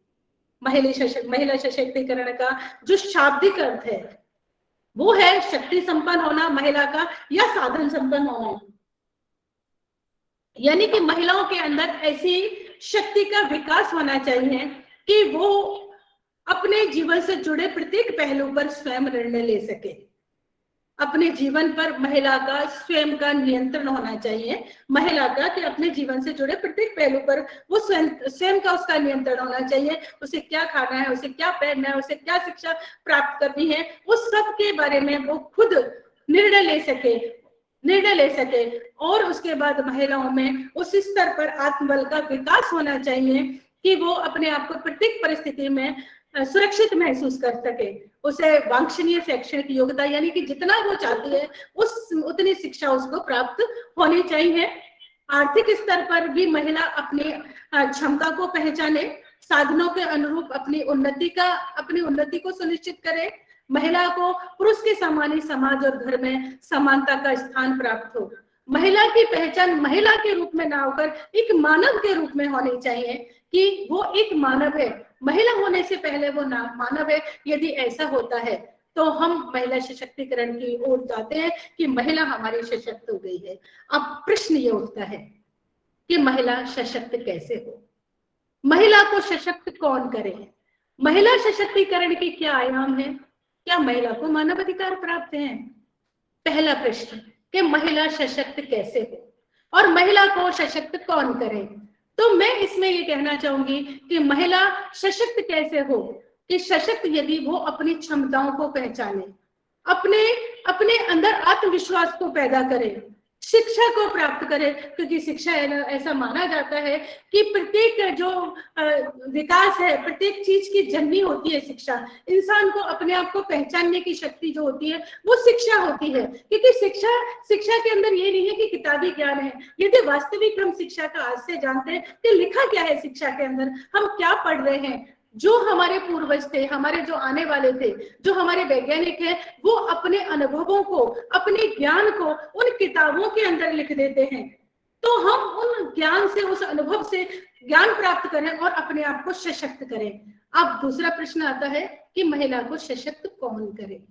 महिला सशक्तिकरण का जो शाब्दिक अर्थ है वो है शक्ति संपन्न होना महिला का, या साधन संपन्न होना। यानी कि महिलाओं के अंदर ऐसी शक्ति का विकास होना चाहिए कि वो अपने जीवन से जुड़े प्रत्येक पहलू पर स्वयं निर्णय ले सके। अपने जीवन पर महिला का स्वयं का नियंत्रण होना चाहिए, महिला का कि अपने जीवन से जुड़े प्रत्येक पहलू पर वो स्वयं का उसका नियंत्रण होना चाहिए। उसे क्या खाना है, उसे क्या पहनना है, उसे क्या शिक्षा प्राप्त करनी है, उस सब के बारे में वो खुद निर्णय ले सके। और उसके बाद महिलाओं में उस स्तर पर आत्मबल का विकास होना चाहिए कि वो अपने आप को प्रत्येक परिस्थिति में सुरक्षित महसूस कर सके। उसे वांछनीय शैक्षणिक योग्यता यानी कि जितना वो चाहती है उतनी शिक्षा उसको प्राप्त होनी चाहिए। आर्थिक स्तर पर भी महिला अपनी क्षमता को पहचाने, साधनों के अनुरूप अपनी उन्नति को सुनिश्चित करे, महिला को पुरुष के समान ही समाज और घर में समानता का स्थान प्राप्त हो। महिला की पहचान महिला के रूप में ना होकर एक मानव के रूप में होनी चाहिए कि वो एक मानव है, महिला होने से पहले वो मानव है। यदि ऐसा होता है तो हम महिला सशक्तिकरण की ओर जाते हैं कि महिला हमारी सशक्त हो गई है। अब प्रश्न ये उठता है कि महिला सशक्त कैसे हो, महिला को सशक्त कौन करे, महिला सशक्तिकरण के क्या आयाम है, क्या महिला को मानव अधिकार प्राप्त है? पहला प्रश्न कि महिला सशक्त कैसे हो और महिला को सशक्त कौन करे। तो मैं इसमें ये कहना चाहूंगी कि महिला सशक्त कैसे हो कि सशक्त यदि वो अपनी क्षमताओं को पहचाने, अपने अंदर आत्मविश्वास को पैदा करे, शिक्षा को प्राप्त करे, क्योंकि शिक्षा ऐसा माना जाता है कि प्रत्येक जो विकास है, प्रत्येक चीज की जननी होती है शिक्षा। इंसान को अपने आप को पहचानने की शक्ति जो होती है वो शिक्षा होती है, क्योंकि शिक्षा के अंदर ये नहीं है कि किताबी ज्ञान है। यदि वास्तविक हम शिक्षा का आज से जानते हैं कि लिखा क्या है शिक्षा के अंदर, हम क्या पढ़ रहे हैं, जो हमारे पूर्वज थे, हमारे जो आने वाले थे, जो हमारे वैज्ञानिक हैं, वो अपने अनुभवों को, अपने ज्ञान को उन किताबों के अंदर लिख देते हैं। तो हम उन ज्ञान से, उस अनुभव से ज्ञान प्राप्त करें और अपने आप को सशक्त करें। अब दूसरा प्रश्न आता है कि महिला को सशक्त कौन करे।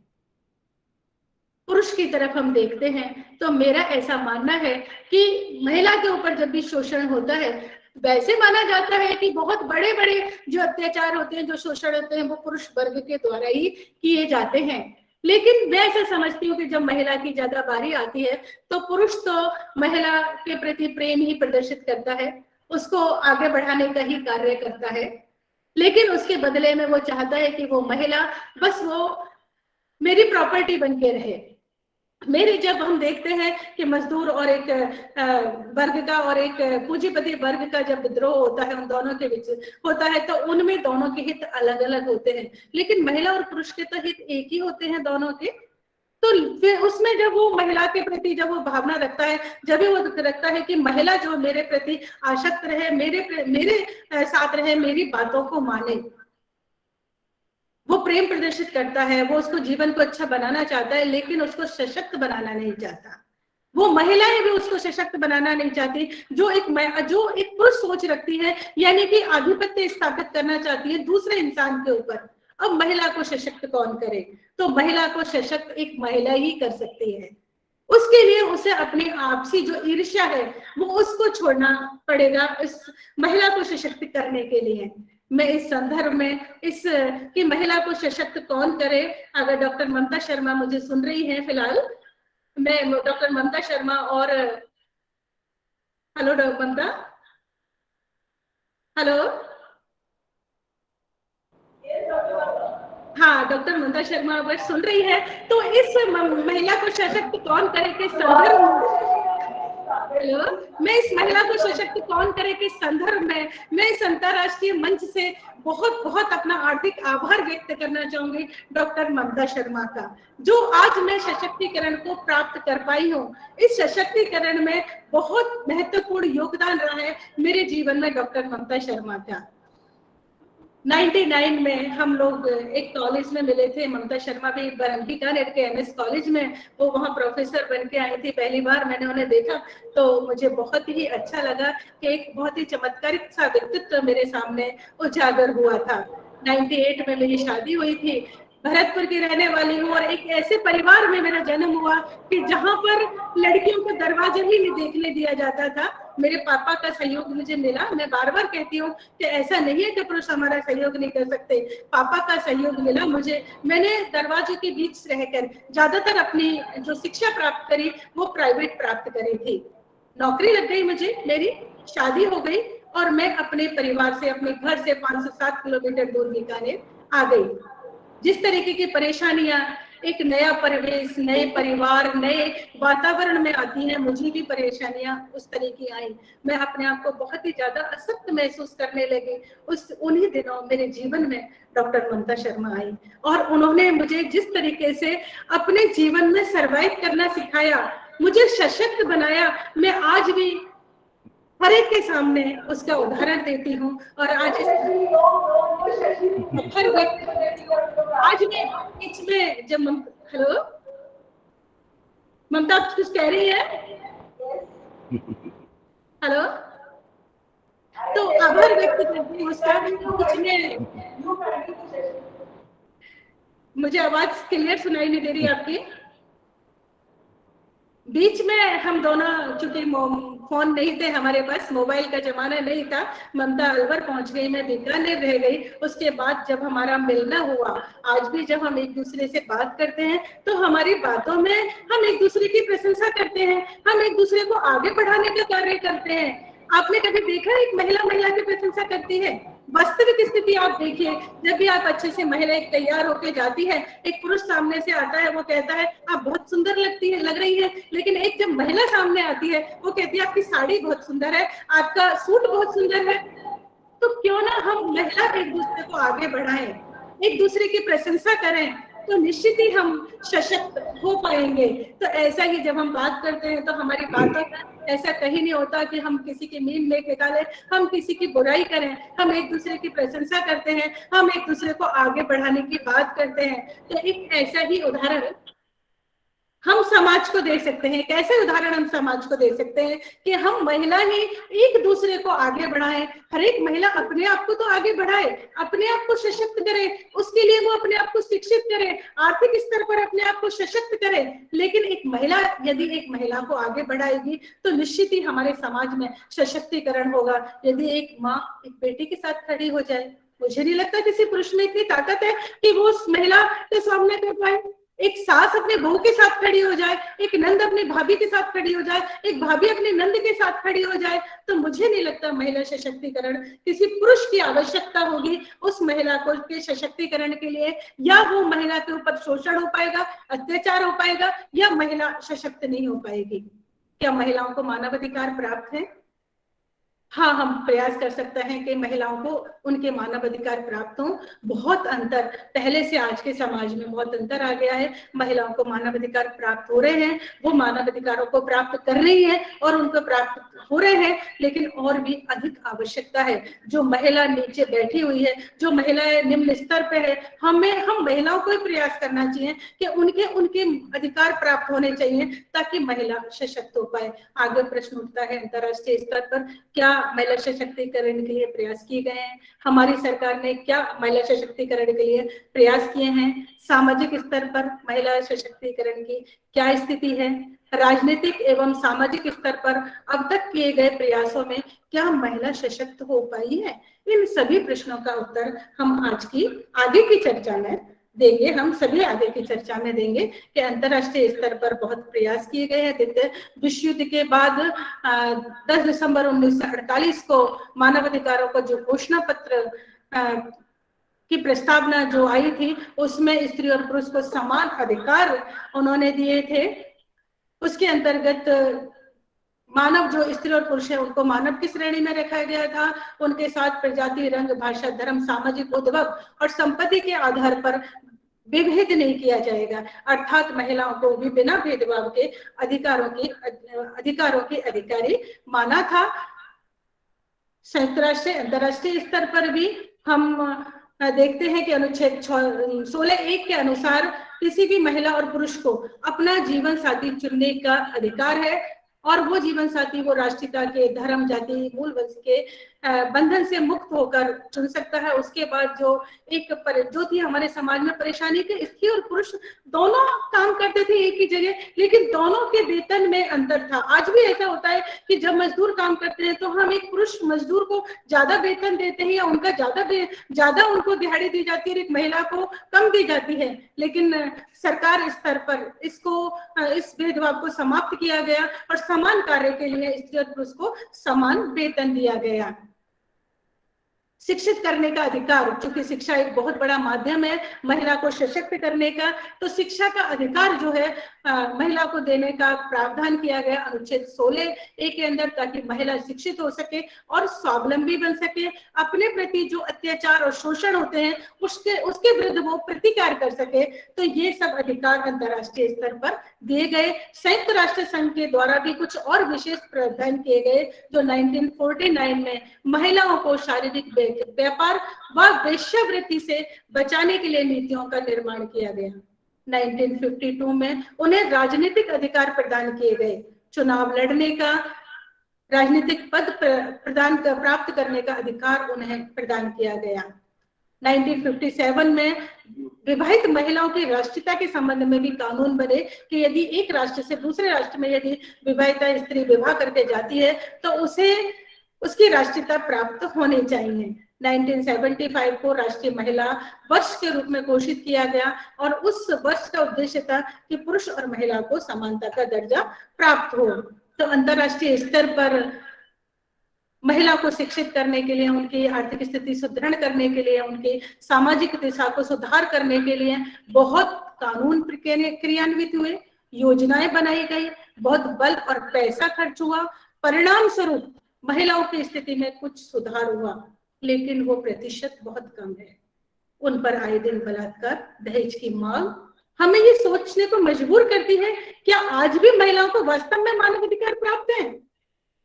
पुरुष की तरफ हम देखते हैं तो मेरा ऐसा मानना है कि महिला के ऊपर जब भी शोषण होता है, वैसे माना जाता है कि बहुत बड़े बड़े जो अत्याचार होते हैं, जो शोषण होते हैं, वो पुरुष वर्ग के द्वारा ही किए जाते हैं। लेकिन मैं ऐसा समझती हूँ कि जब महिला की ज्यादा बारी आती है तो पुरुष तो महिला के प्रति प्रेम ही प्रदर्शित करता है, उसको आगे बढ़ाने का ही कार्य करता है, लेकिन उसके बदले में वो चाहता है कि वो महिला बस वो मेरी प्रॉपर्टी बन के रहे। जब हम देखते हैं कि मजदूर और एक वर्ग का और एक पूंजीपति वर्ग का जब विद्रोह होता है, उन दोनों के बीच होता है, तो उनमें दोनों के हित अलग अलग होते हैं, लेकिन महिला और पुरुष के तो हित एक ही होते हैं दोनों के। तो फिर उसमें जब वो महिला के प्रति जब वो भावना रखता है, जब भी वो रखता है कि महिला जो मेरे प्रति आसक्त रहे, मेरे साथ रहे, मेरी बातों को माने, वो प्रेम प्रदर्शित करता है, वो उसको जीवन को अच्छा बनाना चाहता है, लेकिन उसको सशक्त बनाना नहीं चाहता। वो महिलाएं भी उसको सशक्त बनाना नहीं चाहती, जो एक पुरुष सोच रखती है, यानी कि आधिपत्य स्थापित करना चाहती है दूसरे इंसान के ऊपर। अब महिला को सशक्त कौन करे? तो महिला को सशक्त एक महिला ही कर सकती है। उसके लिए उसे अपनी आपसी जो ईर्ष्या है वो उसको छोड़ना पड़ेगा इस महिला को सशक्त करने के लिए। मैं इस संदर्भ में कि महिला को सशक्त कौन करे, अगर डॉक्टर ममता शर्मा मुझे सुन रही हैं, फिलहाल मैं डॉक्टर ममता शर्मा और हेलो डॉक्टर ममता, हेलो, हाँ डॉक्टर ममता शर्मा अगर सुन रही है तो इस महिला को सशक्त कौन करे के संदर्भ मैं इस महिला को सशक्त कौन करे के संदर्भ में मैं इस अंतरराष्ट्रीय मंच से बहुत बहुत अपना हार्दिक आभार व्यक्त करना चाहूंगी डॉक्टर ममता शर्मा का, जो आज मैं सशक्तिकरण को प्राप्त कर पाई हूँ। इस सशक्तिकरण में बहुत महत्वपूर्ण योगदान रहा है मेरे जीवन में डॉक्टर ममता शर्मा का। 99 में हम लोग एक कॉलेज में मिले थे, ममता शर्मा भी बीकानेर के MS कॉलेज में, वो वहाँ प्रोफेसर बन के आई थी। पहली बार मैंने उन्हें देखा तो मुझे बहुत ही अच्छा लगा कि एक बहुत ही चमत्कारिक सा व्यक्तित्व मेरे सामने उजागर हुआ था। 98 में मेरी शादी हुई थी, भरतपुर की रहने वाली हूँ और एक ऐसे परिवार में मेरा जन्म हुआ कि जहाँ पर लड़कियों को दरवाजा ही नहीं देखने दिया जाता था मेरे पापा का सहयोग मुझे मिला। मैं बार बार कहती हूँ कि ऐसा नहीं है कि पुरुष हमारा सहयोग नहीं कर सकते, पापा का सहयोग मिला मुझे। मैंने दरवाजों के बीच रहकर ज्यादातर अपनी जो शिक्षा प्राप्त करी वो प्राइवेट प्राप्त करी थी। नौकरी लग गई मुझे, मेरी शादी हो गई और मैं अपने परिवार से, अपने घर से 507 किलोमीटर दूर बीकानेर आ गई। जिस तरीके की परेशानियां एक नया परिवेश, नए परिवार, नए वातावरण में आती हैं, मुझे भी परेशानियां उस तरह की आई। मैं अपने आप को बहुत ही ज्यादा असक्त महसूस करने लगी। उन्हीं दिनों मेरे जीवन में डॉक्टर ममता शर्मा आई और उन्होंने मुझे जिस तरीके से अपने जीवन में सर्वाइव करना सिखाया, मुझे सशक्त बनाया, मैं आज भी हर एक के सामने उसका उदाहरण देती हूँ। और आज हर आज मैं बीच में जब हेलो ममता, आप कुछ कह रही है? हेलो, तो आभार व्यक्त करती हूँ उसका। कुछ में मुझे आवाज क्लियर सुनाई नहीं दे रही आपकी। बीच में हम दोनों, चूंकि फोन नहीं थे हमारे पास, मोबाइल का जमाना नहीं था, ममता अलवर पहुंच गई, मैं बीकानेर रह गई। उसके बाद जब हमारा मिलना हुआ, आज भी जब हम एक दूसरे से बात करते हैं तो हमारी बातों में हम एक दूसरे की प्रशंसा करते हैं, हम एक दूसरे को आगे बढ़ाने का कार्य करते हैं। आपने कभी देखा एक महिला महिला की प्रशंसा करती है? वास्तविक स्थिति आप देखिए, जब भी आप अच्छे से महिला एक तैयार होकर जाती है, एक पुरुष सामने से आता है, वो कहता है आप बहुत सुंदर लगती है, लग रही है। लेकिन एक जब महिला सामने आती है, वो कहती है आपकी साड़ी बहुत सुंदर है, आपका सूट बहुत सुंदर है। तो क्यों ना हम महिला एक दूसरे को आगे बढ़ाएं, एक दूसरे की प्रशंसा करें, तो निश्चित ही हम सशक्त हो पाएंगे। तो ऐसा ही जब हम बात करते हैं तो हमारी बातों में ऐसा कहीं नहीं होता कि हम किसी की मीन लेके डालें, हम किसी की बुराई करें, हम एक दूसरे की प्रशंसा करते हैं, हम एक दूसरे को आगे बढ़ाने की बात करते हैं। तो एक ऐसा ही उदाहरण हम समाज को दे सकते हैं। कैसे उदाहरण हम समाज को दे सकते हैं कि हम महिला ही एक दूसरे को आगे बढ़ाएं। हर एक महिला अपने आप को तो आगे बढ़ाए, अपने आप को सशक्त करे, उसके लिए वो अपने आप को शिक्षित करे, आर्थिक स्तर पर अपने आप को सशक्त करे। लेकिन एक महिला यदि एक महिला को आगे बढ़ाएगी तो निश्चित ही हमारे समाज में सशक्तिकरण होगा। यदि एक माँ एक बेटी के साथ खड़ी हो जाए, मुझे नहीं लगता किसी पुरुष में इतनी ताकत है कि वो उस महिला के सामने कर पाए। एक सास अपने बहू के साथ खड़ी हो जाए, एक नंद अपनी भाभी के साथ खड़ी हो जाए, एक भाभी अपने नंद के साथ खड़ी हो जाए, तो मुझे नहीं लगता महिला सशक्तिकरण किसी पुरुष की आवश्यकता होगी उस महिला को के सशक्तिकरण के लिए। या वो महिला के ऊपर शोषण हो पाएगा, अत्याचार हो पाएगा, या महिला सशक्त नहीं हो पाएगी। क्या महिलाओं को मानवाधिकार प्राप्त है? हाँ, हम प्रयास कर सकते हैं कि महिलाओं को उनके मानव अधिकार प्राप्त हों। बहुत अंतर, पहले से आज के समाज में बहुत अंतर आ गया है। महिलाओं को मानव अधिकार प्राप्त हो रहे हैं, वो मानव अधिकारों को प्राप्त कर रही हैं और उनको प्राप्त हो रहे हैं, लेकिन और भी अधिक आवश्यकता है। जो महिला नीचे बैठी हुई है, जो महिलाएं निम्न स्तर पे है, हम महिलाओं को ही प्रयास करना चाहिए कि उनके अधिकार प्राप्त होने चाहिए ताकि महिला सशक्त हो पाए। आगे प्रश्न उठता है अंतर्राष्ट्रीय स्तर पर क्या महिला सशक्तिकरण के लिए प्रयास किए गए हैं? हमारी सरकार ने क्या महिला सशक्तिकरण के लिए प्रयास किए हैं? सामाजिक स्तर पर महिला सशक्तिकरण की क्या स्थिति है? राजनीतिक एवं सामाजिक स्तर पर अब तक किए गए प्रयासों में क्या महिला सशक्त हो पाई है? इन सभी प्रश्नों का उत्तर हम आज की आगे की चर्चा में देंगे। हम सभी आगे की चर्चा में देंगे कि अंतर्राष्ट्रीय स्तर पर बहुत प्रयास किए गए हैं। द्वितीय विश्व युद्ध के बाद 10 दिसंबर 1948 को मानवाधिकारों का जो घोषणा पत्र की प्रस्तावना जो आई थी, उसमें स्त्री और पुरुष को समान अधिकार उन्होंने दिए थे। उसके अंतर्गत मानव जो स्त्री और पुरुष है उनको मानव की श्रेणी में रखा गया था। उनके साथ प्रजाति, रंग, भाषा, धर्म, सामाजिक उद्भव और संपत्ति के आधार पर विभेद नहीं किया जाएगा, अर्थात महिलाओं को भी बिना भेदभाव के अधिकारों की अधिकारी माना था। संयुक्त राष्ट्र अंतर्राष्ट्रीय स्तर पर भी हम देखते हैं कि अनुच्छेद 16(1) के अनुसार किसी भी महिला और पुरुष को अपना जीवन साथी चुनने का अधिकार है। और वो जीवन साथी वो राष्ट्रीयता के, धर्म, जाति, मूल वंश के बंधन से मुक्त होकर चुन सकता है। उसके बाद जो थी हमारे समाज में परेशानी के, स्त्री और पुरुष दोनों काम करते थे एक ही जगह, लेकिन दोनों के वेतन में अंतर था। आज भी ऐसा होता है कि जब मजदूर काम करते हैं तो हम एक पुरुष मजदूर को ज्यादा वेतन देते हैं या उनका ज्यादा उनको दिहाड़ी दी जाती है और एक महिला को कम दी जाती है। लेकिन सरकार स्तर पर इस भेदभाव को समाप्त किया गया और समान कार्य के लिए स्त्री और पुरुष को समान वेतन दिया गया। शिक्षित करने का अधिकार, क्योंकि शिक्षा एक बहुत बड़ा माध्यम है महिला को सशक्त करने का, तो शिक्षा का अधिकार जो है महिला को देने का प्रावधान किया गया अनुच्छेद 16A के अंदर, ताकि महिला शिक्षित हो सके और स्वावलंबी बन सके, अपने प्रति जो अत्याचार और शोषण होते हैं उसके विरुद्ध वो प्रतिकार कर सके। तो ये सब अधिकार अंतर्राष्ट्रीय स्तर पर दिए गए। संयुक्त राष्ट्र संघ के द्वारा भी कुछ और विशेष प्रावधान किए गए, जो 1949 में महिलाओं को शारीरिक व्यापार व वेश्यावृत्ति से बचाने के लिए नीतियों का निर्माण किया गया। 1952 में उन्हें राजनीतिक अधिकार प्रदान किए गए, चुनाव लड़ने का, राजनीतिक पद प्राप्त करने का अधिकार उन्हें प्रदान किया गया। 1957 में विवाहित महिलाओं की राष्ट्रीयता के संबंध में भी कानून बने कि यदि एक राष्ट्र से दूसरे राष्ट्र में यदि विवाहिता स्त्री विवाह करके जाती है तो उसे उसकी राष्ट्रीयता प्राप्त होनी चाहिए। 1975 को राष्ट्रीय महिला वर्ष के रूप में घोषित किया गया और उस वर्ष का उद्देश्य था कि पुरुष और महिला को समानता का दर्जा प्राप्त हो। तो अंतर्राष्ट्रीय स्तर पर महिला को शिक्षित करने के लिए, उनकी आर्थिक स्थिति सुदृढ़ करने के लिए, उनकी सामाजिक दिशा को सुधार करने के लिए बहुत कानून क्रियान्वित हुए, योजनाएं बनाई गई, बहुत बल और पैसा खर्च हुआ। परिणाम स्वरूप महिलाओं की स्थिति में कुछ सुधार हुआ, लेकिन वो प्रतिशत बहुत कम है। उन पर आए दिन बलात्कार, दहेज की मांग हमें ये सोचने को मजबूर करती है, क्या आज भी महिलाओं को वास्तव में मानवाधिकार प्राप्त है?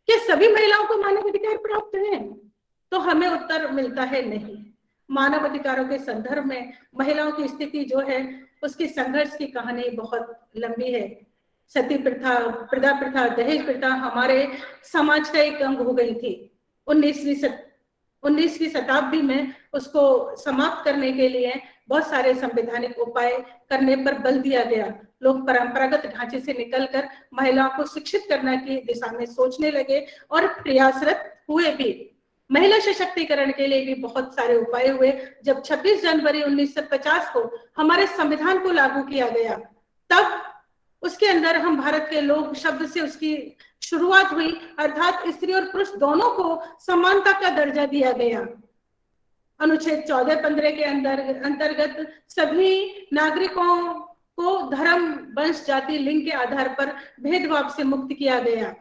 क्या सभी महिलाओं को मानवाधिकार प्राप्त है? तो हमें उत्तर मिलता है नहीं। मानवाधिकारों के संदर्भ में महिलाओं की स्थिति जो है उसकी संघर्ष की कहानी बहुत लंबी है। सती प्रथा, प्रदा प्रथा, दहेज प्रथा हमारे समाज का एक अंग हो गई थी। 19वीं शताब्दी में उसको समाप्त करने के लिए बहुत सारे संवैधानिक उपाय करने पर बल दिया गया। लोग परंपरागत ढांचे से निकलकर महिलाओं को शिक्षित करने की दिशा में सोचने लगे और प्रयासरत हुए भी। महिला सशक्तिकरण के लिए भी बहुत सारे उपाय हुए। जब 26 जनवरी 1950 को हमारे संविधान को लागू किया गया, तब उसके अंदर हम भारत के लोग शब्द से उसकी शुरुआत हुई, अर्थात स्त्री और पुरुष दोनों को समानता का दर्जा दिया गया। अनुच्छेद 14-15 के अंतर्गत सभी नागरिकों को धर्म, वंश, जाति, लिंग के आधार पर भेदभाव से मुक्त किया गया।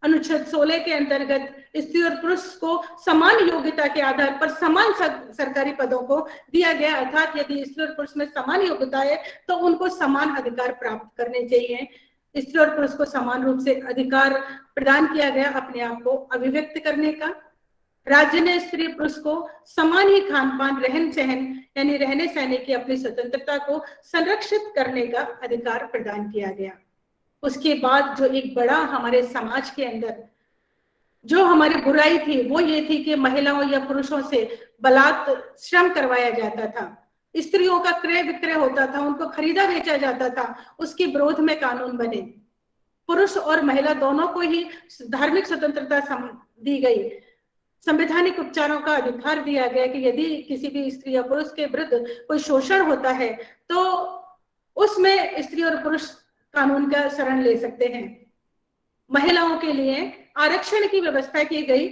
अनुच्छेद 16 के अंतर्गत स्त्री और पुरुष को समान योग्यता के आधार पर समान सरकारी पदों को दिया गया, अर्थात यदि स्त्री और पुरुष में समान योग्यता है तो उनको समान अधिकार प्राप्त करने चाहिए। स्त्री और पुरुष को समान रूप से अधिकार प्रदान किया गया अपने आप को अभिव्यक्त करने का। राज्य ने स्त्री पुरुष को समान ही खान पान, रहन सहन यानी रहने सहने की अपनी स्वतंत्रता को संरक्षित करने का अधिकार प्रदान किया गया। उसके बाद जो एक बड़ा हमारे समाज के अंदर जो हमारी बुराई थी वो ये थी कि महिलाओं या पुरुषों से बलात् श्रम करवाया जाता था, स्त्रियों का क्रय विक्रय होता था, उनको खरीदा बेचा जाता था। उसके विरोध में कानून बने। पुरुष और महिला दोनों को ही धार्मिक स्वतंत्रता दी गई। संवैधानिक उपचारों का अधिकार दिया गया कि यदि किसी भी स्त्री या पुरुष के विरुद्ध कोई शोषण होता है तो उसमें स्त्री और पुरुष कानून का शरण ले सकते हैं। महिलाओं के लिए आरक्षण की व्यवस्था की गई।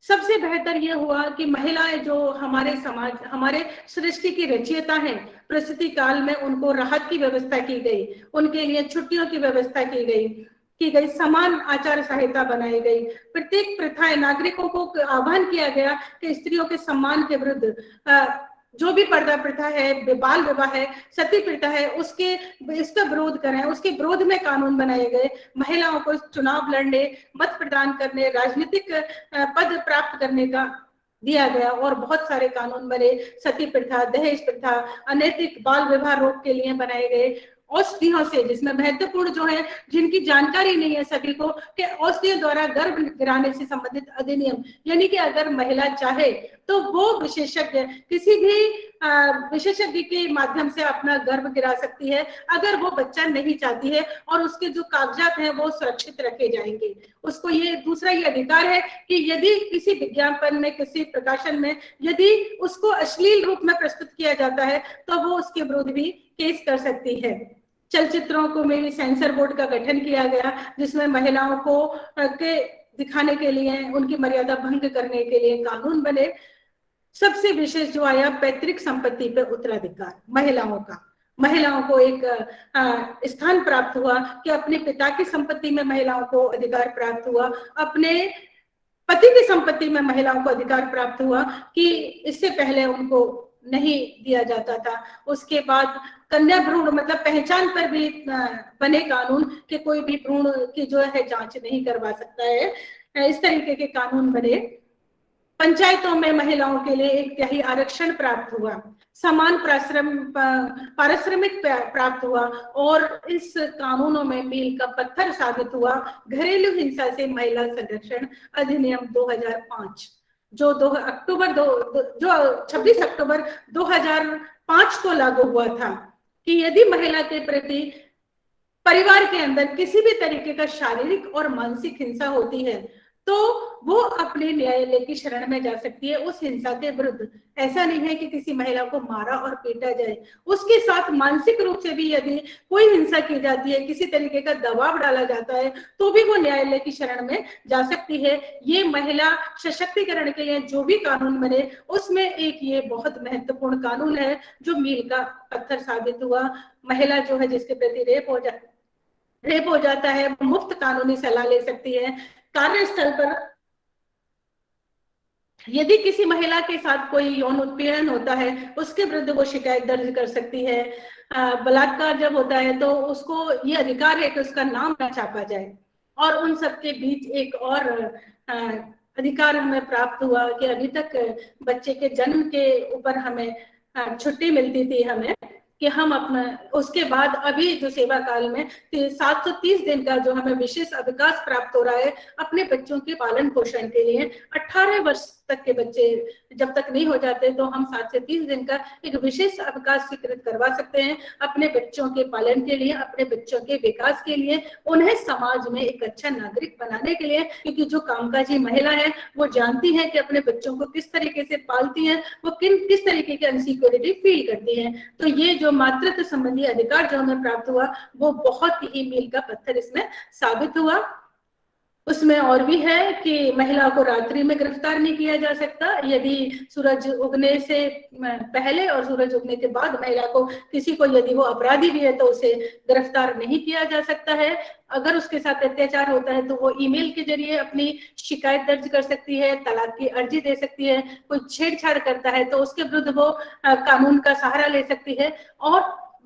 सबसे बेहतर यह हुआ कि महिलाएं जो हमारे समाज, हमारे सृष्टि की रचयिता हैं, प्रसूति काल में उनको राहत की व्यवस्था की गई, उनके लिए छुट्टियों की व्यवस्था की गई, समान आचार संहिता बनाई गई। प्रत्येक प्रथाएं, नागरिकों को आह्वान किया गया कि स्त्रियों के सम्मान के विरुद्ध जो भी पर्दा प्रथा है, बाल विवाह है, सती प्रथा है, इसका विरोध करें। उसके विरोध में कानून बनाए गए। महिलाओं को चुनाव लड़ने, मत प्रदान करने, राजनीतिक पद प्राप्त करने का दिया गया और बहुत सारे कानून बने। सती प्रथा, दहेज प्रथा, अनैतिक बाल विवाह रोक के लिए बनाए गए। औषधियों से, जिसमें महत्वपूर्ण जो है, जिनकी जानकारी नहीं है सभी को, कि औषधियों द्वारा गर्भ गिराने से संबंधित अधिनियम, यानी कि अगर महिला चाहे तो वो विशेषज्ञ, किसी भी विशेषज्ञ के माध्यम से अपना गर्भ गिरा सकती है अगर वो बच्चा नहीं चाहती है, और उसके जो कागजात हैं वो सुरक्षित रखे जाएंगे। उसको ये दूसरा ये अधिकार है कि यदि किसी विज्ञापन में, किसी प्रकाशन में यदि उसको अश्लील रूप में प्रस्तुत किया जाता है तो वो उसके विरुद्ध भी केस कर सकती है। चलचित्रों को में भी सेंसर बोर्ड का गठन किया गया, जिसमें महिलाओं को के दिखाने के लिए, उनकी मर्यादा भंग करने के लिए कानून बने। सबसे विशेष जो आया, पैतृक संपत्ति पर उत्तराधिकार महिलाओं को एक स्थान प्राप्त हुआ कि अपने पिता की संपत्ति में महिलाओं को अधिकार प्राप्त हुआ, अपने पति की संपत्ति में महिलाओं को अधिकार प्राप्त हुआ, कि इससे पहले उनको नहीं दिया जाता था। उसके बाद कन्या भ्रूण मतलब पहचान पर भी बने कानून कि कोई भी भ्रूण की जो है जांच नहीं करवा सकता है, इस तरीके के कानून बने। पंचायतों में महिलाओं के लिए 1/3 आरक्षण प्राप्त हुआ, समान पारिश्रमिक प्राप्त हुआ, और इस कानूनों में मील का पत्थर साबित हुआ घरेलू हिंसा से महिला संरक्षण अधिनियम 2005, जो 26 अक्टूबर 2005 को लागू हुआ था, कि यदि महिला के प्रति परिवार के अंदर किसी भी तरीके का शारीरिक और मानसिक हिंसा होती है तो वो अपने न्यायालय की शरण में जा सकती है उस हिंसा के विरुद्ध। ऐसा नहीं है कि किसी महिला को मारा और पीटा जाए, उसके साथ मानसिक रूप से भी यदि कोई हिंसा की जाती है, किसी तरीके का दबाव डाला जाता है, तो भी वो न्यायालय की शरण में जा सकती है। ये महिला सशक्तिकरण के लिए जो भी कानून बने, उसमें एक ये बहुत महत्वपूर्ण कानून है जो मील का पत्थर साबित हुआ। महिला जो है जिसके प्रति रेप हो जाता है, मुफ्त कानूनी सलाह ले सकती है। कार्यस्थल पर यदि किसी महिला के साथ कोई यौन उत्पीड़न होता है, उसके विरुद्ध वो शिकायत दर्ज कर सकती है। बलात्कार जब होता है तो उसको ये अधिकार है कि उसका नाम न छापा जाए। और उन सबके बीच एक और अधिकार हमें प्राप्त हुआ कि अभी तक बच्चे के जन्म के ऊपर हमें छुट्टी मिलती थी हमें, कि हम अपना उसके बाद अभी जो सेवा काल में 730 दिन का जो हमें विशेष अवकाश प्राप्त हो रहा है अपने बच्चों के पालन पोषण के लिए। 18 वर्ष तक के बच्चे जब तक नहीं हो जाते तो हम 7 से 30 दिन का एक विशेष अवकाश स्वीकृत करवा सकते हैं अपने बच्चों के पालन के लिए, अपने बच्चों के विकास के लिए, उन्हें समाज में एक अच्छा नागरिक बनाने के लिए। क्योंकि जो कामकाजी महिला है वो जानती है कि अपने बच्चों को किस तरीके से पालती है, वो किस तरीके की अनसिक्योरिटी फील करती है। तो ये जो मातृत्व संबंधी अधिकार जो हमें प्राप्त हुआ वो बहुत ही मील का पत्थर इसमें साबित हुआ। उसमें और भी है कि महिला को रात्रि में गिरफ्तार नहीं किया जा सकता। यदि सूरज उगने से पहले और सूरज उगने के बाद महिला को किसी को, यदि वो अपराधी भी है तो उसे गिरफ्तार नहीं किया जा सकता है। अगर उसके साथ अत्याचार होता है तो वो ईमेल के जरिए अपनी शिकायत दर्ज कर सकती है, तलाक की अर्जी दे सकती है। कोई छेड़छाड़ करता है तो उसके विरुद्ध वो कानून का सहारा ले सकती है। और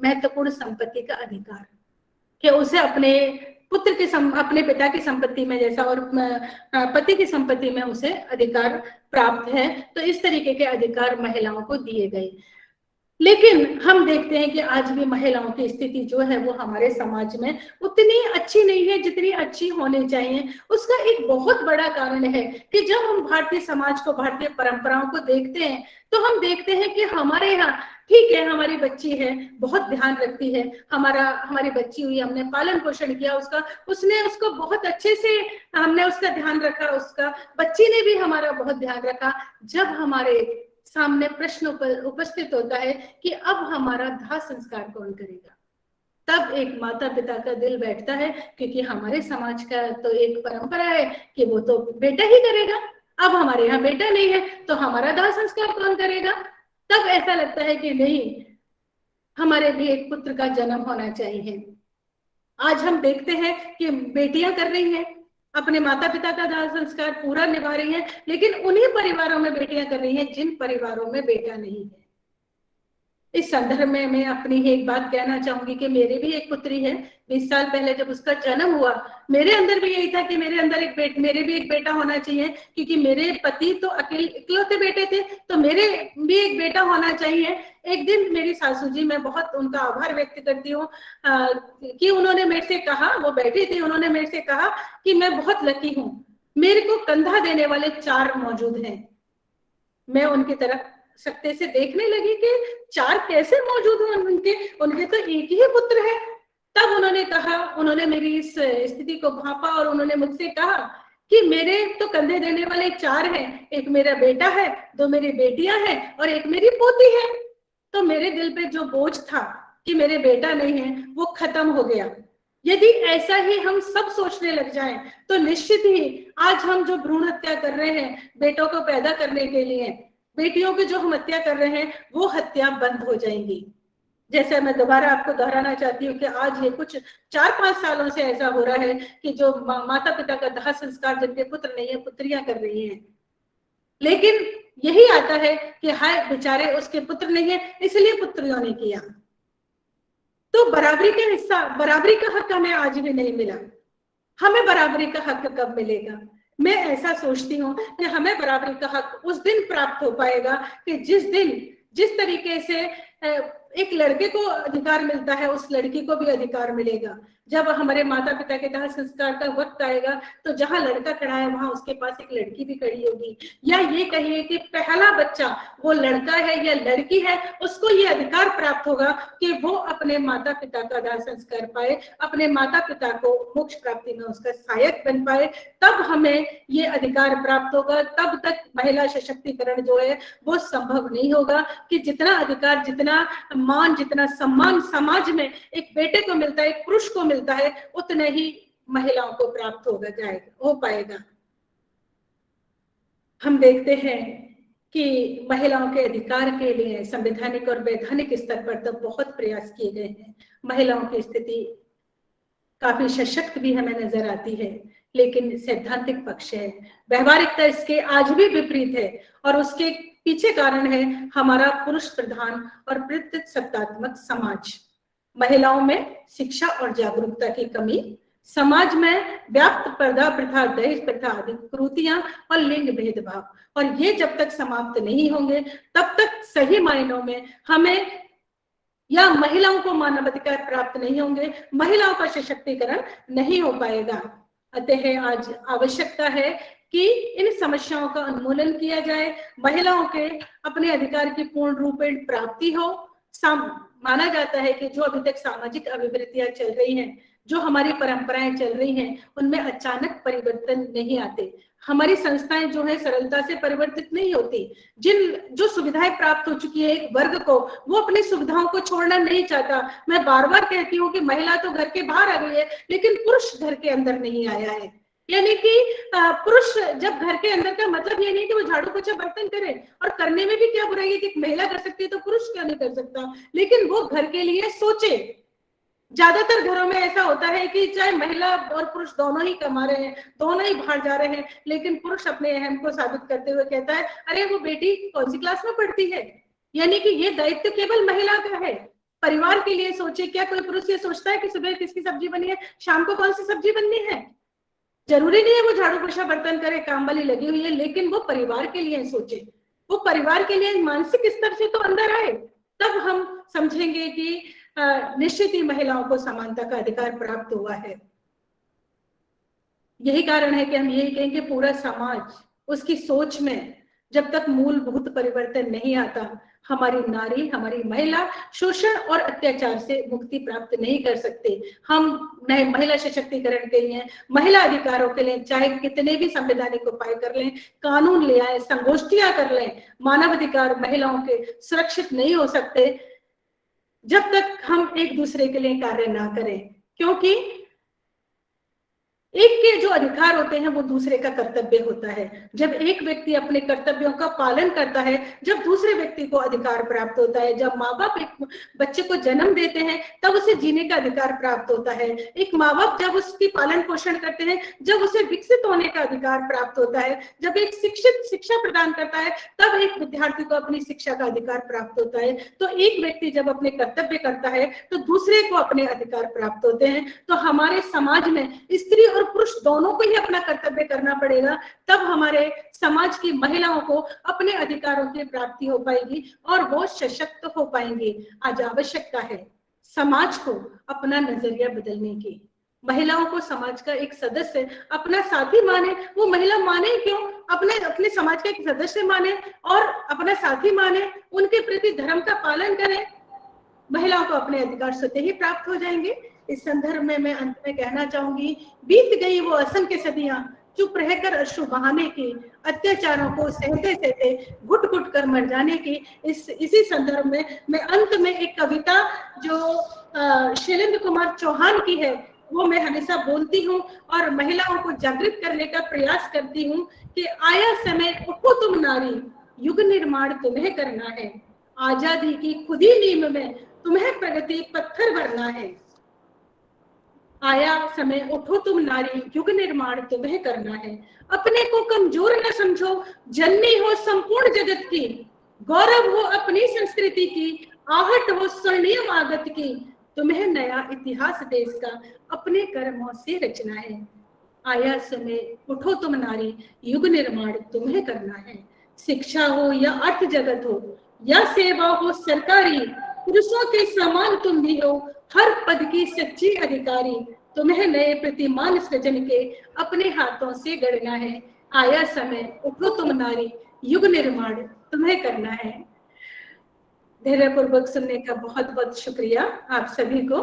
महत्वपूर्ण संपत्ति का अधिकार कि उसे अपने पुत्र के अपने पिता की संपत्ति में जैसा और पति की संपत्ति में उसे अधिकार प्राप्त है। तो इस तरीके के अधिकार महिलाओं को दिए गए। लेकिन हम देखते हैं कि आज भी महिलाओं की स्थिति जो है वो हमारे समाज में उतनी अच्छी नहीं है जितनी अच्छी होनी चाहिए। उसका एक बहुत बड़ा कारण है कि जब हम भारतीय समाज को, भारतीय परंपराओं को देखते हैं तो हम देखते हैं कि हमारे यहाँ ठीक है, हमारी बच्ची है, बहुत ध्यान रखती है, हमारी बच्ची हुई, हमने पालन पोषण किया उसका, उसने उसको बहुत अच्छे से हमने उसका ध्यान रखा, उसका बच्ची ने भी हमारा बहुत ध्यान रखा। जब हमारे सामने प्रश्न उपस्थित होता है कि अब हमारा दाह संस्कार कौन करेगा, तब एक माता पिता का दिल बैठता है, क्योंकि हमारे समाज का तो एक परंपरा है कि वो तो बेटा ही करेगा। अब हमारे यहाँ बेटा नहीं है तो हमारा दाह संस्कार कौन करेगा। तब ऐसा लगता है कि नहीं, हमारे भी एक पुत्र का जन्म होना चाहिए। आज हम देखते हैं कि बेटियां कर रही हैं, अपने माता पिता का दाह संस्कार पूरा निभा रही हैं, लेकिन उन्हीं परिवारों में बेटियां कर रही हैं जिन परिवारों में बेटा नहीं है। इस संदर्भ में मैं अपनी ही एक बात कहना चाहूंगी कि मेरी भी एक पुत्री है। 20 साल पहले जब उसका जन्म हुआ, मेरे अंदर भी यही था कि मेरे अंदर मेरे भी एक बेटा होना चाहिए, क्योंकि मेरे पति तो इकलौते बेटे थे, तो मेरे भी एक बेटा होना चाहिए। एक दिन मेरी सासू जी, मैं बहुत उनका आभार व्यक्त करती हूँ कि उन्होंने मेरे से कहा, वो बैठी थी, उन्होंने मेरे से कहा कि मैं बहुत लकी हूँ, मेरे को कंधा देने वाले 4 मौजूद हैं। मैं उनकी तरफ सकते से देखने लगी कि 4 कैसे मौजूद हैं उनके तो एक ही पुत्र है। तब उन्होंने कहा, उन्होंने मेरी इस स्थिति को भांपा और उन्होंने मुझसे कहा कि मेरे तो कंधे देने वाले 4 हैं, एक मेरा बेटा है, 2 मेरी बेटियां हैं और एक मेरी पोती है। तो मेरे दिल पे जो बोझ था कि मेरे बेटा नहीं है, वो खत्म हो गया। यदि ऐसा ही हम सब सोचने लग जाएं, तो निश्चित ही आज हम जो भ्रूण हत्या कर रहे हैं बेटों को पैदा करने के लिए, बेटियों की जो हम हत्या कर रहे हैं, वो हत्या बंद हो जाएंगी। जैसे मैं दोबारा आपको दोहराना चाहती हूँ कि आज ये कुछ 4-5 सालों से ऐसा हो रहा है कि जो माता पिता का दाह संस्कार जिनके पुत्र नहीं है, पुत्रियां कर रही हैं। लेकिन यही आता है कि हाय बेचारे उसके पुत्र नहीं है, इसलिए पुत्रियों ने किया। तो बराबरी का हिस्सा, बराबरी का हक हमें आज भी नहीं मिला। हमें बराबरी का हक कब मिलेगा? मैं ऐसा सोचती हूँ कि हमें बराबरी का हक उस दिन प्राप्त हो पाएगा कि जिस तरीके से एक लड़के को अधिकार मिलता है, उस लड़की को भी अधिकार मिलेगा। जब हमारे माता पिता के दाह संस्कार का वक्त आएगा, तो जहां लड़का खड़ा है वहां उसके पास एक लड़की भी खड़ी होगी। या ये कहिए कि पहला बच्चा वो लड़का है या लड़की है, उसको ये अधिकार प्राप्त होगा कि वो अपने माता पिता का दाह संस्कार पाए, अपने माता पिता को मोक्ष प्राप्ति में उसका सहायक बन पाए। तब हमें ये अधिकार प्राप्त होगा। तब तक महिला सशक्तिकरण जो है वो संभव नहीं होगा कि जितना अधिकार, जितना मान, जितना सम्मान समाज में एक बेटे को मिलता है, एक पुरुष को मिलता है, उतने ही महिलाओं को प्राप्त हो पाएगा। हम देखते हैं कि महिलाओं के अधिकार के लिए संवैधानिक और वैधानिक स्तर पर तो बहुत प्रयास किए गए हैं। महिलाओं की स्थिति काफी सशक्त भी हमें नजर आती है, लेकिन सैद्धांतिक पक्ष है, व्यवहारिकता इसके आज भी विपरीत है। और उसके पीछे कारण है हमारा पुरुष प्रधान और पितृसत्तात्मक समाज। महिलाओं में शिक्षा और जागरूकता की कमी, समाज में व्याप्त पर्दा प्रथा, दहेज प्रथा आदि कुरीतियां और लिंग भेदभाव, और ये जब तक समाप्त नहीं होंगे तब तक सही मायनों में हमें या महिलाओं को मानवाधिकार प्राप्त नहीं होंगे, महिलाओं का सशक्तिकरण नहीं हो पाएगा। अतः आज आवश्यकता है कि इन समस्याओं का उन्मूलन किया जाए, महिलाओं के अपने अधिकार की पूर्ण रूपेण प्राप्ति हो। माना जाता है कि जो अभी तक सामाजिक अभिवृत्तियां चल रही हैं, जो हमारी परंपराएं चल रही हैं, उनमें अचानक परिवर्तन नहीं आते। हमारी संस्थाएं जो है सरलता से परिवर्तित नहीं होती। जो सुविधाएं प्राप्त हो चुकी है एक वर्ग को, वो अपनी सुविधाओं को छोड़ना नहीं चाहता। मैं बार बार कहती हूँ कि महिला तो घर के बाहर आ गई है, लेकिन पुरुष घर के अंदर नहीं आया है। यानी कि पुरुष जब घर के अंदर का मतलब ये नहीं कि वो झाड़ू पोछा बर्तन करे, और करने में भी क्या बुराई है कि महिला कर सकती है तो पुरुष क्यों नहीं कर सकता, लेकिन वो घर के लिए सोचे। ज्यादातर घरों में ऐसा होता है कि चाहे महिला और पुरुष दोनों ही कमा रहे हैं, दोनों ही बाहर जा रहे हैं, लेकिन पुरुष अपने अहम को साबित करते हुए कहता है, अरे वो बेटी कौन सी क्लास में पढ़ती है। यानी कि ये दायित्व केवल महिला का है। परिवार के लिए सोचे। क्या कोई पुरुष ये सोचता है कि सुबह किसकी सब्जी बनी है, शाम को कौन सी सब्जी बननी है? जरूरी नहीं है वो झाड़ू पोछा बर्तन करे, काम वाली लगी हुई है, लेकिन वो परिवार के लिए सोचे, वो परिवार के लिए मानसिक स्तर से तो अंदर आए, तब हम समझेंगे कि निश्चित ही महिलाओं को समानता का अधिकार प्राप्त हुआ है। यही कारण है कि हम यही कहेंगे पूरा समाज उसकी सोच में जब तक मूलभूत परिवर्तन नहीं आता, हमारी नारी, हमारी महिला शोषण और अत्याचार से मुक्ति प्राप्त नहीं कर सकते। हम नए महिला सशक्तिकरण के लिए, महिला अधिकारों के लिए चाहे कितने भी संवैधानिक उपाय कर लें, कानून ले आए, संगोष्ठियां कर लें, मानवाधिकार महिलाओं के सुरक्षित नहीं हो सकते जब तक हम एक दूसरे के लिए कार्य ना करें। क्योंकि एक के जो अधिकार होते हैं वो दूसरे का कर्तव्य होता है। जब एक व्यक्ति अपने कर्तव्यों का पालन करता है, जब दूसरे व्यक्ति को अधिकार प्राप्त होता है। जब माँ बाप एक बच्चे को जन्म देते हैं तब उसे जीने का अधिकार प्राप्त होता है। एक माँ बाप जब उसकी पालन पोषण करते हैं, जब उसे विकसित होने का अधिकार प्राप्त होता है। जब एक शिक्षित शिक्षा प्रदान करता है तब एक विद्यार्थी को अपनी शिक्षा का अधिकार प्राप्त होता है। तो एक व्यक्ति जब अपने कर्तव्य करता है तो दूसरे को अपने अधिकार प्राप्त होते हैं। तो हमारे समाज में स्त्री और पुरुष दोनों को ही अपना कर्तव्य करना पड़ेगा, तब हमारे समाज की महिलाओं को अपने अधिकारों की प्राप्ति हो पाएगी और वो सशक्त हो पाएंगी। आज आवश्यकता है समाज को अपना नजरिया बदलने की। महिलाओं को समाज का एक सदस्य अपना साथी माने। वो महिला माने क्यों, अपने समाज का एक सदस्य माने और अपना साथी माने, उनके प्रति धर्म का पालन करें। महिलाओं को अपने अधिकार स्वतः ही प्राप्त हो जाएंगे। इस संदर्भ में मैं अंत में कहना चाहूंगी, बीत गई वो असंख्य सदियां चुप रहकर अश्रु बहाने की, अत्याचारों को सहते सहते घुट घुट कर मर जाने की। इसी संदर्भ में मैं अंत में एक कविता जो शैलेंद्र कुमार चौहान की है वो मैं हमेशा बोलती हूँ और महिलाओं को जागृत करने का प्रयास करती हूँ कि आया समय उठो तुम नारी, युग निर्माण तुम्हें करना है। आजादी की खुदी नींव में तुम्हें प्रगति पत्थर भरना है। आया समय उठो तुम नारी, युग निर्माण तुम्हें करना है। अपने को कमजोर न समझो, जननी हो संपूर्ण जगत की। गौरव हो अपनी संस्कृति की, आहट हो स्वर्णिम आगत की। तुम्हें नया इतिहास देश का अपने कर्मों से रचना है। आया समय उठो तुम नारी, युग निर्माण तुम्हें करना है। शिक्षा हो या अर्थ जगत हो या सेवा हो सरकारी, पुरुषों के समान तुम भी हो हर पद की सच्ची अधिकारी। तुम्हें नए प्रतिमान सृजन के अपने हाथों से गढ़ना है। आया समय उठो तुम नारी, युग निर्माण तुम्हें करना है। धैर्यपूर्वक सुनने का बहुत बहुत शुक्रिया आप सभी को।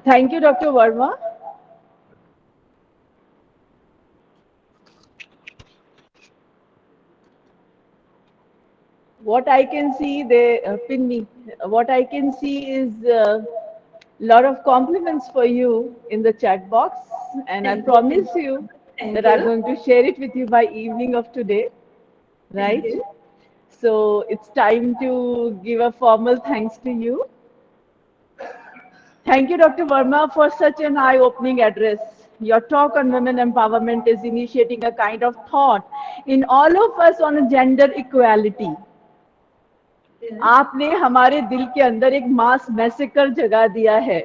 Thank you, Dr. Verma. What I can see, they pin me. What I can see is a lot of compliments for you in the chat box, and I promise you that I'm going to share it with you by evening of today, right? So it's time to give a formal thanks to you. Thank you, Dr. Verma, for such an eye-opening address. Your talk on women empowerment is initiating a kind of thought in all of us on gender equality. आपने हमारे दिल के अंदर एक मास massacre जगा दिया है।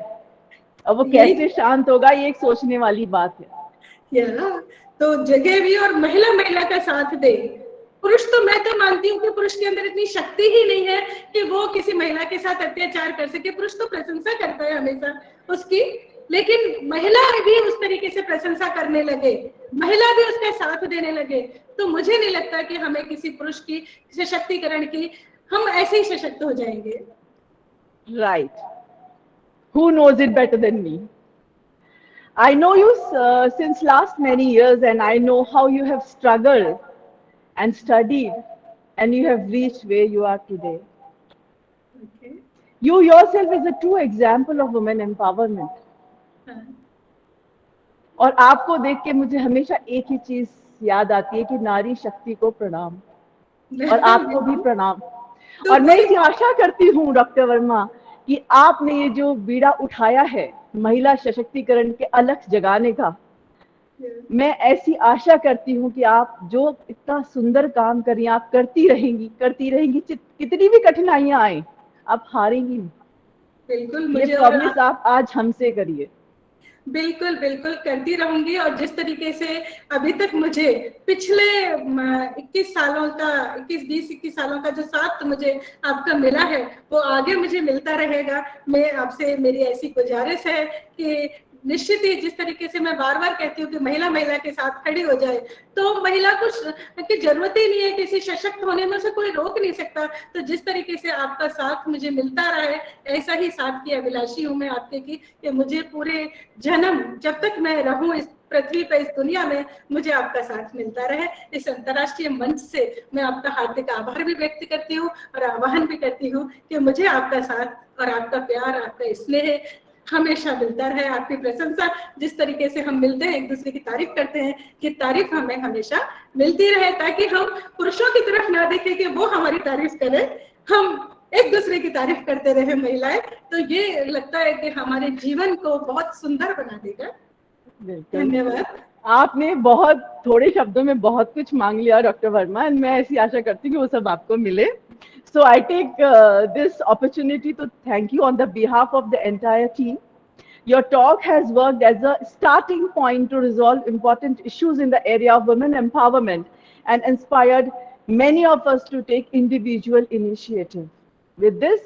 अब वो कैसे शांत होगा, ये एक सोचने वाली बात है। तो जगह भी और महिला का साथ दे। पुरुष तो मैं तो मानती हूँ कि पुरुष के अंदर इतनी शक्ति ही नहीं है कि वो किसी महिला के साथ अत्याचार कर सके। पुरुष तो प्रशंसा करता है हमेशा उसकी, लेकिन महिला भी उस तरीके से प्रशंसा करने लगे, महिला भी उसका साथ देने लगे, तो मुझे नहीं लगता कि हमें किसी पुरुष की सशक्तिकरण की, हम ऐसे ही सशक्त हो जाएंगे। Right. Who knows it better than me? I know you since last many years, and I know how you have struggled and studied, and you have reached where you are today. Okay. You yourself is a true example of women empowerment. और आपको देख के मुझे हमेशा एक ही चीज याद आती है कि नारी शक्ति को प्रणाम, और आपको भी प्रणाम। और मैं इसी आशा करती हूँ डॉक्टर वर्मा कि आपने ये जो बीड़ा उठाया है महिला सशक्तिकरण के अलख जगाने का, मैं ऐसी आशा करती हूँ कि आप जो इतना सुंदर काम कर रही हैं, आप करती रहेंगी कितनी भी कठिनाइयां आए आप हारेंगी नहीं। बिल्कुल, ये प्रॉमिस आप आज हमसे करिए। बिल्कुल बिल्कुल करती रहूंगी। और जिस तरीके से अभी तक मुझे पिछले 21 सालों का जो साथ मुझे आपका मिला है वो आगे मुझे मिलता रहेगा। मैं आपसे मेरी ऐसी गुजारिश है कि निश्चित ही जिस तरीके से मैं बार बार कहती हूँ कि महिला के साथ खड़ी हो जाए, तो महिला को की जरूरत ही नहीं है, किसी सशक्त होने में से कोई रोक नहीं सकता। तो जिस तरीके से आपका साथ मुझे मिलता रहा है, ऐसा ही साथ की अभिलाषी हूँ मैं आपके की कि मुझे पूरे जन्म, जब तक मैं रहूं इस पृथ्वी पर, इस दुनिया में, मुझे आपका साथ मिलता रहे। इस अंतर्राष्ट्रीय मंच से मैं आपका हार्दिक आभार भी व्यक्त करती हूँ और आह्वान भी करती हूँ कि मुझे आपका साथ और आपका प्यार, आपका स्नेह हमेशा मिलता रहे। आपकी प्रशंसा, जिस तरीके से हम मिलते हैं, एक दूसरे की तारीफ करते हैं, कि तारीफ हमें हमेशा मिलती रहे, ताकि हम पुरुषों की तरफ ना देखें कि वो हमारी तारीफ करें, हम एक दूसरे की तारीफ करते रहे महिलाएं। तो ये लगता है कि हमारे जीवन को बहुत सुंदर बना देगा। धन्यवाद। आपने बहुत थोड़े शब्दों में बहुत कुछ मांग लिया डॉक्टर वर्मा, एंड मैं ऐसी आशा करती हूँ कि वो सब आपको मिले. So I take this opportunity to thank you on the behalf of the entire team. Your talk has worked as a starting point to resolve important issues in the area of women empowerment and inspired many of us to take individual initiative. With this,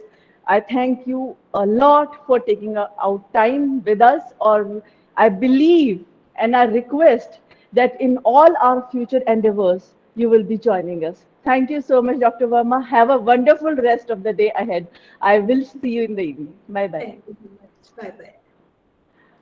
I thank you a lot for taking out time with us, or I believe and I request that in all our future endeavors, you will be joining us. Thank you so much, Dr. Verma. Have a wonderful rest of the day ahead. I will see you in the evening. Bye-bye. Thank you very much. Bye-bye.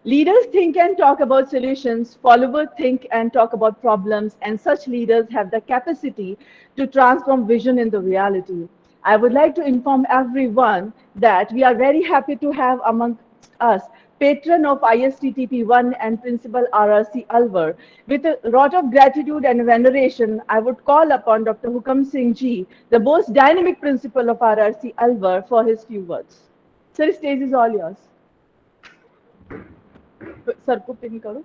Leaders think and talk about solutions, followers think and talk about problems, and such leaders have the capacity to transform vision into reality. I would like to inform everyone that we are very happy to have among us patron of ISTTP 1 and Principal RRC Alwar. With a lot of gratitude and veneration, I would call upon Dr. Hukam Singh Ji, the most dynamic principal of RRC Alwar, for his few words. Sir, stage is all yours. Sir को pin करो.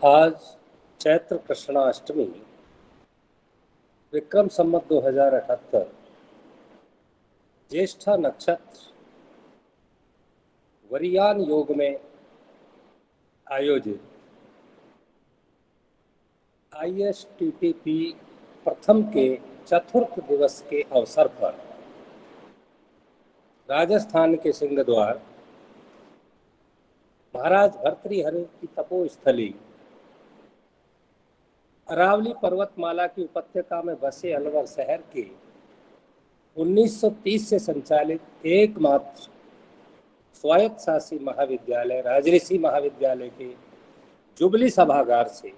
आज चैत्र कृष्णाष्टमी विक्रम संवत 2078 ज्येष्ठा नक्षत्र वरियान योग में आयोजित ISTTP प्रथम के चतुर्थ दिवस के अवसर पर राजस्थान के सिंहद्वार महाराज भर्तृहरि की तपोस्थली अरावली पर्वतमाला की उपत्यका में बसे अलवर शहर के 1930 से संचालित एकमात्र स्वायत्त शासी महाविद्यालय राज ऋषि महाविद्यालय के जुबली सभागार से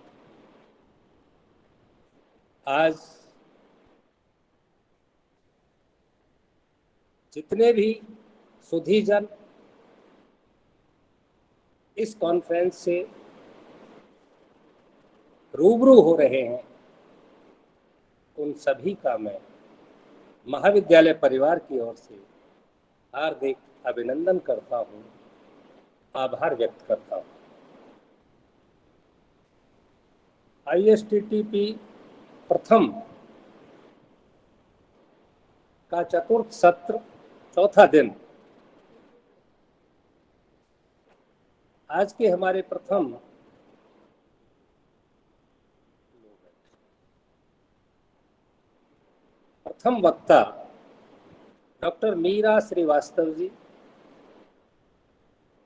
आज जितने भी सुधीजन इस कॉन्फ्रेंस से रूबरू हो रहे हैं, उन सभी का मैं महाविद्यालय परिवार की ओर से हार्दिक अभिनंदन करता हूं, आभार व्यक्त करता हूं। ISTTP प्रथम का चतुर्थ सत्र चौथा दिन आज के हमारे प्रथम वक्ता doctor Meera Srivastava ji,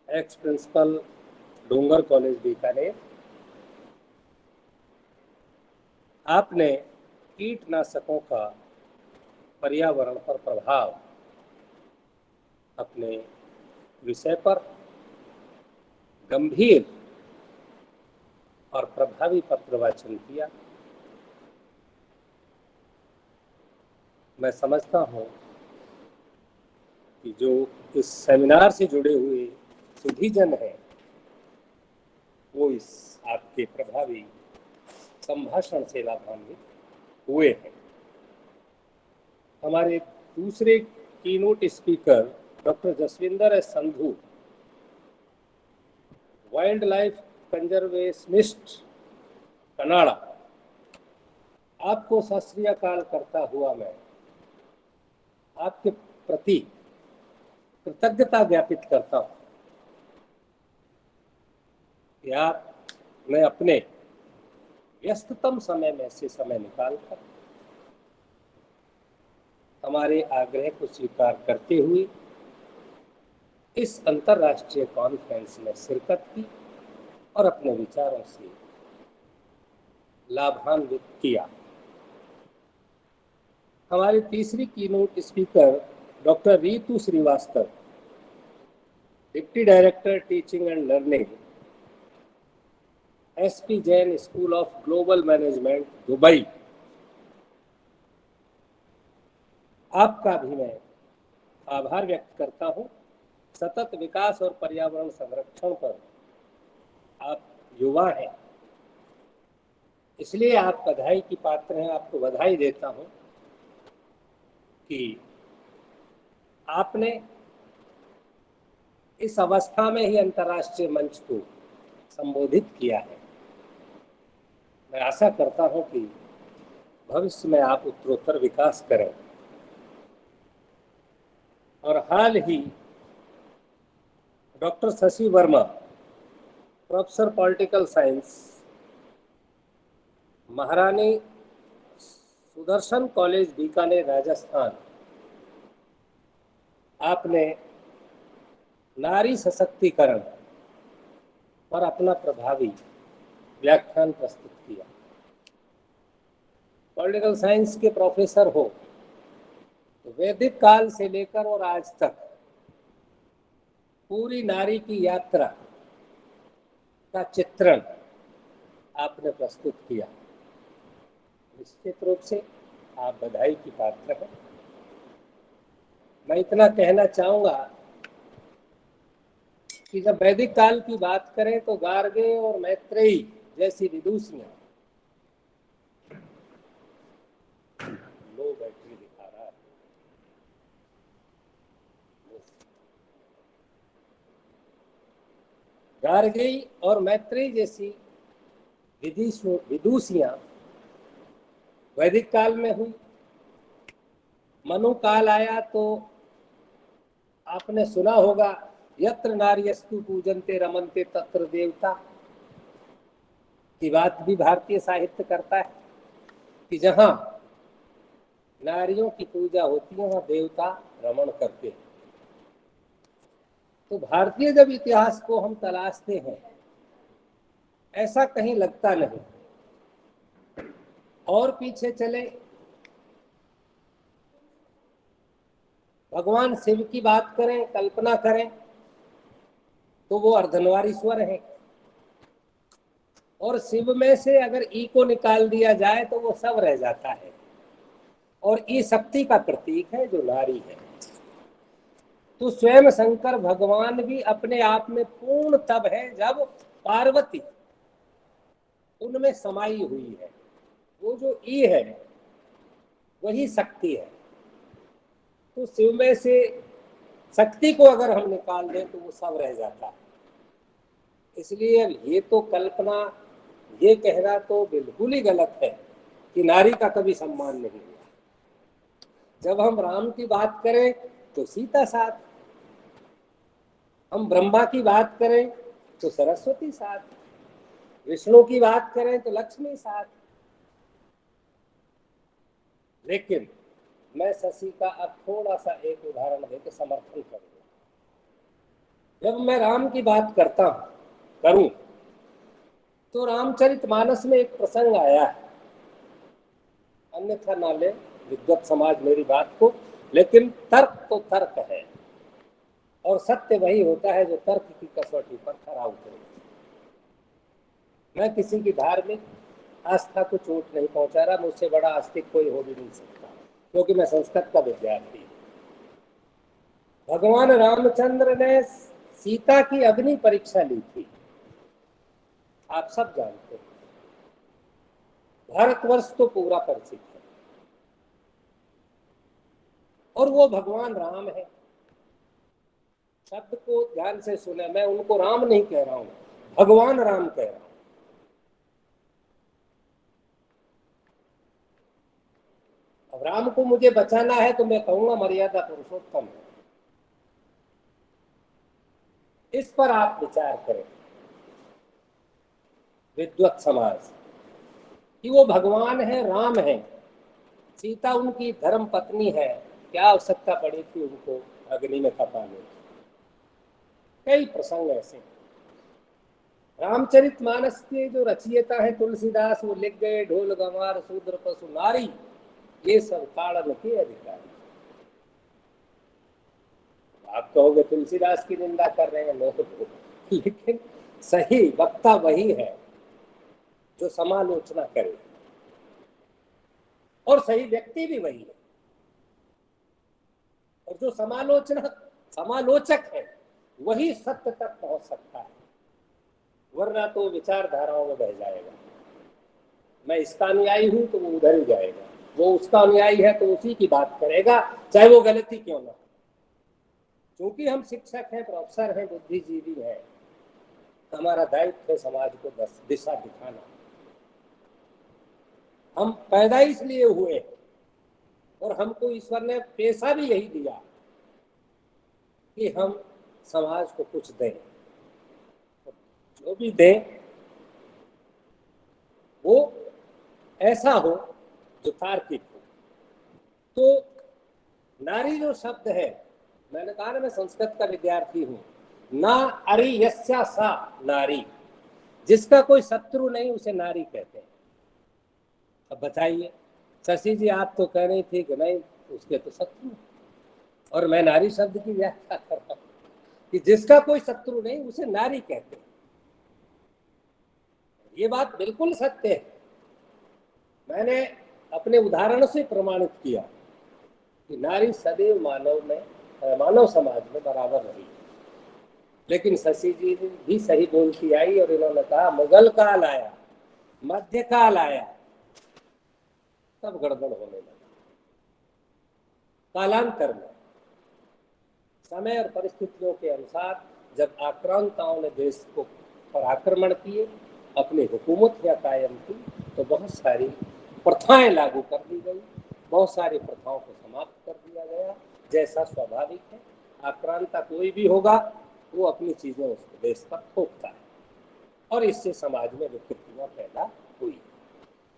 ex principal डूंगर कॉलेज बीकानेर। आपने कीटनाशकों का पर्यावरण पर प्रभाव अपने विषय पर गंभीर और प्रभावी पत्र वाचन किया। मैं समझता हूं कि जो इस सेमिनार से जुड़े हुए सुधीजन हैं वो इस आपके प्रभावी संभाषण से लाभान्वित हुए हैं। हमारे दूसरे keynote speaker doctor Jaswinder S Sandhu wildlife conservationist Canada, आपको सत श्री अकाल करता हुआ मैं आपके प्रति कृतज्ञता ज्ञापित करता हूँ कि मैं अपने व्यस्ततम समय में से समय निकालकर हमारे आग्रह को स्वीकार करते हुए इस अंतर्राष्ट्रीय कॉन्फ्रेंस में शिरकत की और अपने विचारों से लाभान्वित किया। हमारी तीसरी keynote speaker doctor Ritu Srivastava, deputy director teaching and learning, SP Jain school of global management, Dubai. आपका भी मैं आभार व्यक्त करता हूं। सतत विकास और पर्यावरण संरक्षण पर आप युवा हैं, इसलिए आप बधाई की पात्र हैं। आपको बधाई देता हूं कि आपने इस अवस्था में ही अंतर्राष्ट्रीय मंच को संबोधित किया है। मैं आशा करता हूं कि भविष्य में आप उत्तरोत्तर विकास करें। और हाल ही doctor Shashi Verma, professor political science, Maharani Sudarshan college Bikaner, Rajasthan, आपने नारी सशक्तिकरण पर अपना प्रभावी व्याख्यान प्रस्तुत किया। पॉलिटिकल साइंस के प्रोफेसर हो तो वैदिक काल से लेकर और आज तक पूरी नारी की यात्रा का चित्रण आपने प्रस्तुत किया। निश्चित रूप से आप बधाई की पात्र हैं। मैं इतना कहना चाहूंगा कि जब वैदिक काल की बात करें तो गार्गे और मैत्रेयी जैसी विदुषियां, लो बैटरी दिखा रहा है, गार्गी और मैत्रेयी जैसी विदुषियां वैदिक काल में हुई। मनु काल आया तो आपने सुना होगा, यत्र नार्यस्तु पूजन्ते रमन्ते तत्र देवता, की बात भी भारतीय साहित्य करता है कि जहां नारियों की पूजा होती है वहां देवता रमण करते हैं। तो भारतीय जब इतिहास को हम तलाशते हैं, ऐसा कहीं लगता नहीं। और पीछे चले, भगवान शिव की बात करें, कल्पना करें तो वो अर्धनवारीश्वर है। और शिव में से अगर ई को निकाल दिया जाए तो वो सब रह जाता है। और ई शक्ति का प्रतीक है जो नारी है। तो स्वयं शंकर भगवान भी अपने आप में पूर्ण तब है जब पार्वती उनमें समाई हुई है। वो जो ई है वही शक्ति है। तो शिव में से शक्ति को अगर हम निकाल दें तो वो सब रह जाता है। इसलिए अब ये तो कल्पना, ये कहना तो बिल्कुल ही गलत है कि नारी का कभी सम्मान नहीं हुआ। जब हम राम की बात करें तो सीता साथ, हम ब्रह्मा की बात करें तो सरस्वती साथ, विष्णु की बात करें तो लक्ष्मी साथ। लेकिन मैं शशि का अब थोड़ा सा एक उदाहरण देकर समर्थन करूंगा। जब मैं राम की बात करूं तो रामचरितमानस में एक प्रसंग आया है। अन्यथा ना ले विद्वत समाज मेरी बात को, लेकिन तर्क तो तर्क है और सत्य वही होता है जो तर्क की कसौटी पर खरा उतरे। मैं किसी की धार्मिक आस्था को चोट नहीं पहुंचा रहा, मुझसे बड़ा आस्तिक कोई हो भी नहीं सकता, क्योंकि मैं संस्कृत का विद्यार्थी हूं। भगवान रामचंद्र ने सीता की अग्नि परीक्षा ली थी, आप सब जानते हैं। भारतवर्ष तो पूरा परिचित है। और वो भगवान राम है। शब्द को ध्यान से सुने, मैं उनको राम नहीं कह रहा हूं, भगवान राम कह रहा हूं। अब राम को मुझे बचाना है तो मैं कहूंगा मर्यादा पुरुषोत्तम है। इस पर आप विचार करें विद्वत समाज कि वो भगवान है, राम है, सीता उनकी धर्म पत्नी है, क्या आवश्यकता पड़ी थी उनको अग्नि में खपाने की। कई प्रसंग ऐसे। रामचरितमानस के जो रचयिता है तुलसीदास, वो लिख गए ढोल गंवार शूद्र पशु नारी ये सब ताड़न के अधिकारी। आप कहोगे तुलसीदास की निंदा कर रहे हैं लोग, लेकिन सही वक्ता वही है जो समालोचना करे, और सही व्यक्ति भी वही है, और जो समालोचक है वही सत्य तक पहुंच सकता है, वरना तो विचारधाराओं में बह जाएगा। मैं इसका अनुयायी हूं तो वो उधर ही जाएगा, वो उसका अनुयायी है तो उसी की बात करेगा, चाहे वो गलती क्यों ना। क्योंकि हम शिक्षक हैं, प्रोफेसर हैं, बुद्धिजीवी हैं, हमारा दायित्व है समाज को दिशा दिखाना। हम पैदा इसलिए हुए और हमको ईश्वर ने पेशा भी यही दिया कि हम समाज को कुछ दें, जो भी दें वो ऐसा हो जो तार्किक हो। तो नारी जो शब्द है, मैंने कहा ना मैं संस्कृत का विद्यार्थी हूं, ना अरि यस्या सा नारी, जिसका कोई शत्रु नहीं उसे नारी कहते हैं। अब बताइए शशि जी, आप तो कह रही थी कि नहीं उसके तो शत्रु, और मैं नारी शब्द की व्याख्या कर रहा हूं कि जिसका कोई शत्रु नहीं उसे नारी कहते हैं। ये बात बिल्कुल सत्य है। मैंने अपने उदाहरण से प्रमाणित किया कि नारी सदैव मानव समाज में बराबर रही, लेकिन शशि जी भी सही बोलती आई और इन्होंने कहा मुगल काल आया, मध्यकाल आया, तब गड़बड़ होने लगा। कालांतर में समय और परिस्थितियों के अनुसार जब आक्रांताओं ने देश को पर आक्रमण किए, अपनी हुकूमत या कायम की, तो बहुत सारी प्रथाएं लागू कर दी गई, बहुत सारी प्रथाओं को समाप्त कर दिया गया। जैसा स्वाभाविक है, आक्रांता कोई भी होगा वो अपनी चीजें उस देश पर थोपता है, और इससे समाज में विकृतियां पैदा हुई।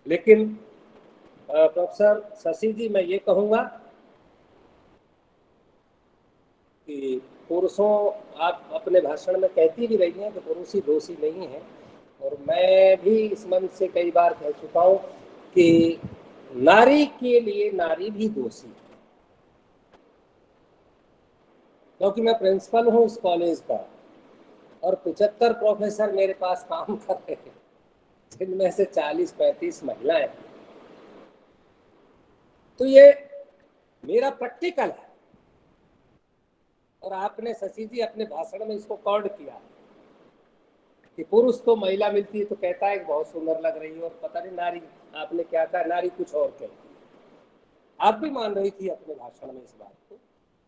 लेकिन प्रोफेसर शशि जी, मैं ये कहूँगा कि पुरुषों, आप अपने भाषण में कहती भी रही हैं कि पुरुष ही दोषी नहीं है, और मैं भी इस मंच से कई बार कह चुका हूँ कि नारी के लिए नारी भी दोषी है। क्योंकि मैं प्रिंसिपल हूँ इस कॉलेज का, और 75 प्रोफेसर मेरे पास काम कर रहे हैं, जिनमें से 40-35 महिलाएं। तो ये मेरा प्रैक्टिकल है, और आपने शशि जी अपने भाषण में इसको कॉर्ड किया कि पुरुष को महिला मिलती है तो कहता है कि बहुत सुंदर लग रही है, और पता नहीं नारी, आपने क्या कहा, नारी कुछ और कहती है। आप भी मान रही थी अपने भाषण में इस बात को,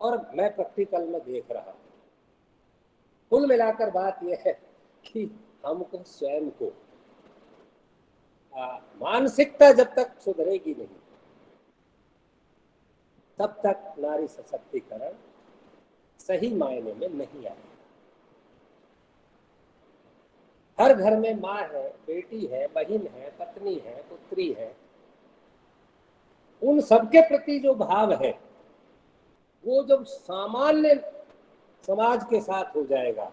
और मैं प्रैक्टिकल में देख रहा हूँ। कुल मिलाकर बात यह है कि हमको स्वयं को मानसिकता जब तक सुधरेगी नहीं, तब तक नारी सशक्तिकरण सही मायने में नहीं आएगा। हर घर में माँ है, बेटी है, बहन है, पत्नी है, पुत्री है, उन सबके प्रति जो भाव है वो जब सामान्य समाज के साथ हो जाएगा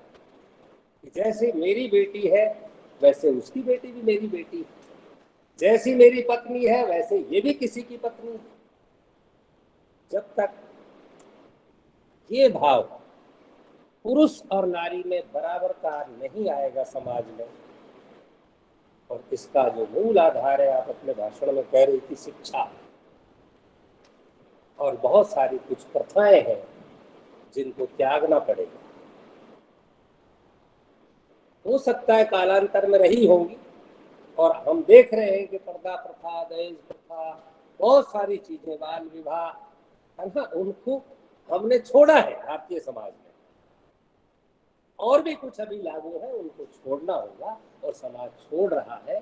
कि जैसे मेरी बेटी है वैसे उसकी बेटी भी मेरी बेटी है, जैसी मेरी पत्नी है वैसे ये भी किसी की पत्नी है, जब तक ये भाव पुरुष और नारी में बराबर का नहीं आएगा समाज में, और इसका जो मूल आधार है, आप अपने भाषण में कह रही थी शिक्षा, और बहुत सारी कुछ प्रथाएं हैं जिनको त्यागना पड़ेगा। हो सकता है कालांतर में रही होंगी, और हम देख रहे हैं कि पर्दा प्रथा, दहेज प्रथा, बहुत सारी चीजें, बाल विवाह है ना, उनको हमने छोड़ा है भारतीय समाज में। और भी कुछ अभी लागू है उनको छोड़ना होगा और समाज छोड़ रहा है।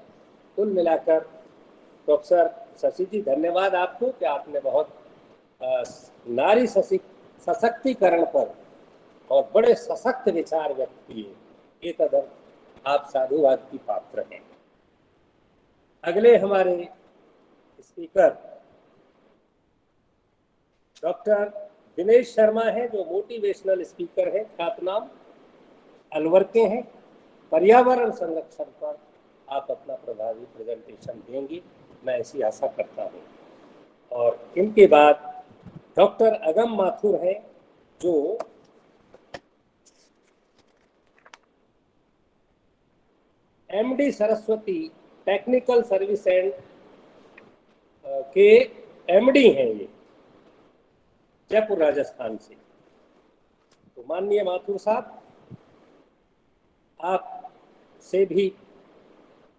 कुल मिलाकर प्रोफेसर शशि जी, धन्यवाद आपको कि आपने बहुत नारी सशक्तिकरण पर और बड़े सशक्त विचार व्यक्त किए। ये कदर आप साधुवाद की पात्र हैं। अगले हमारे स्पीकर डॉक्टर दिनेश शर्मा है, जो मोटिवेशनल स्पीकर है, ख्यातनाम अलवर के हैं। पर्यावरण संरक्षण पर आप अपना प्रभावी प्रेजेंटेशन देंगे, मैं ऐसी आशा करता हूँ। और इनके बाद डॉक्टर अगम माथुर हैं, जो MD Saraswati technical service and के एमडी हैं, ये जयपुर राजस्थान से। तो माननीय माथुर साहब, आप से भी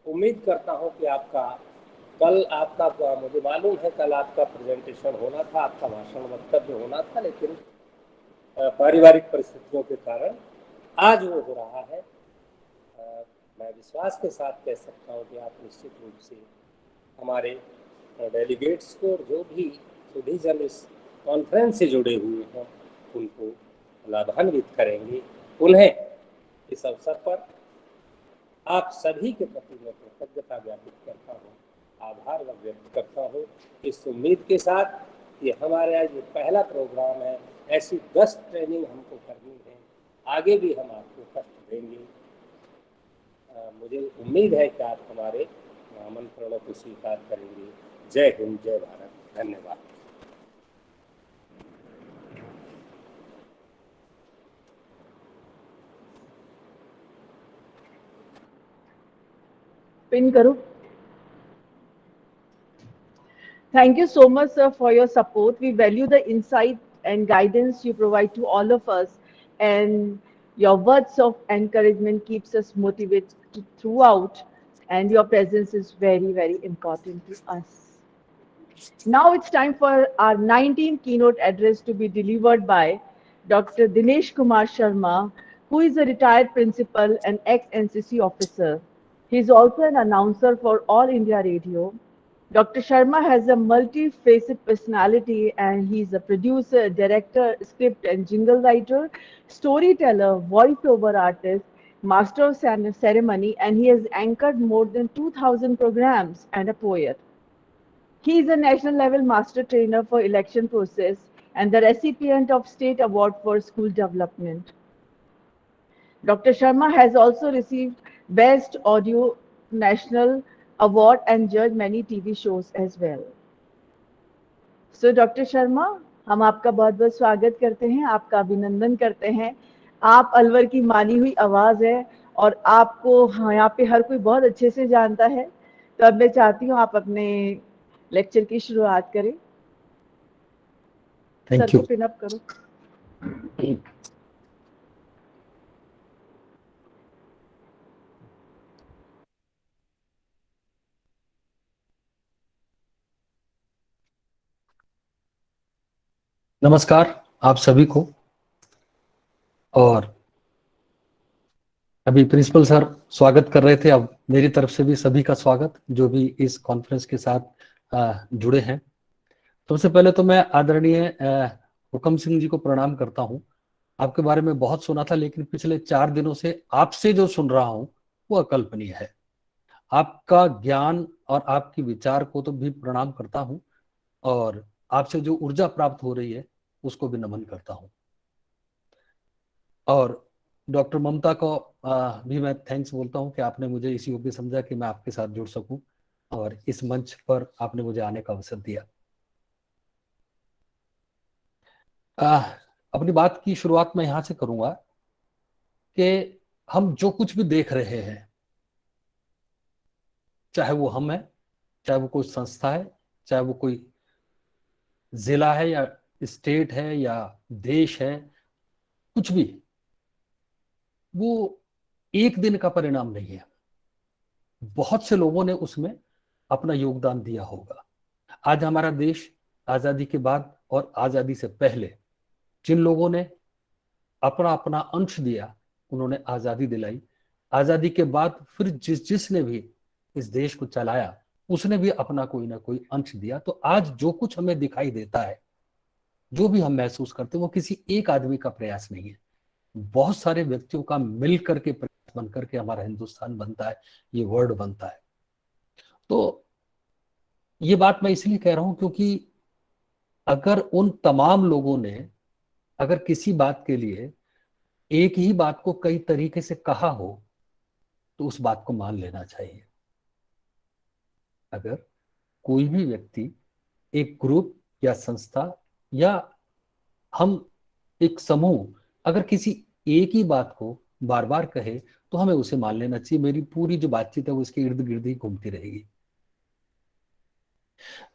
उम्मीद करता हूं कि कल आपका मुझे मालूम है कल आपका प्रेजेंटेशन होना था, आपका भाषण वक्तव्य होना था, लेकिन पारिवारिक परिस्थितियों के कारण आज वो हो रहा है। मैं विश्वास के साथ कह सकता हूं कि आप निश्चित रूप से हमारे डेलीगेट्स को और जो भी सुधीजन इस कॉन्फ्रेंस से जुड़े हुए हैं उनको लाभान्वित करेंगे। उन्हें इस अवसर पर आप सभी के प्रति मैं कृतज्ञता ज्ञापित करता हूँ, आभार व्यक्त करता हूँ, इस उम्मीद के साथ कि हमारे आज ये पहला प्रोग्राम है, ऐसी 10 ट्रेनिंग हमको करनी है, आगे भी हम आपको कष्ट देंगे। मुझे उम्मीद है कि आप हमारे आमंत्रणों को स्वीकार करेंगे। जय हिंद, जय भारत, धन्यवाद। Pin karo. Thank you so much, sir, for your support. We value the insight and guidance you provide to all of us, and your words of encouragement keeps us motivated throughout, and your presence is very, very important to us. Now it's time for our 19th keynote address to be delivered by Dr. Dinesh Kumar Sharma, who is a retired principal and ex-NCC officer. He is also an announcer for All India Radio. Dr. Sharma has a multi-facet personality, and he's a producer, director, script and jingle writer, storyteller, voiceover artist, master of ceremony, and he has anchored more than 2,000 programs, and a poet. He is a national level master trainer for election process and the recipient of State Award for School Development. Dr. Sharma has also received Best Audio National Award and judged many TV shows as well. So Dr. Sharma, हम आपका बहुत बहुत स्वागत करते हैं, आपका अभिनंदन करते हैं। आप अलवर की मानी हुई आवाज है और आपको यहाँ पे हर कोई बहुत अच्छे से जानता है। तो अब मैं चाहती हूँ आप अपने लेक्चर की शुरुआत करें। Thank you. पिन अप करो। नमस्कार आप सभी को। और अभी प्रिंसिपल सर स्वागत कर रहे थे, अब मेरी तरफ से भी सभी का स्वागत जो भी इस कॉन्फ्रेंस के साथ जुड़े हैं। सबसे पहले तो मैं आदरणीय हुकम सिंह जी को प्रणाम करता हूं। आपके बारे में बहुत सुना था, लेकिन पिछले 4 दिनों से आपसे जो सुन रहा हूं वो अकल्पनीय है। आपका ज्ञान और आपकी विचार को तो भी प्रणाम करता हूं, और आपसे जो ऊर्जा प्राप्त हो रही है उसको भी नमन करता हूं। और डॉक्टर ममता को भी मैं थैंक्स बोलता हूं कि आपने मुझे इस योग्य समझा कि मैं आपके साथ जुड़ सकूं और इस मंच पर आपने मुझे आने का अवसर दिया। अपनी बात की शुरुआत मैं यहां से करूंगा कि हम जो कुछ भी देख रहे हैं, चाहे वो हम है, चाहे वो कोई संस्था है, चाहे वो कोई जिला है या स्टेट है या देश है, कुछ भी, वो एक दिन का परिणाम नहीं है। बहुत से लोगों ने उसमें अपना योगदान दिया होगा। आज हमारा देश आजादी के बाद और आजादी से पहले जिन लोगों ने अपना अपना अंश दिया, उन्होंने आजादी दिलाई। आजादी के बाद फिर जिसने भी इस देश को चलाया उसने भी अपना कोई ना कोई अंश दिया। तो आज जो कुछ हमें दिखाई देता है, जो भी हम महसूस करते हैं, वो किसी एक आदमी का प्रयास नहीं है, बहुत सारे व्यक्तियों का मिल करके प्रयास बन करके हमारा हिंदुस्तान बनता है, ये वर्ल्ड बनता है। तो ये बात मैं इसलिए कह रहा हूं क्योंकि अगर उन तमाम लोगों ने अगर किसी बात के लिए एक ही बात को कई तरीके से कहा हो तो उस बात को मान लेना चाहिए। अगर कोई भी व्यक्ति, एक ग्रुप या संस्था या हम एक समूह अगर किसी एक ही बात को बार बार कहे तो हमें उसे मान लेना चाहिए। मेरी पूरी जो बातचीत है वो इसके इर्द गिर्द ही घूमती रहेगी।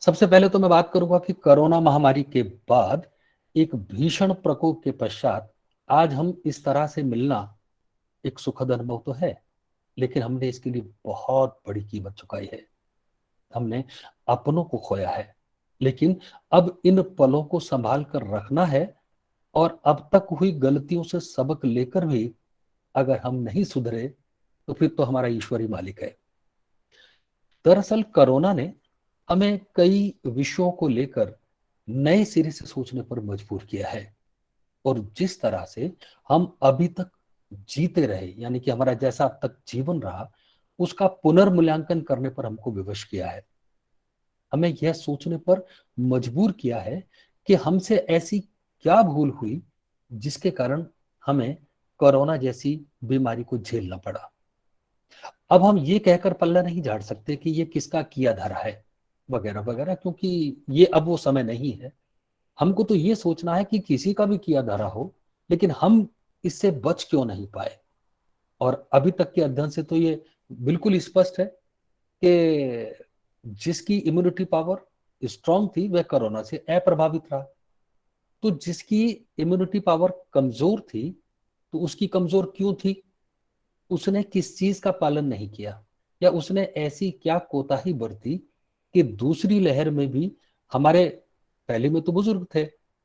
सबसे पहले तो मैं बात करूंगा कि कोरोना महामारी के बाद एक भीषण प्रकोप के पश्चात आज हम इस तरह से मिलना एक सुखद अनुभव तो है, लेकिन हमने इसके लिए बहुत बड़ी कीमत चुकाई है। हमने अपनों को खोया है, लेकिन अब इन पलों को संभाल कर रखना है और अब तक हुई गलतियों से सबक लेकर भी अगर हम नहीं सुधरे तो फिर तो हमारा ईश्वर ही मालिक है। दरअसल कोरोना ने हमें कई विषयों को लेकर नए सिरे से सोचने पर मजबूर किया है और जिस तरह से हम अभी तक जीते रहे, यानी कि हमारा जैसा अब तक जीवन रहा, उसका पुनर्मूल्यांकन करने पर हमको विवश किया है। हमें यह सोचने पर मजबूर किया है कि हमसे ऐसी क्या भूल हुई जिसके कारण हमें कोरोना जैसी बीमारी को झेलना पड़ा। अब हम ये कहकर पल्ला नहीं झाड़ सकते कि ये किसका किया धरा है वगैरह वगैरह, क्योंकि ये अब वो समय नहीं है। हमको तो ये सोचना है कि किसी का भी किया धरा हो, लेकिन हम इससे बच क्यों नहीं पाए। और अभी तक के अध्ययन से तो ये बिल्कुल स्पष्ट है कि जिसकी इम्यूनिटी पावर स्ट्रांग थी वह कोरोना से अप्रभावित रहा। तो जिसकी इम्यूनिटी पावर कमजोर थी तो उसकी कमजोर क्यों थी? उसने किस चीज का पालन नहीं किया या उसने ऐसी क्या कोताही बरती कि दूसरी लहर में भी हमारे, पहले में तो बुजुर्ग थे,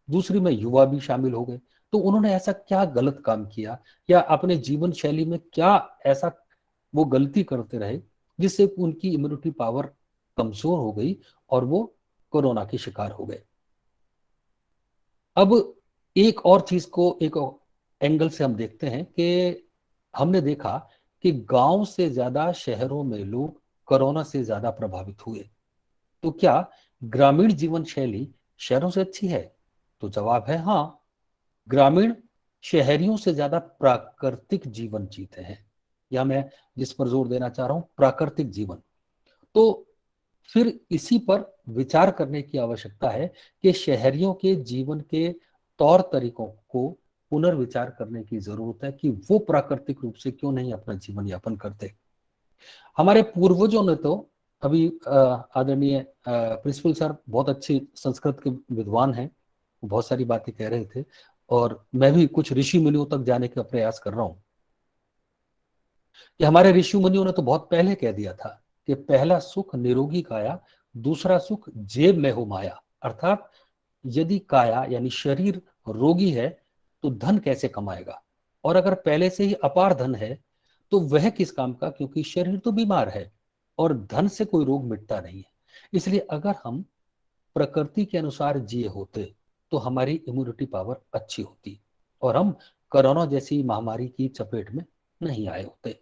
दूसरी में युवा भी शामिल हो गए, तो उन्होंने ऐसा क्या गलत काम किया या अपने जीवन शैली में क्या ऐसा वो गलती करते रहे जिससे उनकी इम्यूनिटी पावर कमजोर हो गई और वो कोरोना के शिकार हो गए। अब एक और चीज को एक एंगल से हम देखते हैं कि हमने देखा कि गांव से ज्यादा शहरों में लोग कोरोना से ज्यादा प्रभावित हुए। तो क्या ग्रामीण जीवन शैली शहरों से अच्छी है? तो जवाब है हाँ। ग्रामीण शहरियों से ज्यादा प्राकृतिक जीवन जीते हैं, या मैं जिस पर जोर देना चाह रहा हूं, प्राकृतिक जीवन। तो फिर इसी पर विचार करने की आवश्यकता है कि शहरियों के जीवन के तौर तरीकों को पुनर्विचार करने की जरूरत है कि वो प्राकृतिक रूप से क्यों नहीं अपना जीवन यापन करते। हमारे पूर्वजों ने तो, अभी आदरणीय प्रिंसिपल सर बहुत अच्छी संस्कृत के विद्वान हैं, बहुत सारी बातें कह रहे थे और मैं भी कुछ ऋषि मुनियों तक जाने का प्रयास कर रहा हूं कि हमारे ऋषि मुनियों ने तो बहुत पहले कह दिया था कि पहला सुख निरोगी काया, दूसरा सुख जेब में हो माया। अर्थात यदि काया यानी शरीर रोगी है तो धन कैसे कमाएगा, और अगर पहले से ही अपार धन है तो वह किस काम का, क्योंकि शरीर तो बीमार है और धन से कोई रोग मिटता नहीं है। इसलिए अगर हम प्रकृति के अनुसार जिए होते तो हमारी इम्यूनिटी पावर अच्छी होती और हम कोरोना जैसी महामारी की चपेट में नहीं आए होते।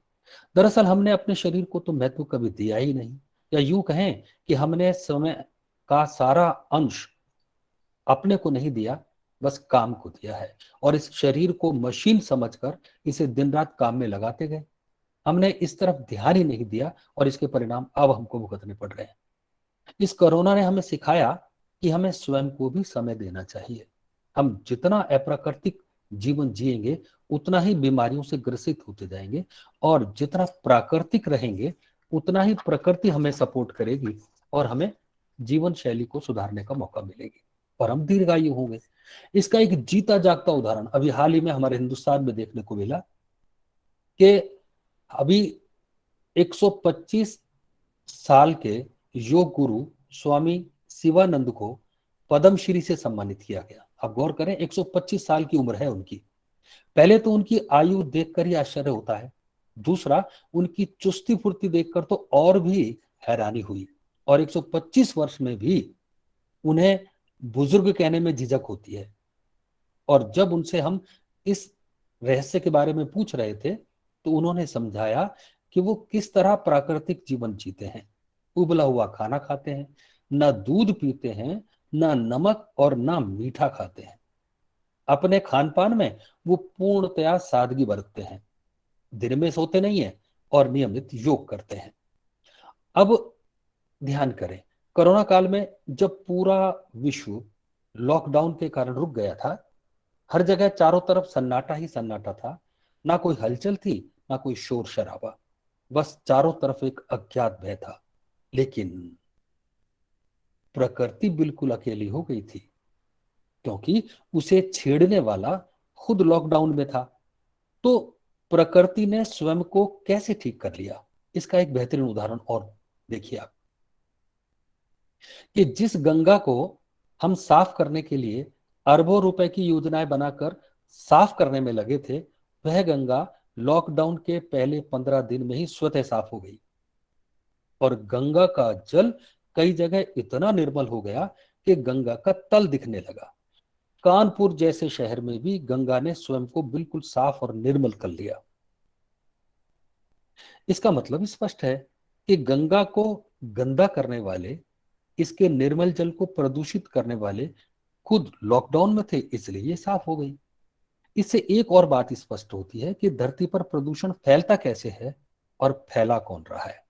दरअसल हमने अपने शरीर को तो महत्व कभी दिया ही नहीं, या यूं कहें कि हमने समय का सारा अंश अपने को नहीं दिया, बस काम को दिया है और इस शरीर को मशीन समझकर इसे दिन रात काम में लगाते गए। हमने इस तरफ ध्यान ही नहीं दिया और इसके परिणाम अब हमको भुगतने पड़ रहे हैं। इस कोरोना ने हमें सिखाया कि हमें स्वयं को भी समय देना चाहिए। हम जितना अप्राकृतिक जीवन जिएंगे उतना ही बीमारियों से ग्रसित होते जाएंगे और जितना प्राकृतिक रहेंगे उतना ही प्रकृति हमें सपोर्ट करेगी और हमें जीवन शैली को सुधारने का मौका मिलेगी और हम दीर्घायु होंगे। इसका एक जीता जागता उदाहरण अभी हाल ही में हमारे हिंदुस्तान में देखने को मिला कि अभी 125 साल के योग गुरु स्वामी शिवानंद को पद्मश्री से सम्मानित किया गया। आप गौर करें, 125 साल की उम्र है उनकी पहले तो उनकी आयु देखकर ही आश्चर्य होता है, दूसरा उनकी चुस्ती फुर्ती देखकर तो और भी हैरानी हुई। और 125 वर्ष में भी उन्हें बुजुर्ग कहने में झिझक होती है। और जब उनसे हम इस रहस्य के बारे में पूछ रहे थे तो उन्होंने समझाया कि वो किस तरह प्राकृतिक जीवन जीते हैं। उबला हुआ खाना खाते हैं, ना दूध पीते हैं, ना नमक और ना मीठा खाते हैं। अपने खान पान में वो पूर्णतया सादगी बरतते हैं, दिन में सोते नहीं है और नियमित योग करते हैं। अब ध्यान करें, कोरोना काल में जब पूरा विश्व लॉकडाउन के कारण रुक गया था, हर जगह चारों तरफ सन्नाटा ही सन्नाटा था। ना कोई हलचल थी, ना कोई शोर शराबा, बस चारों तरफ एक अज्ञात भय था। लेकिन प्रकृति बिल्कुल अकेली हो गई थी, क्योंकि उसे छेड़ने वाला खुद लॉकडाउन में था। तो प्रकृति ने स्वयं को कैसे ठीक कर लिया, इसका एक बेहतरीन उदाहरण और देखिए आप, कि जिस गंगा को हम साफ करने के लिए अरबों रुपए की योजनाएं बनाकर साफ करने में लगे थे, वह गंगा लॉकडाउन के पहले 15 दिन में ही स्वतः साफ हो गई। और गंगा का जल कई जगह इतना निर्मल हो गया कि गंगा का तल दिखने लगा। कानपुर जैसे शहर में भी गंगा ने स्वयं को बिल्कुल साफ और निर्मल कर लिया। इसका मतलब स्पष्ट है कि गंगा को गंदा करने वाले, इसके निर्मल जल को प्रदूषित करने वाले खुद लॉकडाउन में थे, इसलिए ये साफ हो गई। इससे एक और बात स्पष्ट होती है कि धरती पर प्रदूषण फैलता कैसे है और फैला कौन रहा है।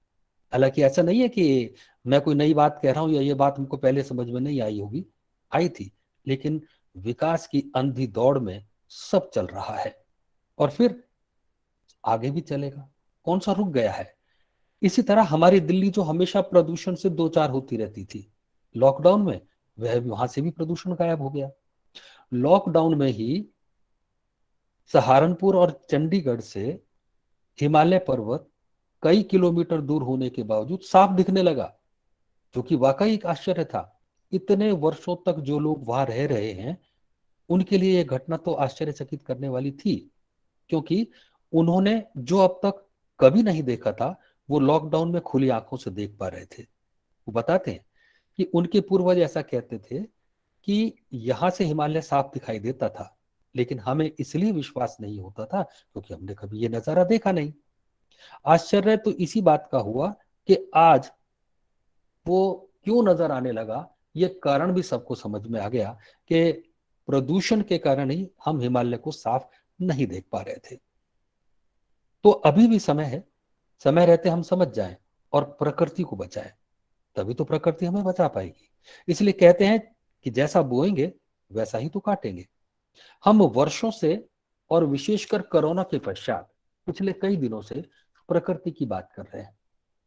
हालांकि ऐसा नहीं है कि मैं कोई नई बात कह रहा हूं या ये बात हमको पहले समझ में नहीं आई होगी, आई थी, लेकिन विकास की अंधी दौड़ में सब चल रहा है और फिर आगे भी चलेगा। कौन सा रुक गया है? इसी तरह हमारी दिल्ली जो हमेशा प्रदूषण से दो चार होती रहती थी, लॉकडाउन में वहां से भी प्रदूषण गायब हो गया। लॉकडाउन में ही सहारनपुर और चंडीगढ़ से हिमालय पर्वत कई किलोमीटर दूर होने के बावजूद साफ दिखने लगा, जो कि वाकई एक आश्चर्य था। इतने वर्षों तक जो लोग वहां रह रहे हैं, उनके लिए यह घटना तो आश्चर्यचकित करने वाली थी, क्योंकि उन्होंने जो अब तक कभी नहीं देखा था, वो लॉकडाउन में खुली आंखों से देख पा रहे थे। वो बताते हैं कि उनके पूर्वज ऐसा कहते थे कि यहां से हिमालय साफ दिखाई देता था, लेकिन हमें इसलिए विश्वास नहीं होता था क्योंकि हमने कभी ये नजारा देखा नहीं। आश्चर्य तो इसी बात का हुआ कि आज वो क्यों नजर आने लगा। ये कारण भी सबको समझ में आ गया कि प्रदूषण के कारण ही हम हिमालय को साफ नहीं देख पा रहे थे। तो अभी भी समय है, समय रहते हम समझ जाएं और प्रकृति को बचाएं, तभी तो प्रकृति हमें बचा पाएगी। इसलिए कहते हैं कि जैसा बोएंगे वैसा ही तो काटेंगे। हम वर्षों से और विशेषकर कोरोना के पश्चात पिछले कई दिनों से प्रकृति की बात कर रहे हैं,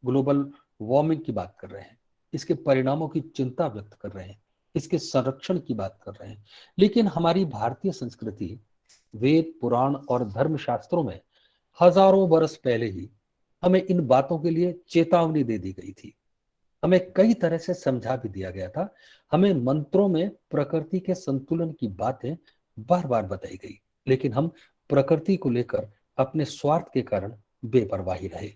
ग्लोबल वार्मिंग की बात कर रहे हैं, इसके परिणामों की चिंता व्यक्त कर रहे हैं, इसके संरक्षण की बात कर रहे हैं। लेकिन हमारी भारतीय संस्कृति, वेद पुराण और धर्मशास्त्रों में हजारों वर्ष पहले ही हमें इन बातों के लिए चेतावनी दे दी गई थी। हमें कई तरह से समझा भी दिया गया था। हमें मंत्रों में प्रकृति के संतुलन की बातें बार बार बताई गई, लेकिन हम प्रकृति को लेकर अपने स्वार्थ के कारण बेपरवाही रहे।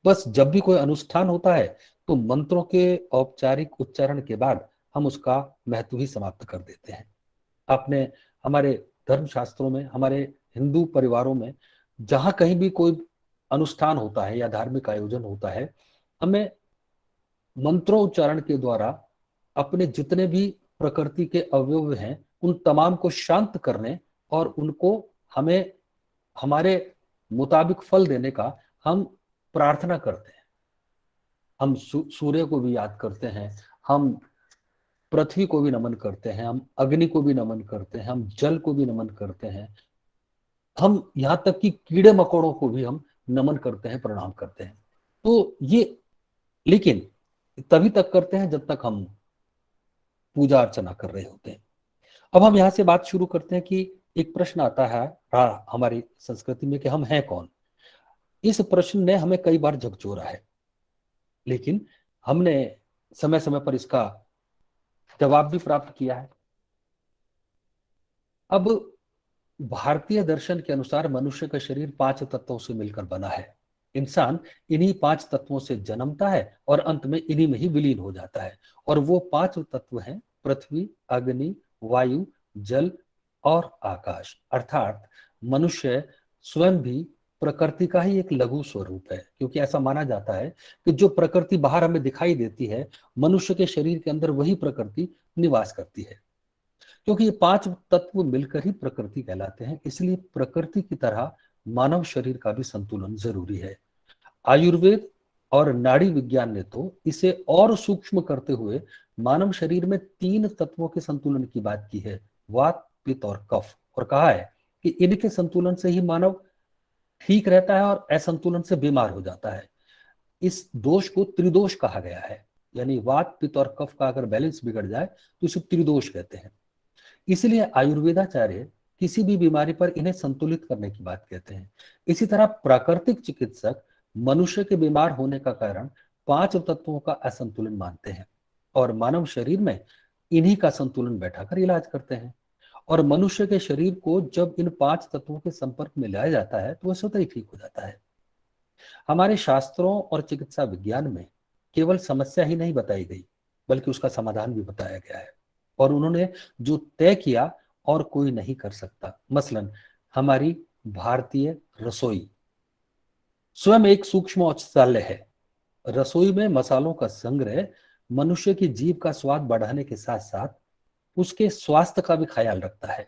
बस जब भी कोई अनुष्ठान होता है तो मंत्रों के औपचारिक उच्चारण के बाद हम उसका महत्व ही समाप्त कर देते हैं। आपने हमारे धर्मशास्त्रों में, हमारे हिंदू परिवारों में जहां कहीं भी कोई अनुष्ठान होता है या धार्मिक आयोजन होता है, हमें मंत्रोच्चारण के द्वारा अपने जितने भी प्रकृति के अवयव हैं उन तमाम को शांत करने और उनको हमें हमारे मुताबिक फल देने का हम प्रार्थना करते हैं। हम सूर्य को भी याद करते हैं, हम पृथ्वी को भी नमन करते हैं, हम अग्नि को भी नमन करते हैं, हम जल को भी नमन करते हैं, हम यहाँ तक कि कीड़े मकोड़ों को भी हम नमन करते हैं, प्रणाम करते हैं। तो ये, लेकिन तभी तक करते हैं जब तक हम पूजा अर्चना कर रहे होते हैं। अब हम यहाँ से बात शुरू करते हैं कि एक प्रश्न आता है हमारी संस्कृति में कि हम हैं कौन। इस प्रश्न ने हमें कई बार झकझोरा है, लेकिन हमने समय समय पर इसका जवाब भी प्राप्त किया है। अब भारतीय दर्शन के अनुसार मनुष्य का शरीर 5 तत्वों से मिलकर बना है। इंसान इन्हीं 5 तत्वों से जन्मता है और अंत में इन्हीं में ही विलीन हो जाता है। और वो 5 तत्व हैं पृथ्वी, अग्नि, वायु, जल और आकाश। अर्थात मनुष्य स्वयं भी प्रकृति का ही एक लघु स्वरूप है, क्योंकि ऐसा माना जाता है कि जो प्रकृति बाहर हमें दिखाई देती है, मनुष्य के शरीर के अंदर वही प्रकृति निवास करती है। क्योंकि ये 5 तत्व मिलकर ही प्रकृति कहलाते हैं, इसलिए प्रकृति की तरह मानव शरीर का भी संतुलन जरूरी है। आयुर्वेद और नाड़ी विज्ञान ने तो इसे और सूक्ष्म करते हुए मानव शरीर में 3 तत्वों के संतुलन की बात की है, वात, पित्त और कफ, और कहा है कि इनके संतुलन से ही मानव ठीक रहता है और असंतुलन से बीमार हो जाता है। इस दोष को त्रिदोष कहा गया है, यानी वात, पित्त और कफ का अगर बैलेंस बिगड़ जाए तो इसे त्रिदोष कहते हैं। इसलिए आयुर्वेदाचार्य किसी भी बीमारी पर इन्हें संतुलित करने की बात कहते हैं। इसी तरह प्राकृतिक चिकित्सक मनुष्य के बीमार होने का कारण 5 तत्वों का असंतुलन मानते हैं और मानव शरीर में इन्हीं का संतुलन बैठाकर इलाज करते हैं। और मनुष्य के शरीर को जब इन 5 तत्वों के संपर्क में लाया जाता है तो वह स्वतः ही ठीक हो जाता है। हमारे शास्त्रों और चिकित्सा विज्ञान में केवल समस्या ही नहीं बताई गई, बल्कि उसका समाधान भी बताया गया है। और उन्होंने जो तय किया और कोई नहीं कर सकता। मसलन हमारी भारतीय रसोई स्वयं एक सूक्ष्म औषधालय है। रसोई में मसालों का संग्रह मनुष्य की जीभ का स्वाद बढ़ाने के साथ साथ उसके स्वास्थ्य का भी ख्याल रखता है।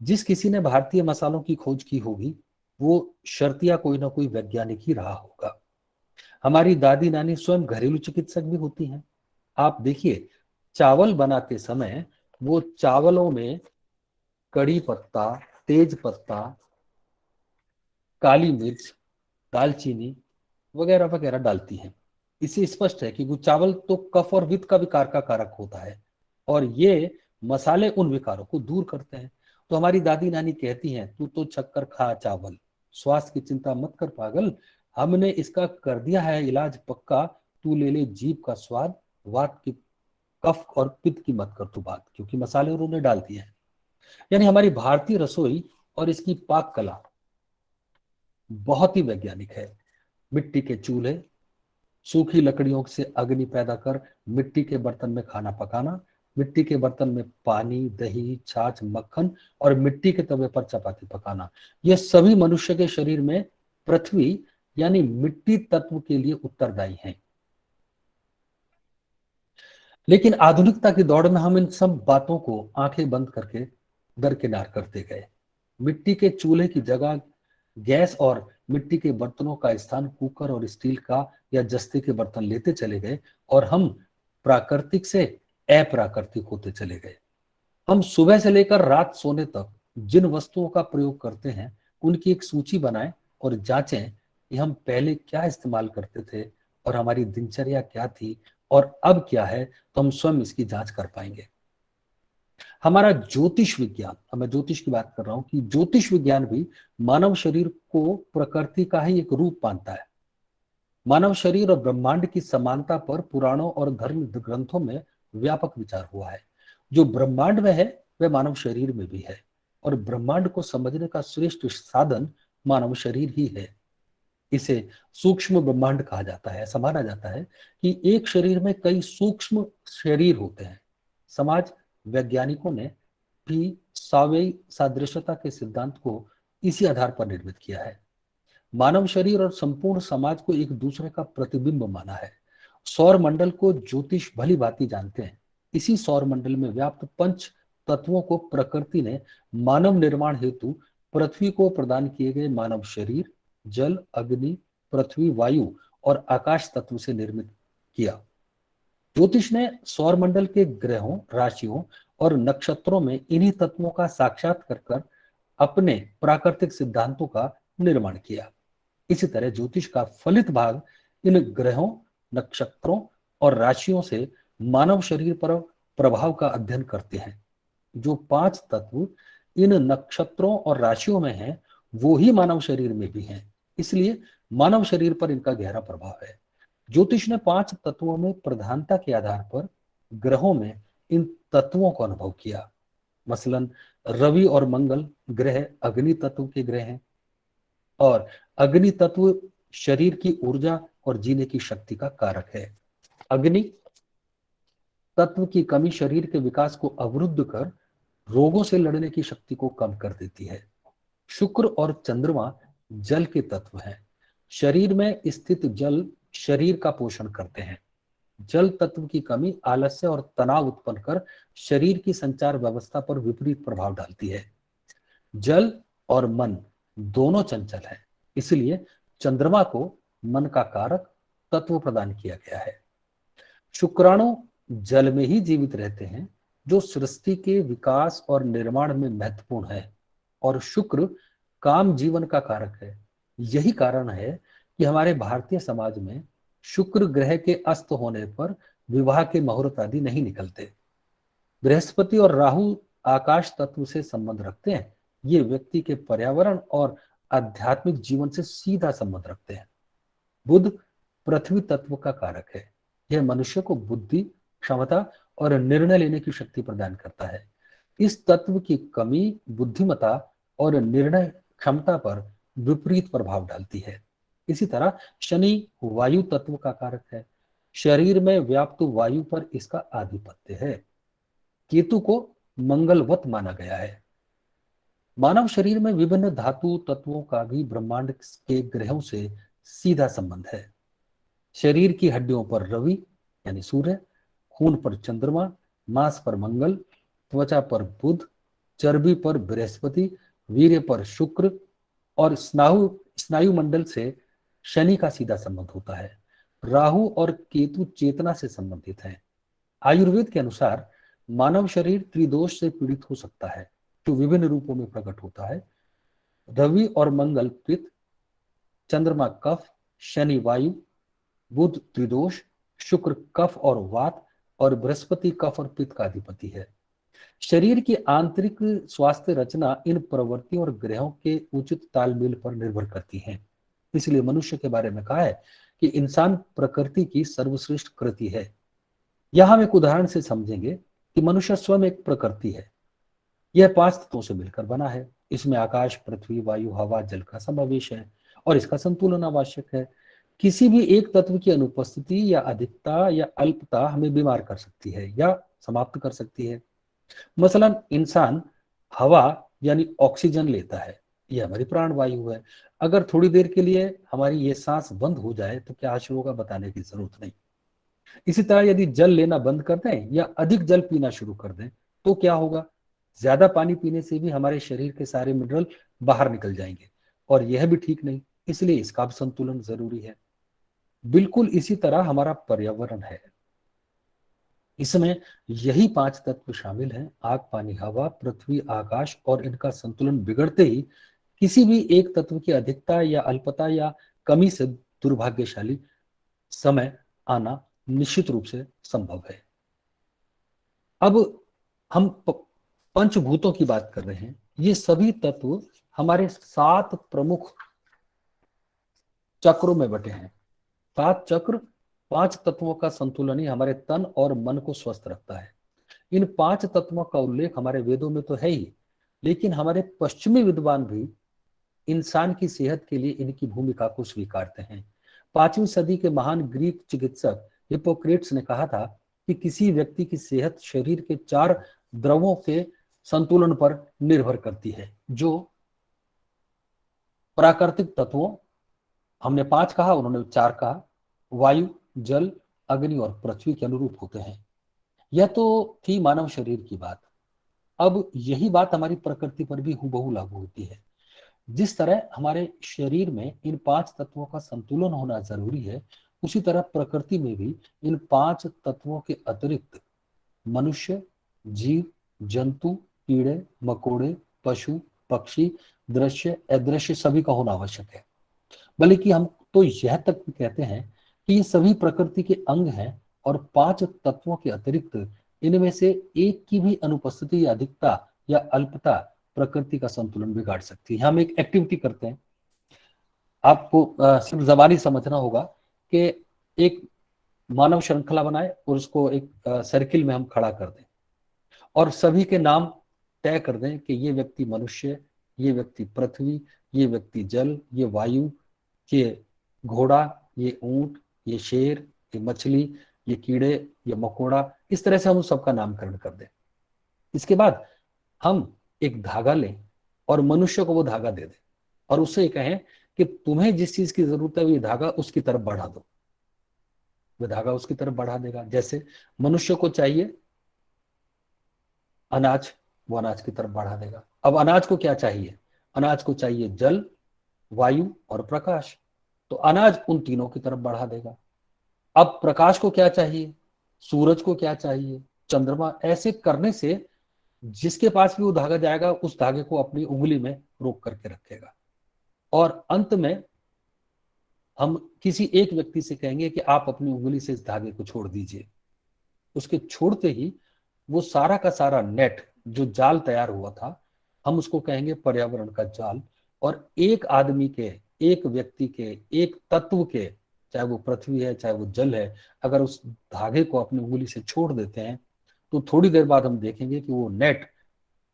जिस किसी ने भारतीय मसालों की खोज की होगी वो शर्तिया कोई ना कोई वैज्ञानिक ही रहा होगा। हमारी दादी नानी स्वयं घरेलू चिकित्सक भी होती हैं। आप देखिए, चावल बनाते समय वो चावलों में कड़ी पत्ता, तेज पत्ता, काली मिर्च, दालचीनी वगैरह वगैरह डालती हैं। इससे स्पष्ट है कि वो चावल तो कफ और वित्त का विकार का कारक होता है और ये मसाले उन विकारों को दूर करते हैं। तो हमारी दादी नानी कहती हैं, तू तो छक्कर खा चावल, स्वास्थ्य की चिंता मत कर पागल, हमने इसका कर दिया है इलाज पक्का, तू ले ले जीभ का स्वाद, वात की, कफ और पित्त की मत कर तू बात, क्योंकि मसाले उन्होंने डाल दिए हैं। यानी हमारी भारतीय रसोई और इसकी पाक कला बहुत ही वैज्ञानिक है। मिट्टी के चूल्हे, सूखी लकड़ियों से अग्नि पैदा कर मिट्टी के बर्तन में खाना पकाना, मिट्टी के बर्तन में पानी, दही, छाछ, मक्खन और मिट्टी के तवे पर चपाती पकाना, यह सभी मनुष्य के शरीर में पृथ्वी यानी मिट्टी तत्व के लिए उत्तरदायी हैं। लेकिन आधुनिकता की दौड़ में हम इन सब बातों को आंखें बंद करके दरकिनार करते गए। मिट्टी के चूल्हे की जगह गैस और मिट्टी के बर्तनों का स्थान कुकर और स्टील का या जस्ते के बर्तन लेते चले गए और हम प्राकृतिक से अप्राकृतिक होते चले गए। हम सुबह से लेकर रात सोने तक जिन वस्तुओं का प्रयोग करते हैं उनकी एक सूची बनाएं और जांचें कि हम पहले क्या इस्तेमाल करते थे और हमारी दिनचर्या क्या थी और अब क्या है, तो हम स्वयं इसकी जांच कर पाएंगे। हमारा ज्योतिष विज्ञान, मैं ज्योतिष की बात कर रहा हूं, कि ज्योतिष विज्ञान भी मानव शरीर को प्रकृति का ही एक रूप मानता है। मानव शरीर और ब्रह्मांड की समानता पर पुराणों और धर्म ग्रंथों में व्यापक विचार हुआ है। जो ब्रह्मांड में है वह मानव शरीर में भी है और ब्रह्मांड को समझने का श्रेष्ठ साधन मानव शरीर ही है। इसे सूक्ष्म ब्रह्मांड कहा जाता है। ऐसा माना जाता है कि एक शरीर में कई सूक्ष्म शरीर होते हैं। समाज वैज्ञानिकों ने भी सावयवी सादृश्यता के सिद्धांत को इसी आधार पर निर्मित किया है। मानव शरीर और संपूर्ण समाज को एक दूसरे का प्रतिबिंब माना है। सौर मंडल को ज्योतिष भली भांति जानते हैं। इसी सौर मंडल में व्याप्त 5 तत्वों को प्रकृति ने मानव निर्माण हेतु पृथ्वी को प्रदान किए गए मानव शरीर, जल, अग्नि, पृथ्वी, वायु और आकाश तत्व से निर्मित किया। ज्योतिष ने सौर मंडल के ग्रहों, राशियों और नक्षत्रों में इन्हीं तत्वों का साक्षात्कार कर अपने प्राकृतिक सिद्धांतों का निर्माण किया। इसी तरह ज्योतिष का फलित भाग इन ग्रहों, नक्षत्रों और राशियों से मानव शरीर पर प्रभाव का अध्ययन करते हैं। जो 5 तत्व इन नक्षत्रों और राशियों में हैं, वो ही मानव शरीर में भी हैं। इसलिए मानव शरीर पर इनका गहरा प्रभाव है। ज्योतिष ने 5 तत्वों में प्रधानता के आधार पर ग्रहों में इन तत्वों को अनुभव किया। मसलन रवि और मंगल ग्रह अग्नि तत्व के ग्रह हैं, और अग्नि तत्व शरीर की ऊर्जा और जीने की शक्ति का कारक है। अग्नि तत्व की कमी शरीर के विकास को अवरुद्ध कर रोगों से लड़ने की शक्ति को कम कर देती है। शुक्र और चंद्रमा जल के तत्व हैं। शरीर में स्थित जल शरीर का पोषण करते हैं। जल तत्व की कमी आलस्य और तनाव उत्पन्न कर शरीर की संचार व्यवस्था पर विपरीत प्रभाव डालती है। जल और मन दोनों चंचल हैं, इसलिए चंद्रमा को मन का कारक तत्व प्रदान किया गया है। शुक्राणु जल में ही जीवित रहते हैं, जो सृष्टि के विकास और निर्माण में महत्वपूर्ण है, और शुक्र काम जीवन का कारक है। यही कारण है कि हमारे भारतीय समाज में शुक्र ग्रह के अस्त होने पर विवाह के मुहूर्त आदि नहीं निकलते। बृहस्पति और राहु आकाश तत्व से संबंध रखते हैं। ये व्यक्ति के पर्यावरण और आध्यात्मिक जीवन से सीधा संबंध रखते हैं। बुध पृथ्वी तत्व का कारक है। यह मनुष्य को बुद्धि, क्षमता और निर्णय लेने की शक्ति प्रदान करता है। इस तत्व की कमी बुद्धिमत्ता और निर्णय क्षमता पर विपरीत प्रभाव डालती है। इसी तरह शनि वायु तत्व का कारक है। शरीर में व्याप्त वायु पर इसका आधिपत्य है। केतु को मंगलवत माना गया है। मानव शरीर में विभिन्न धातु तत्वों का भी ब्रह्मांड के ग्रहों से सीधा संबंध है। शरीर की हड्डियों पर रवि यानी सूर्य, खून पर चंद्रमा, मांस पर मंगल, त्वचा पर बुध, चर्बी पर बृहस्पति, वीर्य पर शुक्र और स्नायु मंडल से शनि का सीधा संबंध होता है। राहु और केतु चेतना से संबंधित हैं। आयुर्वेद के अनुसार मानव शरीर त्रिदोष से पीड़ित हो सकता है, जो विभिन्न रूपों में प्रकट होता है। रवि और मंगल पित्त, चंद्रमा कफ, शनि वायु, बुध त्रिदोष, शुक्र कफ और वात, और बृहस्पति कफ और पित्त का अधिपति है। शरीर की आंतरिक स्वास्थ्य रचना इन प्रवृत्तियों और ग्रहों के उचित तालमेल पर निर्भर करती है। इसलिए मनुष्य के बारे में कहा है कि इंसान प्रकृति की सर्वश्रेष्ठ कृति है। यहां हम एक उदाहरण से समझेंगे कि मनुष्य स्वयं एक प्रकृति है। यह 5 तत्वों से मिलकर बना है। इसमें आकाश, पृथ्वी, वायु, हवा, जल का समावेश है, और इसका संतुलन आवश्यक है। किसी भी एक तत्व की अनुपस्थिति या अधिकता या अल्पता हमें बीमार कर सकती है या समाप्त कर सकती है। मसलन इंसान हवा यानी ऑक्सीजन लेता है, यह हमारी प्राण वायु है। अगर थोड़ी देर के लिए हमारी ये सांस बंद हो जाए तो क्या आश्चर्य होगा, बताने की जरूरत नहीं। इसी तरह यदि जल लेना बंद कर दें या अधिक जल पीना शुरू कर दें तो क्या होगा? ज्यादा पानी पीने से भी हमारे शरीर के सारे मिनरल बाहर निकल जाएंगे, और यह भी ठीक नहीं। इसलिए इसका भी संतुलन जरूरी है। बिल्कुल इसी तरह हमारा पर्यावरण है। इसमें यही 5 तत्व शामिल हैं: आग, पानी, हवा, पृथ्वी, आकाश, और इनका संतुलन बिगड़ते ही किसी भी एक तत्व की अधिकता या अल्पता या कमी से दुर्भाग्यशाली समय आना निश्चित रूप से संभव है। अब हम पंचभूतों की बात कर रहे हैं। ये सभी तत्व हमारे 7 प्रमुख चक्रों में बटे हैं। 7 चक्र 5 तत्वों का संतुलन ही हमारे तन और मन को स्वस्थ रखता है। इन 5 तत्वों का उल्लेख हमारे वेदों में तो है ही, लेकिन हमारे पश्चिमी विद्वान भी इंसान की सेहत के लिए इनकी भूमिका को स्वीकारते हैं। 5वीं सदी के महान ग्रीक चिकित्सक हिप्पोक्रेट्स ने कहा था कि किसी व्यक्ति की सेहत शरीर के 4 द्रवों के संतुलन पर निर्भर करती है, जो प्राकृतिक तत्वों, हमने 5 कहा, उन्होंने 4 कहा, वायु, जल, अग्नि और पृथ्वी के अनुरूप होते हैं। यह तो थी मानव शरीर की बात। अब यही बात हमारी प्रकृति पर भी हूबहू लागू होती है। जिस तरह हमारे शरीर में इन 5 तत्वों का संतुलन होना जरूरी है, उसी तरह प्रकृति में भी इन 5 तत्वों के अतिरिक्त मनुष्य, जीव, जंतु, कीड़े मकोड़े, पशु, पक्षी, दृश्य, अदृश्य सभी का होना आवश्यक है। बल्कि हम तो यह तक भी कहते हैं कि ये सभी प्रकृति के अंग हैं, और 5 तत्वों के अतिरिक्त इनमें से एक की भी अनुपस्थिति या अधिकता या अल्पता प्रकृति का संतुलन बिगाड़ सकती है। हम एक एक्टिविटी करते हैं, आपको सिर्फ जबानी समझना होगा कि एक मानव श्रृंखला बनाए और उसको एक सर्किल में हम खड़ा कर दें, और सभी के नाम तय कर दें कि ये व्यक्ति मनुष्य, ये व्यक्ति पृथ्वी, ये व्यक्ति जल, ये वायु, ये घोड़ा, ये ऊंट, ये शेर, ये मछली, ये कीड़े, ये मकोड़ा, इस तरह से हम उस सबका नामकरण कर दें। इसके बाद हम एक धागा लें और मनुष्य को वो धागा दे दें और उससे कहें कि तुम्हें जिस चीज की जरूरत है वो ये धागा उसकी तरफ बढ़ा दो। वो धागा उसकी तरफ बढ़ा देगा। जैसे मनुष्य को चाहिए अनाज, वो अनाज की तरफ बढ़ा देगा। अब अनाज को क्या चाहिए? अनाज को चाहिए जल, वायु और प्रकाश, तो अनाज उन तीनों की तरफ बढ़ा देगा। अब प्रकाश को क्या चाहिए? सूरज को क्या चाहिए? चंद्रमा। ऐसे करने से जिसके पास भी वो धागा जाएगा उस धागे को अपनी उंगली में रोक करके रखेगा। और अंत में हम किसी एक व्यक्ति से कहेंगे कि आप अपनी उंगली से इस धागे को छोड़ दीजिए। उसके छोड़ते ही वो सारा का सारा नेट, जो जाल तैयार हुआ था, हम उसको कहेंगे पर्यावरण का जाल। और एक आदमी के, एक व्यक्ति के, एक तत्व के, चाहे वो पृथ्वी है चाहे वो जल है, अगर उस धागे को अपनी उंगली से छोड़ देते हैं तो थोड़ी देर बाद हम देखेंगे कि वो नेट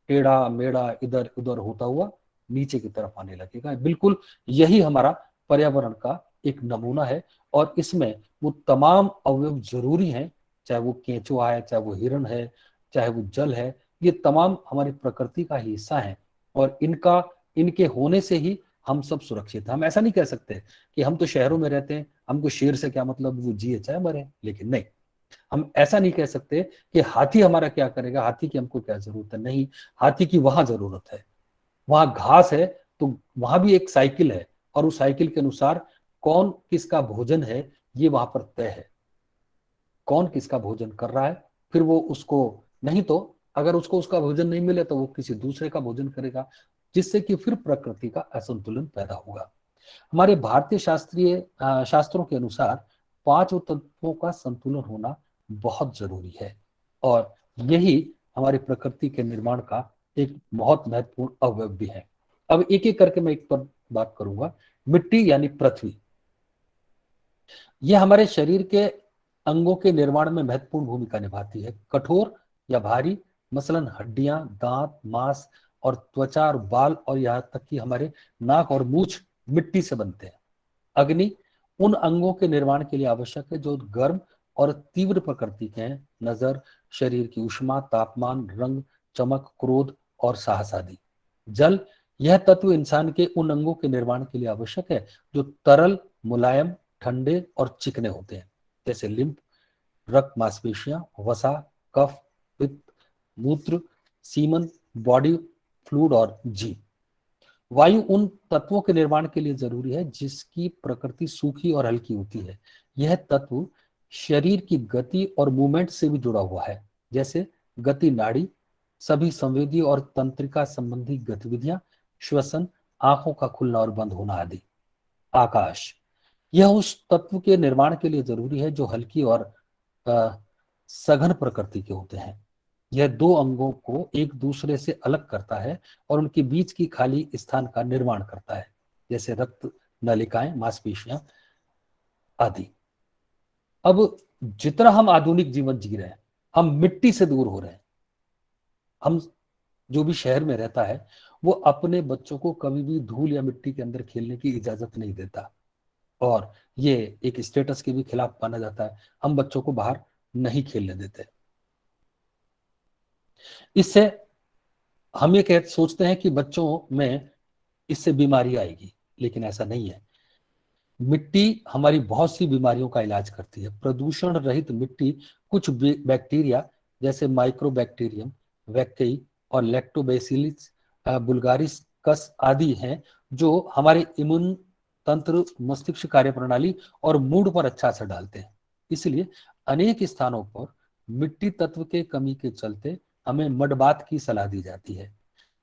टेढ़ा मेढ़ा इधर उधर होता हुआ नीचे की तरफ आने लगेगा। बिल्कुल यही हमारा पर्यावरण का एक नमूना है और इसमें वो तमाम अवयव जरूरी हैं, चाहे वो केंचुआ है, चाहे वो हिरण है, चाहे वो जल है, ये तमाम हमारी प्रकृति का ही हिस्सा है और इनके होने से ही हम सब सुरक्षित हैं। हम ऐसा नहीं कह सकते कि हम तो शहरों में रहते हैं, हमको शेर से क्या मतलब, वो जिए चाहे मरे, लेकिन नहीं, हम ऐसा नहीं कह सकते कि हाथी हमारा क्या करेगा, हाथी की हमको क्या जरूरत है। नहीं, हाथी की वहां जरूरत है, वहां घास है तो वहां भी एक साइकिल है और उस साइकिल के अनुसार कौन किसका भोजन है ये वहां पर तय है। कौन किसका भोजन कर रहा है, फिर वो उसको, नहीं तो अगर उसको उसका भोजन नहीं मिले तो वो किसी दूसरे का भोजन करेगा, जिससे कि फिर प्रकृति का असंतुलन पैदा होगा। हमारे भारतीय शास्त्रों के अनुसार 5 तत्वों का संतुलन होना बहुत जरूरी है और यही हमारी प्रकृति के निर्माण का एक बहुत महत्वपूर्ण अवयव भी है। अब एक एक करके मैं एक पर बात करूंगा। मिट्टी यानी पृथ्वी, यह हमारे शरीर के अंगों के निर्माण में महत्वपूर्ण भूमिका निभाती है। कठोर या भारी, मसलन हड्डियां, दांत, मांस और त्वचा और बाल और यहाँ तक कि हमारे नाक और मूछ मिट्टी से बनते हैं। अग्नि उन अंगों के निर्माण के लिए आवश्यक है जो गर्म और तीव्र प्रकृति के हैं, नजर, शरीर की ऊष्मा, तापमान, रंग, चमक, क्रोध और साहस आदि। जल, यह तत्व इंसान के उन अंगों के निर्माण के लिए आवश्यक है जो तरल, मुलायम, ठंडे और चिकने होते हैं, जैसे लिम्फ, रक्त, मांसपेशियां, वसा, कफ, पित्त, मूत्र, सीमन, बॉडी फ्लूइड और जीभ। वायु उन तत्वों के निर्माण के लिए जरूरी है जिसकी प्रकृति सूखी और हल्की होती है। यह तत्व शरीर की गति और मूवमेंट से भी जुड़ा हुआ है, जैसे गति नाड़ी, सभी संवेदी और तंत्रिका संबंधी गतिविधियां, श्वसन, आंखों का खुलना और बंद होना आदि। आकाश, यह उस तत्व के निर्माण के लिए जरूरी है जो हल्की और सघन प्रकृति के होते हैं। यह 2 अंगों को एक दूसरे से अलग करता है और उनके बीच की खाली स्थान का निर्माण करता है, जैसे रक्त नलिकाएं, मांसपेशियां आदि। अब जितना हम आधुनिक जीवन जी रहे हैं, हम मिट्टी से दूर हो रहे हैं। हम जो भी शहर में रहता है वो अपने बच्चों को कभी भी धूल या मिट्टी के अंदर खेलने की इजाजत नहीं देता और ये एक स्टेटस के भी खिलाफ माना जाता है। हम बच्चों को बाहर नहीं खेलने देते। इससे हम ये सोचते हैं कि बच्चों में इससे बीमारी आएगी, लेकिन ऐसा नहीं है। मिट्टी हमारी बहुत सी बीमारियों का इलाज करती है। प्रदूषण रहित मिट्टी कुछ बैक्टीरिया जैसे माइक्रोबैक्टीरियम, वैक्यूई और लैक्टोबैसिलस बुल्गारिकस आदि हैं जो हमारे इम्यून तंत्र, मस्तिष्क कार्यप्रणाली और मूड पर अच्छा असर डालते हैं। इसलिए अनेक स्थानों पर मिट्टी तत्व के कमी के चलते हमें मडबात की सलाह दी जाती है।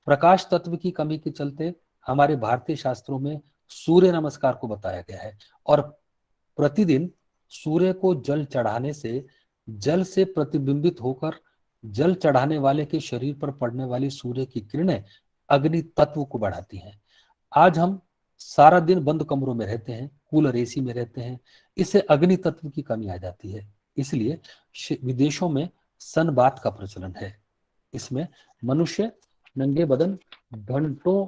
प्रकाश तत्व की कमी के चलते हमारे भारतीय शास्त्रों में सूर्य नमस्कार को बताया गया है और प्रतिदिन सूर्य को जल चढ़ाने से जल से प्रतिबिंबित होकर जल चढ़ाने वाले के शरीर पर पड़ने वाली सूर्य की किरणें अग्नि तत्व को बढ़ाती हैं। आज हम सारा दिन बंद कमरों में रहते हैं, कूलर एसी में रहते हैं, इससे अग्नि तत्व की कमी आ जाती है। इसलिए विदेशों में सनबाथ का प्रचलन है। इसमें मनुष्य नंगे बदन घंटों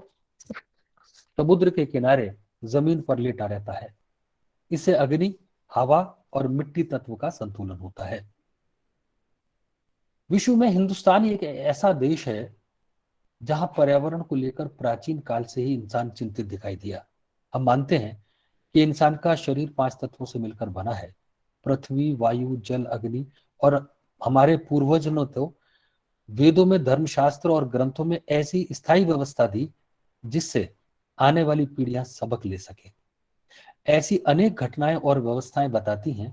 समुद्र के किनारे जमीन पर लेटा रहता है। इससे अग्नि, हवा और मिट्टी तत्व का संतुलन होता है। विश्व में हिंदुस्तान एक ऐसा देश है जहां पर्यावरण को लेकर प्राचीन काल से ही इंसान चिंतित दिखाई दिया। हम मानते हैं कि इंसान का शरीर 5 तत्वों से मिलकर बना है: पृथ्वी, वायु, जल, अग्नि। और हमारे पूर्वजों ने तो वेदों में, धर्मशास्त्र और ग्रंथों में ऐसी स्थायी व्यवस्था दी जिससे आने वाली पीढ़ियां सबक ले सके। ऐसी अनेक घटनाएं और व्यवस्थाएं बताती हैं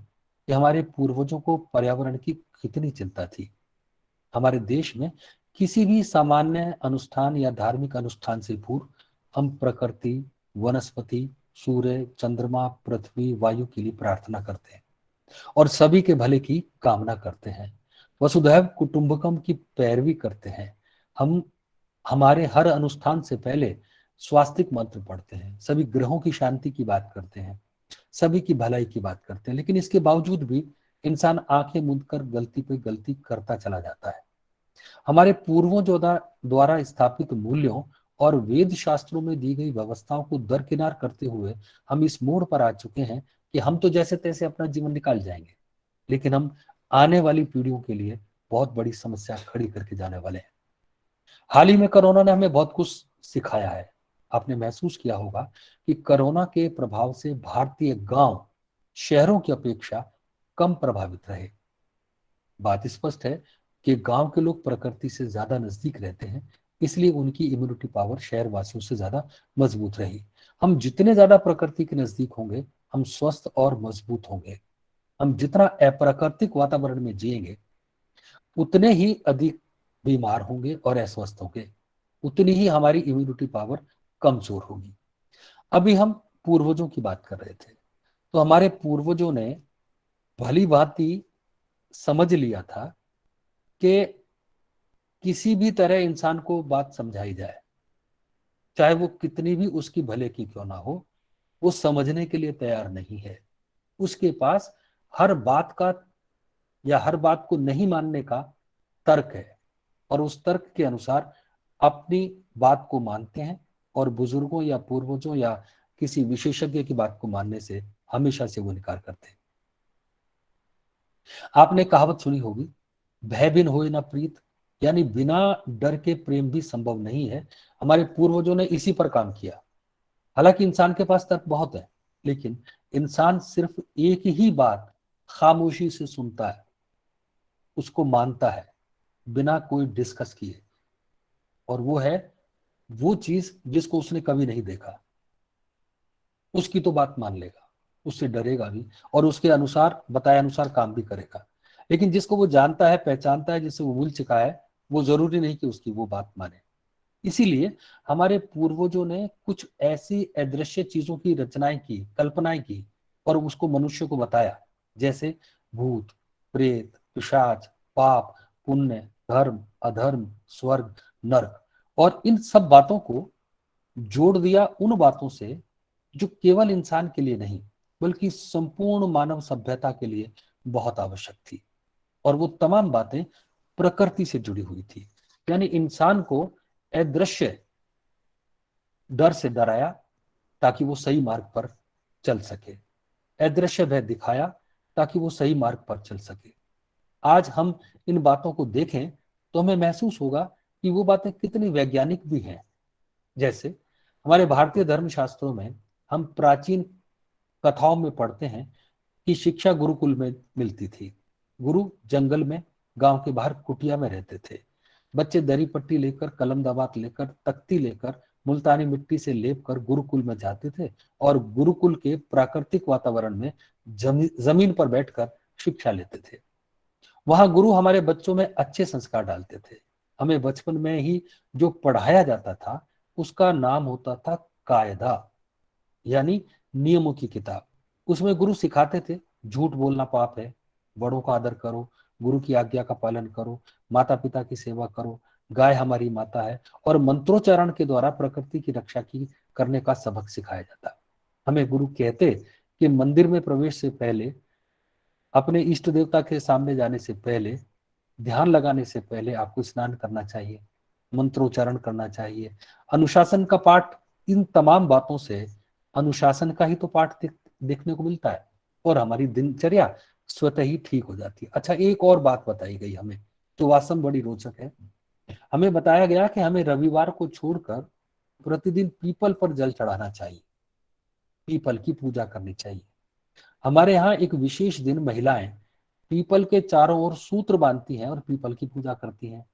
कि हमारे पूर्वजों को पर्यावरण की कितनी चिंता थी। हमारे देश में किसी भी सामान्य अनुष्ठान या धार्मिक अनुष्ठान से पूर्व हम प्रकृति, वनस्पति, सूर्य, चंद्रमा, पृथ्वी, वायु के लिए प्रार्थना करते हैं और सभी के भले की कामना करते हैं। वसुधैव कुटुंबकम की पैरवी करते हैं। हम हमारे हर अनुष्ठान से पहले स्वास्तिक मंत्र पढ़ते हैं, सभी ग्रहों की शांति की बात करते हैं, सभी की भलाई की बात करते हैं। लेकिन इसके बावजूद भी इंसान आंखें मूंद कर गलती पे गलती करता चला जाता है। हमारे पूर्वजों द्वारा स्थापित मूल्यों और वेद शास्त्रों में दी गई व्यवस्थाओं को दरकिनार करते हुए हम इस मोड़ पर आ चुके हैं कि हम तो जैसे तैसे अपना जीवन निकाल जाएंगे, लेकिन हम आने वाली पीढ़ियों के लिए बहुत बड़ी समस्या खड़ी करके जाने वाले हैं। हाल ही में कोरोना ने हमें बहुत कुछ सिखाया है। आपने महसूस किया होगा कि कोरोना के प्रभाव से भारतीय गांव शहरों की अपेक्षा कम प्रभावित रहे। बात स्पष्ट है कि गांव के लोग प्रकृति से ज्यादा नजदीक रहते हैं, इसलिए उनकी इम्यूनिटी पावर शहर वासियों से ज्यादा मजबूत रही। हम जितने ज्यादा प्रकृति के नजदीक होंगे, हम स्वस्थ और मजबूत होंगे। हम जितना अप्राकृतिक वातावरण में जिएंगे, उतने ही अधिक बीमार होंगे और अस्वस्थ होंगे, उतनी ही हमारी इम्यूनिटी पावर कमजोर होगी। अभी हम पूर्वजों की बात कर रहे थे, तो हमारे पूर्वजों ने भली भांति समझ लिया था कि किसी भी तरह इंसान को बात समझाई जाए, चाहे वो कितनी भी उसकी भले की क्यों ना हो, वो समझने के लिए तैयार नहीं है। उसके पास हर बात का या हर बात को नहीं मानने का तर्क है और उस तर्क के अनुसार अपनी बात को मानते हैं और बुजुर्गों या पूर्वजों या किसी विशेषज्ञ की बात को मानने से हमेशा से वो इनकार करते हैं। आपने कहावत सुनी होगी, भय बिन होए ना प्रीत, यानी बिना डर के प्रेम भी संभव नहीं है। हमारे पूर्वजों ने इसी पर काम किया। हालांकि इंसान के पास तर्क बहुत है, लेकिन इंसान सिर्फ एक ही बात खामोशी से सुनता है, उसको मानता है बिना कोई डिस्कस किए, और वो है वो चीज जिसको उसने कभी नहीं देखा। उसकी तो बात मान लेगा, उससे डरेगा भी और उसके अनुसार, बताए अनुसार काम भी करेगा। लेकिन जिसको वो जानता है, पहचानता है, जिससे वो भूल चुका है, वो जरूरी नहीं कि उसकी वो बात माने। इसीलिए हमारे पूर्वजों ने कुछ ऐसी अदृश्य चीजों की रचनाएं की, कल्पनाएं की और उसको मनुष्य को बताया, जैसे भूत, प्रेत, पिशाच, पाप, पुण्य, धर्म, अधर्म, स्वर्ग, नरक। और इन सब बातों को जोड़ दिया उन बातों से जो केवल इंसान के लिए नहीं बल्कि संपूर्ण मानव सभ्यता के लिए बहुत आवश्यक थी। और वो तमाम बातें प्रकृति से जुड़ी हुई थी। यानी इंसान को अदृश्य डर से डराया ताकि वो सही मार्ग पर चल सके, अदृश्य भय दिखाया ताकि वो सही मार्ग पर चल सके। आज हम इन बातों को देखें तो हमें महसूस होगा कि वो बातें कितनी वैज्ञानिक भी हैं। जैसे हमारे भारतीय धर्मशास्त्रों में हम प्राचीन कथाओं में पढ़ते हैं कि शिक्षा गुरुकुल में मिलती थी। गुरु जंगल में, गांव के बाहर कुटिया में रहते थे। बच्चे दरी पट्टी लेकर, कलम दवात लेकर, तख्ती लेकर, मुल्तानी मिट्टी से लेप कर गुरुकुल में जाते थे और गुरुकुल के प्राकृतिक वातावरण में जमीन पर बैठकर शिक्षा लेते थे। वहां गुरु हमारे बच्चों में अच्छे संस्कार डालते थे। हमें बचपन में ही जो पढ़ाया जाता था उसका नाम होता था कायदा, यानी नियमों की किताब। उसमें गुरु सिखाते थे झूठ बोलना पाप है, बड़ों का आदर करो, गुरु की आज्ञा का पालन करो, माता पिता की सेवा करो, गाय हमारी माता है, और मंत्रोच्चारण के द्वारा प्रकृति की रक्षा की करने का सबक सिखाया जाता। हमें गुरु कहते कि मंदिर में प्रवेश से पहले, अपने इष्ट देवता के सामने जाने से पहले, ध्यान लगाने से पहले आपको स्नान करना चाहिए। मंत्रोच्चारण करना चाहिए। अनुशासन का पाठ, इन तमाम बातों से अनुशासन का ही तो पाठ देखने को मिलता है और हमारी दिनचर्या स्वतः ही ठीक हो जाती है। अच्छा, एक और बात बताई गई हमें तो वास्तव में बड़ी रोचक है। हमें बताया गया कि हमें रविवार को छोड़कर प्रतिदिन पीपल पर जल चढ़ाना चाहिए, पीपल की पूजा करनी चाहिए। हमारे यहाँ एक विशेष दिन महिलाएं पीपल के चारों ओर सूत्र बांधती हैं और पीपल की पूजा करती हैं।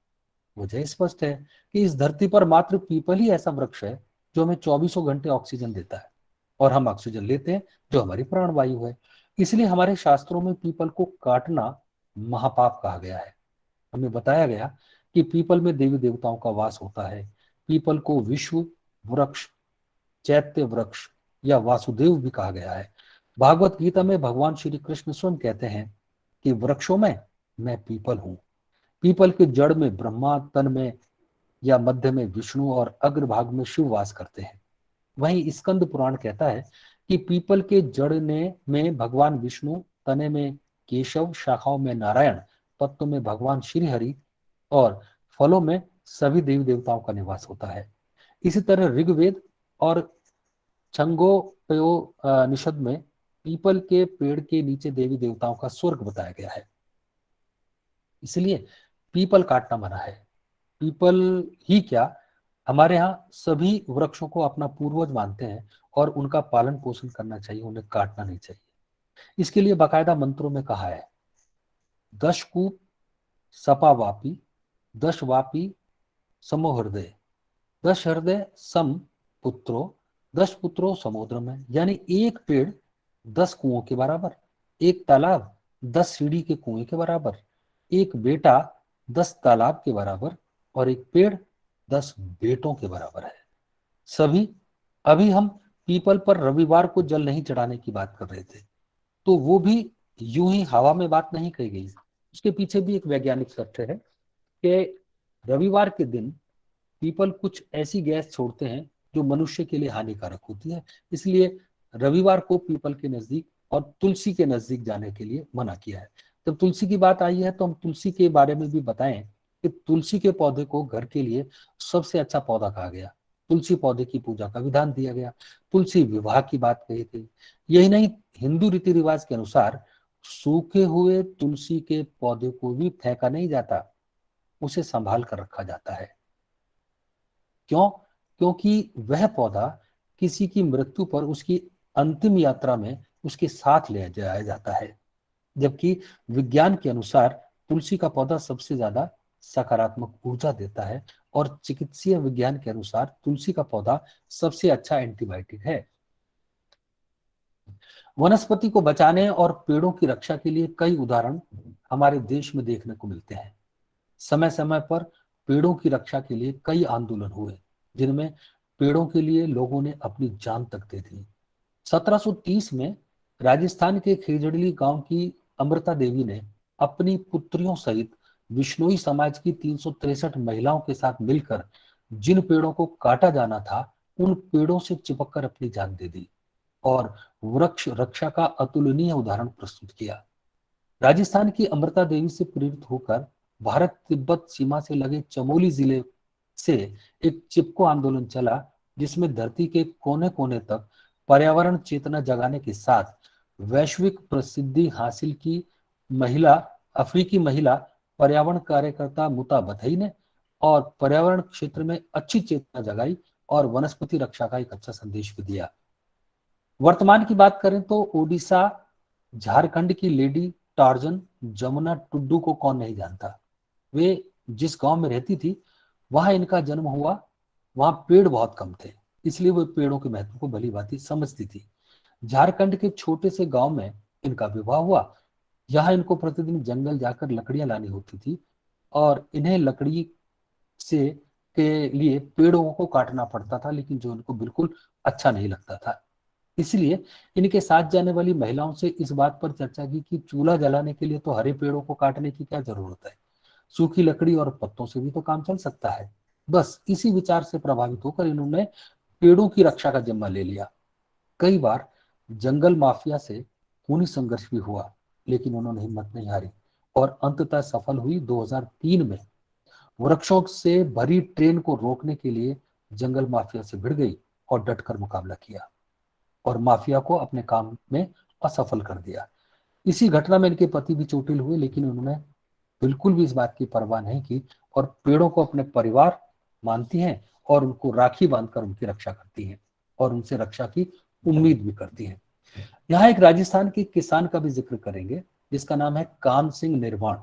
मुझे स्पष्ट है कि इस धरती पर मात्र पीपल ही ऐसा वृक्ष है जो हमें 24 घंटे ऑक्सीजन देता है और हम ऑक्सीजन लेते हैं जो हमारी प्राणवायु है। इसलिए हमारे शास्त्रों में पीपल को काटना महापाप कहा गया है। हमें बताया गया कि पीपल में देवी देवताओं का वास होता है। पीपल को विश्व वृक्ष, चैत्य वृक्ष या वासुदेव भी कहा गया है। भागवत गीता में भगवान श्री कृष्ण स्वयं कहते हैं कि वृक्षों में मैं पीपल हूं। पीपल के जड़ में ब्रह्मा, तन में या मध्य में विष्णु और अग्रभाग में शिव वास करते हैं। वहीं स्कंद पुराण कहता है कि पीपल के जड़ में भगवान विष्णु, तने में केशव, शाखाओं में नारायण, पत्तों में भगवान श्री हरि और फलों में सभी देवी देवताओं का निवास होता है। इसी तरह ऋग्वेद और छंगोपनिषद में पीपल के पेड़ के नीचे देवी देवताओं का स्वर्ग बताया गया है। इसलिए पीपल काटना मना है। पीपल ही क्या, हमारे यहाँ सभी वृक्षों को अपना पूर्वज मानते हैं और उनका पालन पोषण करना चाहिए, उन्हें काटना नहीं चाहिए। इसके लिए बाकायदा मंत्रों में कहा है, दशकूप सपावापी, दश वापी समोहृदय, दश हृदय सम पुत्रो, 10 पुत्रों समुद्र में। यानी एक पेड़ 10 कुओं के बराबर, एक तालाब 10 सीढ़ी के कुएं के बराबर, एक बेटा 10 तालाब के बराबर और एक पेड़ 10 बेटों के बराबर है। सभी अभी हम पीपल पर रविवार को जल नहीं चढ़ाने की बात कर रहे थे, तो वो भी यूं ही हवा में बात नहीं कही गई। उसके पीछे भी एक वैज्ञानिक तथ्य है कि रविवार के दिन पीपल कुछ ऐसी गैस छोड़ते हैं जो मनुष्य के लिए हानिकारक होती है। इसलिए रविवार को पीपल के नजदीक और तुलसी के नजदीक जाने के लिए मना किया है। जब तुलसी की बात आई है तो हम तुलसी के बारे में भी बताएं कि तुलसी के पौधे को घर के लिए सबसे अच्छा पौधा कहा गया। तुलसी पौधे की पूजा का विधान दिया गया। तुलसी विवाह की बात कही गई। यही नहीं, हिंदू रीति रिवाज के अनुसार सूखे हुए तुलसी के पौधे को भी फेंका नहीं जाता, उसे संभाल कर रखा जाता है। क्यों? क्योंकि वह पौधा किसी की मृत्यु पर उसकी अंतिम यात्रा में उसके साथ ले जाया जाता है। जबकि विज्ञान के अनुसार तुलसी का पौधा सबसे ज्यादा सकारात्मक ऊर्जा देता है और चिकित्सीय विज्ञान के अनुसार तुलसी का पौधा सबसे अच्छा एंटीबायोटिक है। वनस्पति को बचाने और पेड़ों की रक्षा के लिए कई उदाहरण हमारे देश में देखने को मिलते हैं। समय समय पर पेड़ों की रक्षा के लिए कई आंदोलन हुए, जिनमें पेड़ों के लिए लोगों ने अपनी जान तक दे दी। 1730 में राजस्थान के खेजड़ली गांव की अमृता देवी ने अपनी पुत्रियों सहित विश्नोई समाज की 363 महिलाओं के साथ मिलकर जिन पेड़ों को काटा जाना था, उन पेड़ों से चिपककर अपनी जान दे दी और वृक्ष रक्षा का अतुलनीय उदाहरण प्रस्तुत किया। राजस्थान की अमृता देवी से प्रेरित होकर भारत तिब्बत सीमा से लगे चमोली जिले से एक चिपको आंदोलन चला, जिसमें धरती के कोने कोने तक पर्यावरण चेतना जगाने के साथ वैश्विक प्रसिद्धि हासिल की अफ्रीकी महिला पर्यावरण कार्यकर्ता मुता बथई ने और पर्यावरण क्षेत्र में अच्छी चेतना जगाई और वनस्पति रक्षा का एक अच्छा संदेश भी दिया। वर्तमान की बात करें तो ओडिशा, झारखंड की लेडी टार्जन जमुना टुड्डू को कौन नहीं जानता। वे जिस गांव में रहती थी वहां इनका जन्म हुआ, वहां पेड़ बहुत कम थे, इसलिए वो पेड़ों के महत्व को भली भांति समझती थी। झारखंड के छोटे से गांव में इनका विवाह हुआ। यहाँ इनको प्रतिदिन जंगल जाकर लकड़ियां लानी होती थी और इन्हें लकड़ी से के लिए पेड़ों को काटना पड़ता था, लेकिन जो इनको बिल्कुल अच्छा नहीं लगता था। इसलिए इनके साथ जाने वाली महिलाओं से इस बात पर चर्चा की कि चूल्हा जलाने के लिए तो हरे पेड़ों को काटने की क्या जरूरत है, सूखी लकड़ी और पत्तों से भी तो काम चल सकता है। बस इसी विचार से प्रभावित होकर इन्होंने पेड़ों की रक्षा का जिम्मा ले लिया। कई बार जंगल माफिया से खूनी संघर्ष भी हुआ, लेकिन उन्होंने हिम्मत नहीं हारी और अंततः सफल हुई। 2003 में वृक्षों से भरी ट्रेन को रोकने के लिए जंगल माफिया से भिड़ गई और डटकर मुकाबला किया और माफिया को अपने काम में असफल कर दिया। इसी घटना में इनके पति भी चोटिल हुए, लेकिन उन्होंने बिल्कुल भी इस बात की परवाह नहीं की और पेड़ों को अपने परिवार मानती हैं और उनको राखी बांधकर उनकी रक्षा करती हैं और उनसे रक्षा की उम्मीद भी करती हैं। यहाँ एक राजस्थान के किसान का भी जिक्र करेंगे जिसका नाम है कान सिंह निर्वाण।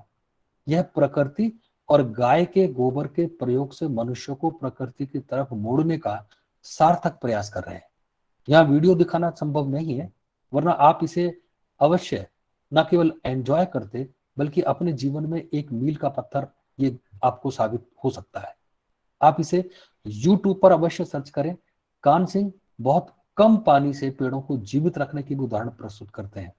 यह प्रकृति और गाय के गोबर के प्रयोग से मनुष्य को प्रकृति की तरफ मोड़ने का सार्थक प्रयास कर रहे हैं। यहाँ वीडियो दिखाना संभव नहीं है, वरना आप इसे अवश्य न केवल एंजॉय करते बल्कि अपने जीवन में एक मील का पत्थर ये आपको साबित हो सकता है। आप इसे YouTube पर अवश्य सर्च करें। कान सिंह बहुत कम पानी से पेड़ों को जीवित रखने की भी उदाहरण प्रस्तुत करते हैं।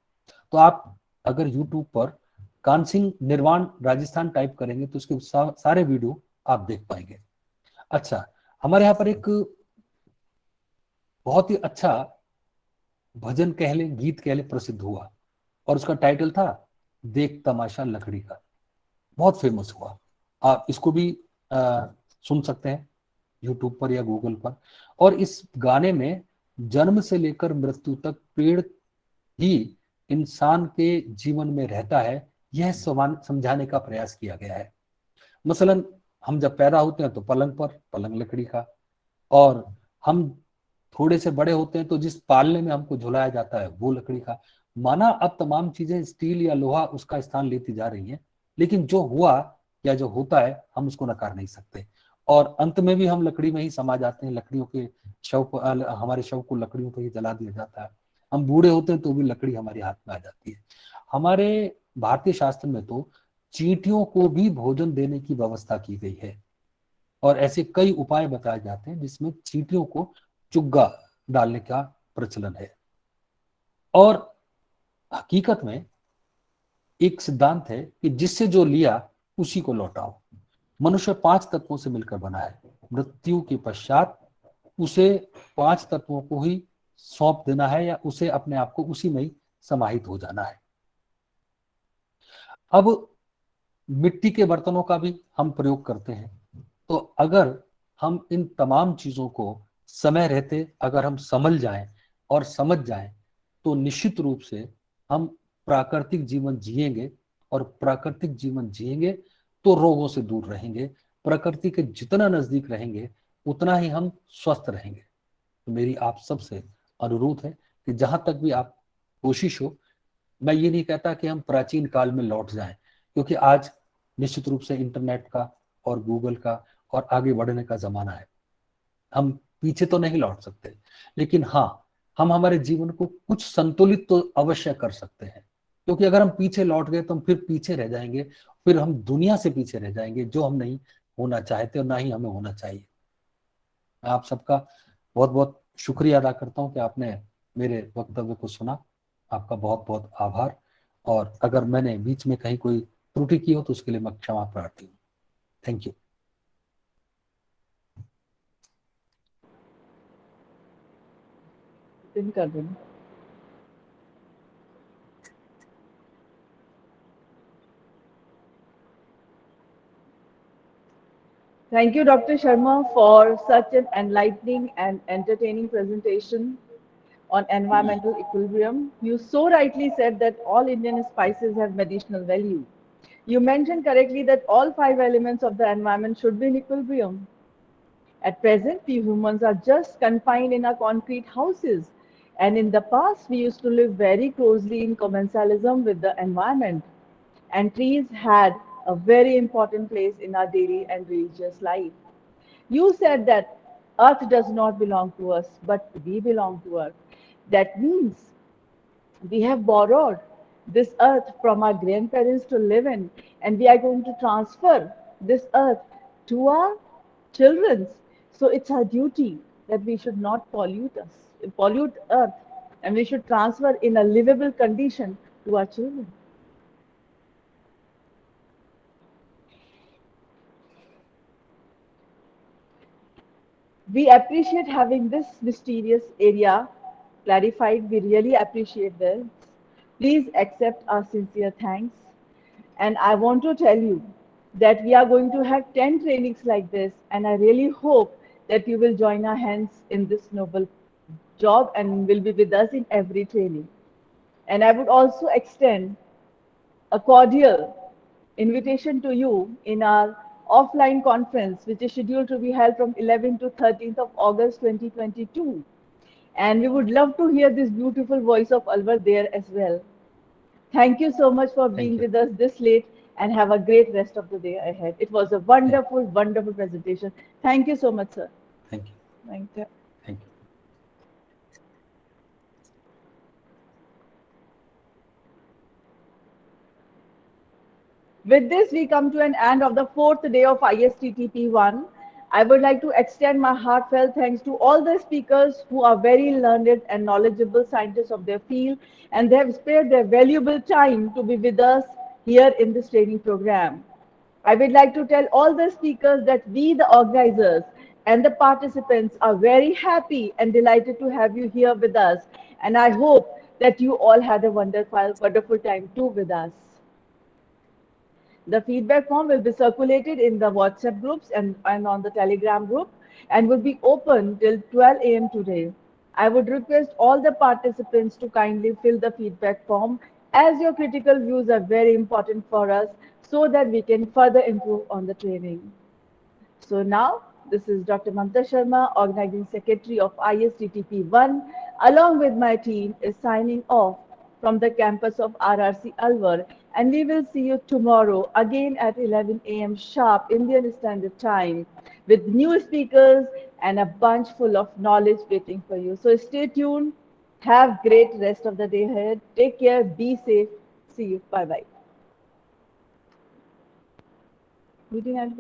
तो आप अगर YouTube पर कान सिंह निर्वाण राजस्थान टाइप करेंगे तो उसके सारे वीडियो आप देख पाएंगे। अच्छा, हमारे यहाँ पर एक बहुत ही अच्छा भजन कह ले, गीत कह ले प्रसिद्ध हुआ और उसका टाइटल था देख तमाशा लकड़ी का। बहुत फेमस हुआ। आप इसको भी सुन सकते हैं YouTube पर या गूगल पर। और इस गाने में जन्म से लेकर मृत्यु तक पेड़ ही इंसान के जीवन में रहता है, यह समझाने का प्रयास किया गया है। मसलन हम जब पैदा होते हैं तो पलंग पर, पलंग लकड़ी का, और हम थोड़े से बड़े होते हैं तो जिस पालने में हमको झुलाया जाता है वो लकड़ी का। माना अब तमाम चीजें स्टील या लोहा उसका स्थान लेती जा रही हैं, लेकिन जो हुआ या जो होता है हम उसको नकार नहीं सकते और अंत में भी हम लकड़ी में ही समा जाते हैं। लकड़ियों के शव को, हमारे शव को लकड़ियों पर ही जला दिया जाता है। हम बूढ़े होते हैं तो भी लकड़ी हमारे हाथ में आ जाती है। हमारे भारतीय शास्त्र में तो चींटियों को भी भोजन देने की व्यवस्था की गई है और ऐसे कई उपाय बताए जाते हैं जिसमें चींटियों को चुग्गा डालने का प्रचलन है। और हकीकत में एक सिद्धांत है कि जिससे जो लिया उसी को लौटाओ। मनुष्य 5 तत्वों से मिलकर बना है। मृत्यु के पश्चात उसे 5 तत्वों को ही सौंप देना है या उसे अपने आप को उसी में ही समाहित हो जाना है। अब मिट्टी के बर्तनों का भी हम प्रयोग करते हैं, तो अगर हम इन तमाम चीजों को समय रहते अगर हम समझ जाएं और समझ जाएं तो निश्चित रूप से हम प्राकृतिक जीवन जिएंगे और प्राकृतिक जीवन जिएंगे तो रोगों से दूर रहेंगे। प्रकृति के जितना नजदीक रहेंगे उतना ही हम स्वस्थ रहेंगे। तो मेरी आप सबसे अनुरोध है कि जहां तक भी आप कोशिश हो, मैं ये नहीं कहता कि हम प्राचीन काल में लौट जाएं, क्योंकि आज निश्चित रूप से इंटरनेट का और गूगल का और आगे बढ़ने का जमाना है। हम पीछे तो नहीं लौट सकते, लेकिन हाँ, हम हमारे जीवन को कुछ संतुलित तो अवश्य कर सकते हैं, क्योंकि अगर हम पीछे लौट गए तो हम फिर पीछे रह जाएंगे, फिर हम दुनिया से पीछे रह जाएंगे, जो हम नहीं होना चाहते और ना ही हमें होना चाहिए। मैं आप सबका बहुत बहुत शुक्रिया अदा करता हूँ कि आपने मेरे वक्तव्य को सुना। आपका बहुत बहुत आभार। और अगर मैंने बीच में कहीं कोई त्रुटि की हो तो उसके लिए मैं क्षमा प्रार्थी हूँ। Thank you. कर देना। Thank you, Dr. Sharma, for such an enlightening and entertaining presentation on environmental equilibrium. You so rightly said that all Indian spices have medicinal value. You mentioned correctly that all 5 elements of the environment should be in equilibrium. At present, we humans are just confined in our concrete houses. And in the past, we used to live very closely in commensalism with the environment. And trees had a very important place in our daily and religious life. You said that earth does not belong to us, but we belong to earth. That means we have borrowed this earth from our grandparents to live in, and we are going to transfer this earth to our children. So it's our duty that we should not pollute earth, and we should transfer in a livable condition to our children. We appreciate having this mysterious area clarified. We really appreciate this. Please accept our sincere thanks. And I want to tell you that we are going to have 10 trainings like this, and I really hope that you will join our hands in this noble job and will be with us in every training. And I would also extend a cordial invitation to you in our offline conference, which is scheduled to be held from 11th to 13th of August 2022. And we would love to hear this beautiful voice of Alwar there as well. Thank you so much for being with us this late, and have a great rest of the day ahead. It was a wonderful, wonderful presentation. Thank you so much, sir. Thank you. Thank you. Thank you. With this, we come to an end of the 4th day of ISTTP 1. I would like to extend my heartfelt thanks to all the speakers who are very learned and knowledgeable scientists of their field, and they have spared their valuable time to be with us here in this training program. I would like to tell all the speakers that we, the organizers and the participants, are very happy and delighted to have you here with us. And I hope that you all had a wonderful time too with us. The feedback form will be circulated in the WhatsApp groups and on the Telegram group, and will be open till 12 a.m. today. I would request all the participants to kindly fill the feedback form, as your critical views are very important for us, so that we can further improve on the training. So now, this is Dr. Mamta Sharma, Organizing Secretary of ISTTP 1, along with my team, is signing off from the campus of RRC Alwar, and we will see you tomorrow again at 11 a.m. sharp Indian Standard Time, with new speakers and a bunch full of knowledge waiting for you. So stay tuned. Have great rest of the day ahead. Take care. Be safe. See you. Bye-bye. Meeting and